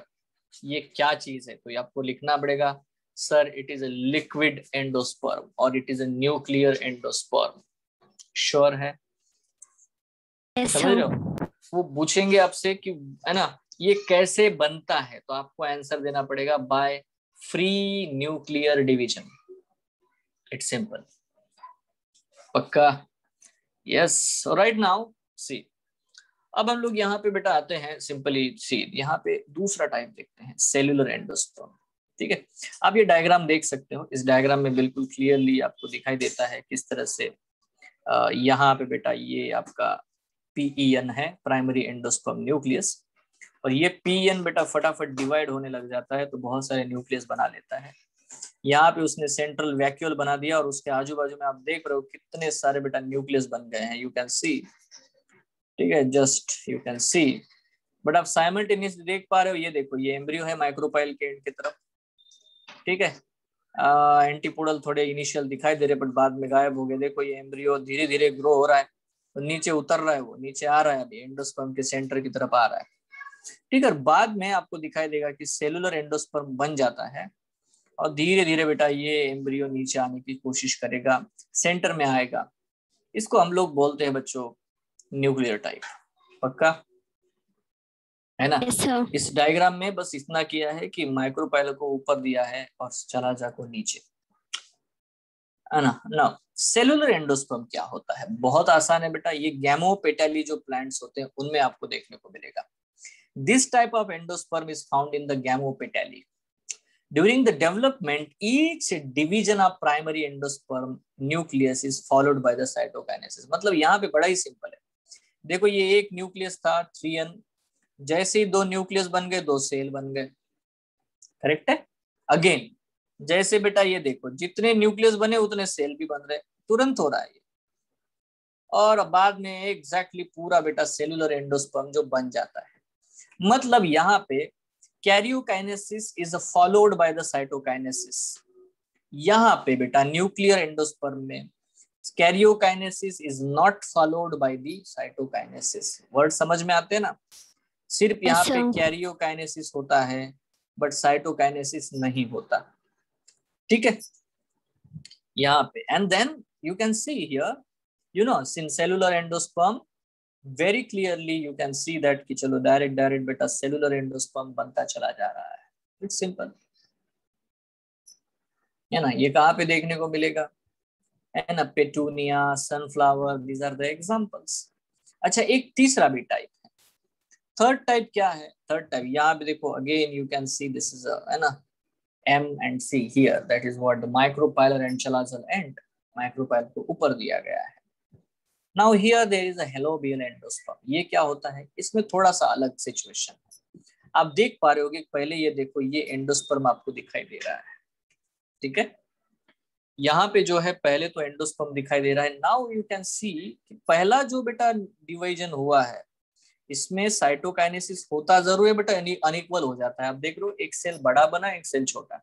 ये क्या चीज है? तो आपको लिखना पड़ेगा sir it is a liquid endosperm और it is a nuclear endosperm. Sure है? Yes, समझ रहे sir. हो? वो पूछेंगे आपसे कि है ना ये कैसे बनता है, तो आपको आंसर देना पड़ेगा by free nuclear division. It's simple. पक्का? यस। राइट नाउ सी, अब हम लोग यहाँ पे बेटा आते हैं सिंपली सी, यहाँ पे दूसरा टाइप देखते हैं, सेलुलर एंडोस्पर्म। ठीक है, आप ये डायग्राम देख सकते हो। इस डायग्राम में बिल्कुल क्लियरली आपको दिखाई देता है किस तरह से यहाँ पे बेटा ये आपका PEN है, प्राइमरी एंडोस्पर्म न्यूक्लियस, और ये PEN बेटा फटाफट डिवाइड होने लग जाता है तो बहुत सारे न्यूक्लियस बना लेता है। यहाँ पे उसने सेंट्रल वैक्यूल बना दिया और उसके आजू बाजू में आप देख रहे हो कितने सारे बेटा न्यूक्लियस बन गए हैं, यू कैन सी। ठीक है, just you can C, but आप साइमल्टेनियसली देख पा रहे हो। ये देखो ये एम्ब्रियो है माइक्रोपाइल के एंड की तरफ। ठीक है, एंटीपोडल थोड़े इनिशियल दिखाई दे रहे बट बाद में गायब हो गए। देखो ये एम्ब्रियो धीरे धीरे ग्रो हो रहा है, तो नीचे उतर रहा है, वो नीचे आ रहा है, अभी एंडोस्पर्म के सेंटर की तरफ आ रहा है। ठीक है, बाद में आपको दिखाई देगा कि सेलुलर एंडोस्पर्म बन जाता है और धीरे धीरे बेटा ये एम्ब्रियो नीचे आने की कोशिश करेगा, सेंटर में आएगा। इसको हम लोग बोलते हैं बच्चों न्यूक्लियर टाइप। पक्का है ना? Yes, sir. इस डायग्राम में बस इतना किया है कि माइक्रोपाइल को ऊपर दिया है और चलाजा को नीचे, है ना। ना सेलुलर एंडोस्पर्म क्या होता है? बहुत आसान है बेटा, ये गैमोपेटैली जो प्लांट्स होते हैं उनमें आपको देखने को मिलेगा। This type of endosperm is found in the gamopetalae. During the development, each division of primary endosperm nucleus is followed by the cytokinesis. मतलब यहाँ पे बड़ा ही सिंपल है। देखो ये एक न्यूक्लियस था 3N, जैसे ही दो न्यूक्लियस बन गए दो सेल बन गए। करेक्ट है? अगेन जैसे बेटा ये देखो जितने न्यूक्लियस बने उतने सेल भी बन रहे, तुरंत हो रहा है ये। और बाद में एग्जैक्टली पूरा बेटा सेलुलर एंडोस्पर्म जो बन जाता है। मतलब यहाँ पे karyokinesis is followed by the cytokinesis. यहाँ पे बेटा न्यूक्लियर एंडोस्पर्म में karyokinesis is not followed by the cytokinesis. Word समझ में आते हैं ना? सिर्फ यहाँ पे कैरियोकाइनेसिस होता है बट साइटोकाइनेसिस नहीं होता। ठीक है, यहाँ पे and then you can see here, you know, in cellular endosperm very clearly you can see that कि चलो डायरेक्ट बेटा cellular endosperm बनता चला जा रहा है। इट्स सिंपल है ना। ये कहाँ पे देखने को मिलेगा? है ना, petunia, sunflower, these are the examples। अच्छा, एक तीसरा भी टाइप है। थर्ड टाइप क्या है? थर्ड टाइप यहाँ पे देखो again you can see this is है ना M and C here, that is what the micropylar and chalazal end। Micropyle को ऊपर दिया गया है। Now here there is a halobial endosperm। ये क्या होता है? इसमें थोड़ा सा अलग सिचुएशन है। आप देख पा रहे होगे, पहले ये देखो ये एंडोस्पर्म आपको दिखाई दे रहा है। ठीक है, यहाँ पे जो है पहले तो एंडोस्पर्म दिखाई दे रहा है। नाउ यू कैन सी कि पहला जो बेटा डिवीजन हुआ है इसमें साइटोकाइनेसिस होता जरूर है बेटा, अनइक्वल हो जाता है। आप देख रहे हो एक सेल बड़ा बना एक सेल छोटा।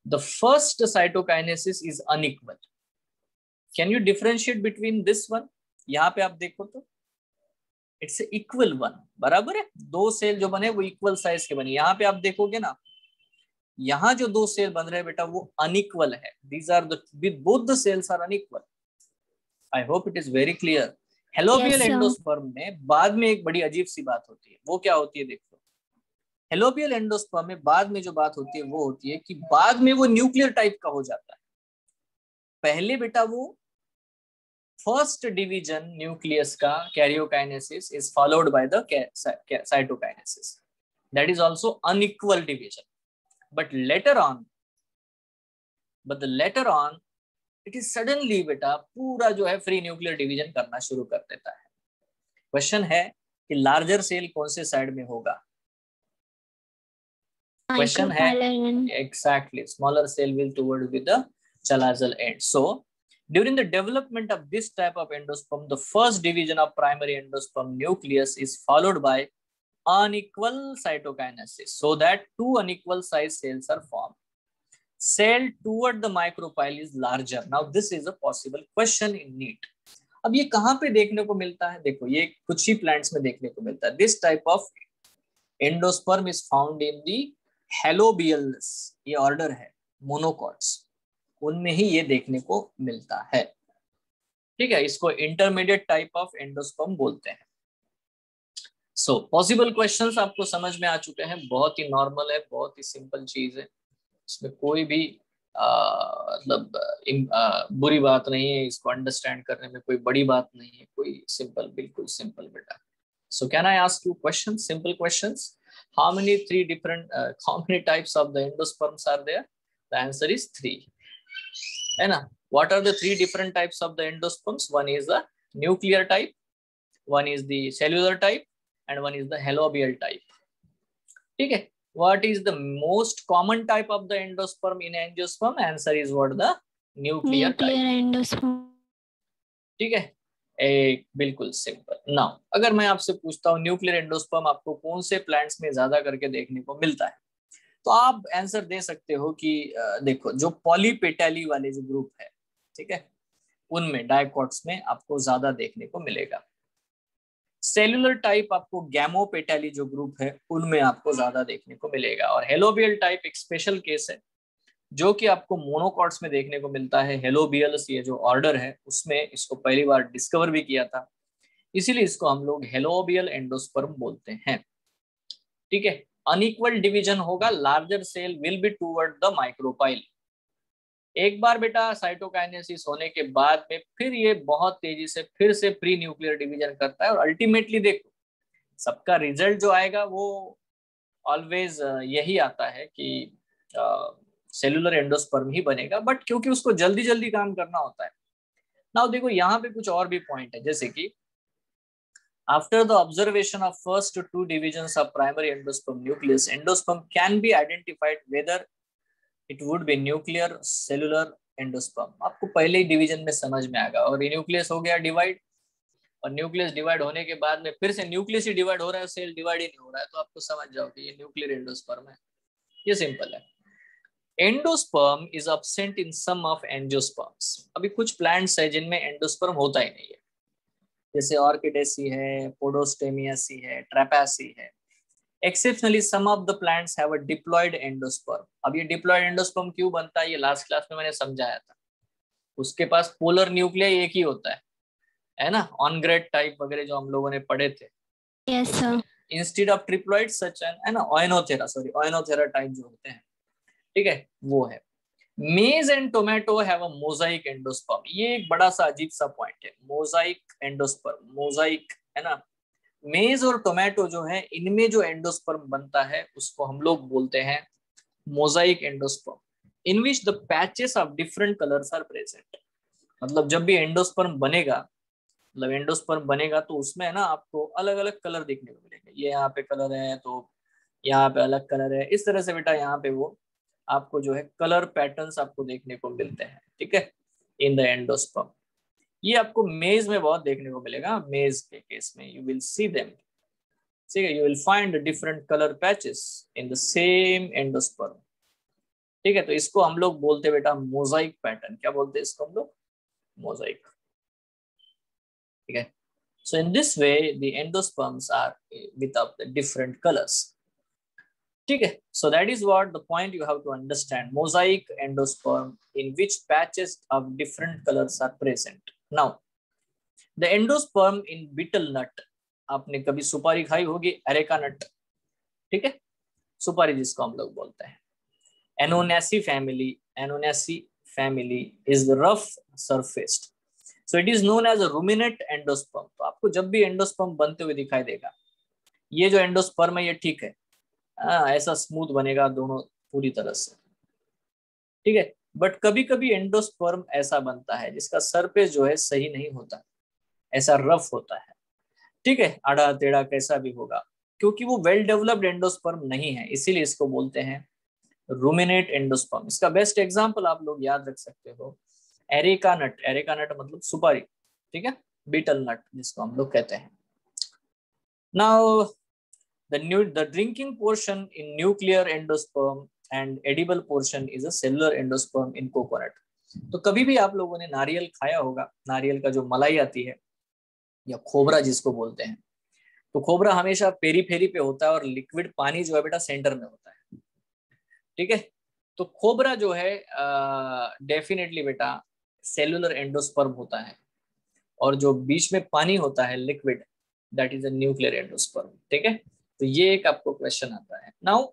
The first cytokinesis is unequal. Can you differentiate between this one? यहाँ पे आप देखो तो इट्स इक्वल वन, बराबर है। दो सेल जो बने वो इक्वल साइज के बने। यहाँ पे आप देखोगे ना, यहाँ जो दो सेल बन रहे हैं बेटा वो अनइक्वल है। These are the both the cells are unequal. I hope it is very clear. Helobial endosperm में बाद में एक बड़ी अजीब सी बात होती है। वो क्या होती है? देखो हेलोबियल एंडोस्पर्म में बाद में जो बात होती है वो होती है कि बाद में वो न्यूक्लियर टाइप का हो जाता है। पहले बेटा वो फर्स्ट डिवीजन न्यूक्लियस का karyokinesis is followed by the cytokinesis. That is also unequal division. But later on it is suddenly बेटा पूरा जो है फ्री न्यूक्लियर डिवीजन करना शुरू कर देता है। क्वेश्चन है कि लार्जर सेल कौन से साइड में होगा? क्वेश्चन है exactly smaller cell will toward with the chalazal end। So during the development of this type of endosperm, the first division of primary endosperm nucleus is followed by unequal cytokinesis so that two unequal size cells are formed. Cell toward the micropyle is larger. Now this is a possible question in NEET. अब ये कहाँ पे देखने को मिलता है? देखो ये कुछ ही प्लांट्स में देखने को मिलता है. This type of endosperm is found in the हेलोबियल्स, ये ऑर्डर है, मोनोकॉट्स, उनमें ही ये देखने को मिलता है. ठीक है, इसको इंटरमीडिएट टाइप ऑफ एंडोस्पर्म बोलते हैं. सो पॉसिबल क्वेश्चंस आपको समझ में आ चुके हैं. बहुत ही नॉर्मल है, बहुत ही सिंपल चीज है, इसमें कोई भी मतलब बुरी बात नहीं है. इसको अंडरस्टैंड करने में कोई बड़ी बात नहीं है, कोई सिंपल, बिल्कुल सिंपल बेटा. So can I ask you question, simple questions? how many types of the endosperms are there? The answer is 3, है ना? What are the 3 different types of the endosperms? One is the nuclear type, one is the cellular type, and one is the halobial type. ठीक है. What is the most common type of the endosperm in angiosperm? Answer is what? The nuclear type. endosperm. ठीक है, एक बिल्कुल सिंपल. नाउ अगर मैं आपसे पूछता हूँ न्यूक्लियर एंडोस्पर्म आपको कौन से प्लांट्स में ज्यादा करके देखने को मिलता है, तो आप आंसर दे सकते हो कि देखो जो पॉलीपेटैली वाले जो ग्रुप है, ठीक है, उनमें डायकॉट्स में आपको ज्यादा देखने को मिलेगा. सेलुलर टाइप आपको गैमोपेटैली जो ग्रुप है उनमें आपको ज्यादा देखने को मिलेगा. और हेलोबियल टाइप एक स्पेशल केस है जो कि आपको मोनोकॉट्स में देखने को मिलता है. हेलोबियल्स ये जो ऑर्डर है उसमें इसको पहली बार डिस्कवर भी किया था, इसीलिए इसको हम लोग हेलोबियल एंडोस्पर्म बोलते हैं. ठीक है. अनइक्वल डिवीजन होगा, larger cell will be toward the micropyle. एक बार बेटा साइटोकाइनेसिस होने के बाद में फिर ये बहुत तेजी से फिर से प्री न्यूक्लियर डिवीजन करता है. और अल्टीमेटली देखो सबका रिजल्ट जो आएगा वो ऑलवेज यही आता है कि सेलुलर एंडोस्पर्म ही बनेगा, बट क्योंकि उसको जल्दी जल्दी काम करना होता है. नाउ देखो यहाँ पे कुछ और भी पॉइंट है, जैसे कि after the observation of first 2 divisions of primary endosperm nucleus, endosperm can be identified whether it would be nuclear cellular endosperm. आपको पहले ही डिवीजन में समझ में आएगा. और न्यूक्लियस हो गया डिवाइड, और न्यूक्लियस डिवाइड होने के बाद में फिर से न्यूक्लियस ही डिवाइड हो रहा है, सेल डिवाइड ही नहीं हो रहा है, तो आपको समझ जाओ कि ये न्यूक्लियर एंडोस्पर्म है. ये सिंपल है. Endosperm is absent in some of angiosperms. अभी कुछ प्लांट्स है जिनमें एंडोस्पर्म होता ही नहीं है, जैसे ऑर्किडेसी है, पोडोस्टेमियासी है, ट्रैपेसी है. Exceptionally some of the plants have a diploid endosperm. अब ये डिप्लॉयड एंडोस्पर्म क्यों बनता है ये लास्ट क्लास में मैंने समझाया था. उसके पास पोलर न्यूक्लियस एक ही होता है ना, ऑनग्रेड टाइप वगैरह जो हम लोगों ने पढ़े थे. Yes sir. Instead of triploid such an, है ना, ओएनोथेरा टाइप जो होते हैं, ठीक है, वो है. मेज and tomato have a Mosaic endosperm. ये एक बड़ा सा अजीब सा पॉइंट है, मोजाइक एंडोस्पर्म. मोजाइक है ना, मेज और टोमेटो जो है इनमें जो एंडोस्पर्म बनता है उसको हम लोग बोलते हैं mosaic endosperm, in which the patches of different colours are present. मतलब जब भी एंडोस्पर्म बनेगा, मतलब एंडोस्पर्म बनेगा तो उसमें है ना आपको अलग अलग कलर देखने को मिलेंगे. ये यहाँ पे कलर है तो यहाँ पे अलग कलर है, इस तरह से बेटा यहाँ पे वो आपको जो है कलर पैटर्न्स आपको देखने को मिलते हैं. ठीक है, इन द एंडोस्पर्म. ये आपको मेज में बहुत देखने को मिलेगा. मेज के केस में यू विल सी देम, ठीक है, you will find different colour patches in the same endosperm. ठीक है, तो इसको हम लोग बोलते हैं बेटा मोजाइक पैटर्न. क्या बोलते हैं इसको हम लोग? मोजाइक. ठीक है. So in this way the endosperms are without the different colors. ठीक है. So that is what the point you have to understand. Mosaic endosperm in which patches of different colors are present. Now the endosperm in betel nut. आपने कभी सुपारी खाई होगी, एरेका नट, ठीक है, सुपारी जिसको हम लोग बोलते हैं. Annonaceae family is rough surfaced. So it is known as a ruminant endosperm. तो आपको जब भी एंडोस्पर्म बनते हुए दिखाई देगा, ये जो एंडोस्पर्म है ये ठीक है, ऐसा स्मूथ बनेगा दोनों पूरी तरह से, ठीक है. बट कभी कभी एंडोस्पर्म ऐसा बनता है जिसका सरफेस जो है सही नहीं होता, ऐसा रफ होता है, ठीक है, आड़ा टेढ़ा कैसा भी होगा, क्योंकि वो वेल डेवलप्ड एंडोस्पर्म नहीं है, इसीलिए इसको बोलते हैं रूमिनेट एंडोस्पर्म. इसका बेस्ट एग्जांपल आप लोग याद रख सकते हो, एरेका नट. एरेका नट मतलब सुपारी, ठीक है, बीटल नट जिसको हम लोग कहते हैं. Now The drinking portion in nuclear endosperm and edible portion is a cellular endosperm in coconut. तो कभी भी आप लोगों ने नारियल खाया होगा, नारियल का जो मलाई आती है या खोबरा जिसको बोलते हैं, तो खोबरा हमेशा पेरीफेरी पे होता है और लिक्विड पानी जो है बेटा सेंटर में होता है, ठीक है। तो खोबरा जो है डेफिनेटली बेटा सेलुलर एंडोस्पर्म होता है, और जो बीच में पानी होता है liquid, that is a nuclear endosperm, ठीक है। तो ये एक आपको क्वेश्चन आता है। नाउ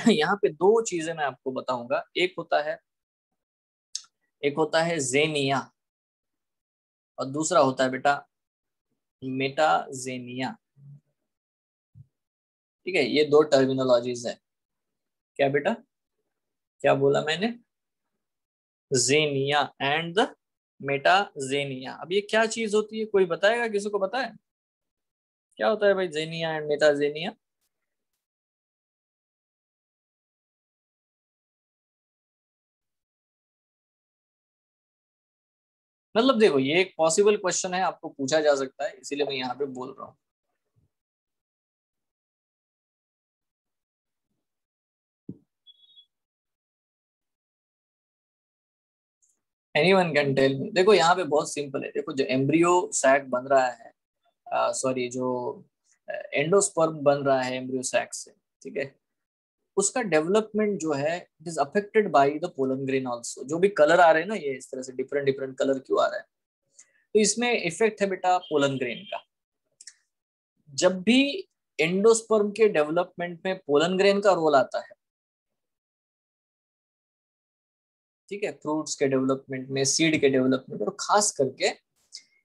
यहाँ पे दो चीजें मैं आपको बताऊंगा, एक होता है जेनिया और दूसरा होता है बेटा मेटाजेनिया, ठीक है। ये दो टर्मिनोलॉजीज है। क्या बेटा, क्या बोला मैंने? जेनिया एंड द मेटाजेनिया। अब ये क्या चीज होती है, कोई बताएगा? किसी को पता है क्या होता है भाई जेनिया एंड मेटाजेनिया? मतलब देखो, ये एक पॉसिबल क्वेश्चन है, आपको पूछा जा सकता है, इसीलिए मैं यहाँ पे बोल रहा हूँ। Anyone can tell me. देखो यहाँ पे बहुत सिंपल है। देखो जो एम्ब्रियो सैक बन रहा है, सॉरी जो एंडोस्पर्म बन रहा है एम्ब्रियो सैक से, ठीक है, उसका डेवलपमेंट जो है it is affected by the pollen grain also. जो भी कलर आ रहे हैं ना, ये इस तरह से डिफरेंट डिफरेंट कलर क्यों आ रहा है, तो इसमें इफेक्ट है बेटा पोलन ग्रेन का। जब भी एंडोस्पर्म के डेवलपमेंट में पोलन ग्रेन का रोल आता है, ठीक है, फ्रूट्स के डेवलपमेंट में, सीड के डेवलपमेंट, और खास करके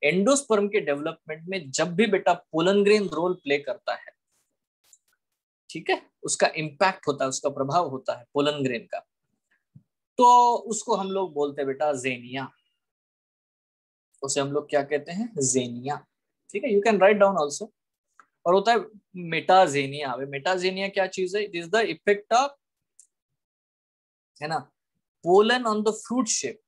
एंडोस्पर्म के डेवलपमेंट में जब भी बेटा पोलन ग्रेन रोल प्ले करता है, ठीक है, उसका इम्पैक्ट होता है, उसका प्रभाव होता है पोलन ग्रेन का, तो उसको हम लोग बोलते हैं बेटा जेनिया। उसे हम लोग क्या कहते हैं? जेनिया, ठीक है। You can write down also. और होता है मेटाजेनिया। मेटाजेनिया क्या चीज है? It is the effect of, है ना, pollen on the fruit shape,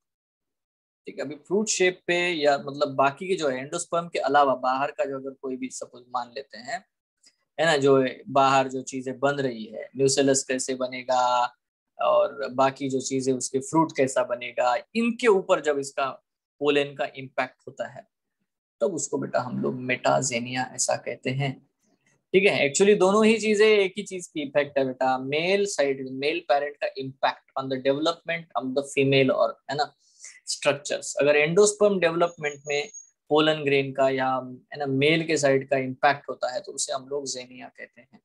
ठीक है। अभी फ्रूट शेप पे या मतलब बाकी के जो है एंडोस्पर्म के अलावा बाहर का जो अगर कोई भी सपोज मान लेते हैं, है ना, जो बाहर जो चीजें बन रही है, न्यूसेलस कैसे बनेगा और बाकी जो चीजें उसके फ्रूट कैसा बनेगा, इनके ऊपर जब इसका पोलन का इम्पैक्ट होता है, तब उसको बेटा हम लोग मेटाजेनिया ऐसा कहते हैं, ठीक है। एक्चुअली दोनों ही चीजें एक ही चीज की इफेक्ट है बेटा, मेल साइड, मेल पेरेंट का impact on the development of the female, और है ना स्ट्रक्चर्स। अगर एंडोस्पर्म डेवलपमेंट में पोलन ग्रेन का या है ना मेल के साइड का इम्पैक्ट होता है, तो उसे हम लोग जेनिया कहते हैं।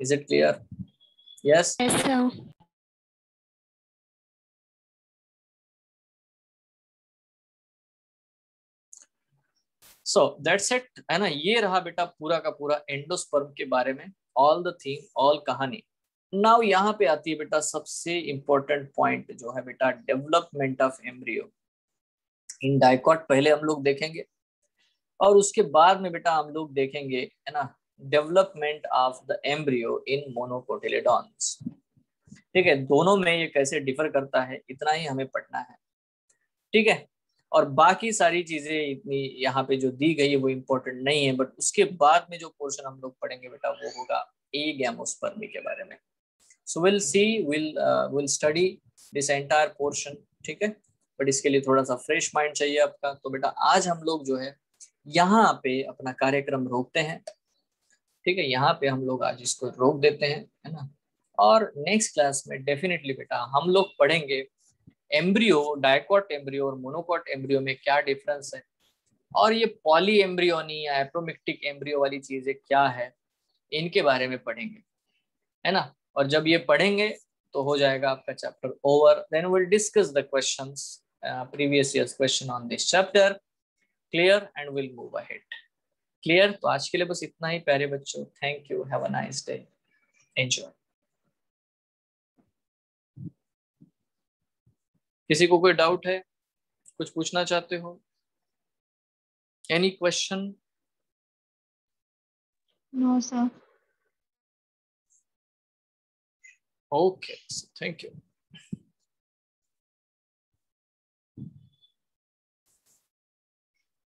Is it clear? Yes. Yes, sir. So that's it, है ना। ये रहा बेटा पूरा का पूरा एंडोस्पर्म के बारे में, ऑल द थिंग, ऑल कहानी। नाउ यहाँ पे आती है बेटा सबसे इंपॉर्टेंट पॉइंट, जो है बेटा development of embryo in dicot. पहले हम लोग देखेंगे, और उसके बाद में बेटा हम लोग देखेंगे, है ना, development of the embryo in monocotyledons, ठीक है। दोनों में ये कैसे डिफर करता है, इतना ही हमें पढ़ना है, ठीक है। और बाकी सारी चीजें इतनी यहाँ पे जो दी गई है वो इम्पोर्टेंट नहीं है, बट उसके बाद में जो पोर्शन हम लोग पढ़ेंगे बेटा वो होगा एगैमोस्पर्मी के बारे में। So will see, will study this entire portion, ठीक है। बट इसके लिए थोड़ा सा फ्रेश माइंड चाहिए आपका। तो बेटा आज हम लोग जो है यहाँ पे अपना कार्यक्रम रोकते हैं, ठीक है। यहाँ पे हम लोग आज इसको रोक देते हैं, है ना। और नेक्स्ट क्लास में डेफिनेटली बेटा हम लोग पढ़ेंगे एम्ब्रियो, डायकॉट एम्ब्रियो और मोनोकॉट एम्ब्रियो में क्या डिफरेंस है, और ये पॉली एम्ब्रियोनी या एप्रोमिक्टिक एम्ब्रियो वाली चीजें क्या है, इनके बारे में पढ़ेंगे, है ना। और जब ये पढ़ेंगे तो हो जाएगा आपका chapter over. Then will discuss the questions, previous years question on this chapter, clear, and will move ahead. Clear? तो आज के लिए बस इतना ही प्यारे बच्चों। Thank you, have a nice day, enjoy. किसी को कोई डाउट है, कुछ पूछना चाहते हो? Any question? No, sir. Okay, thank you.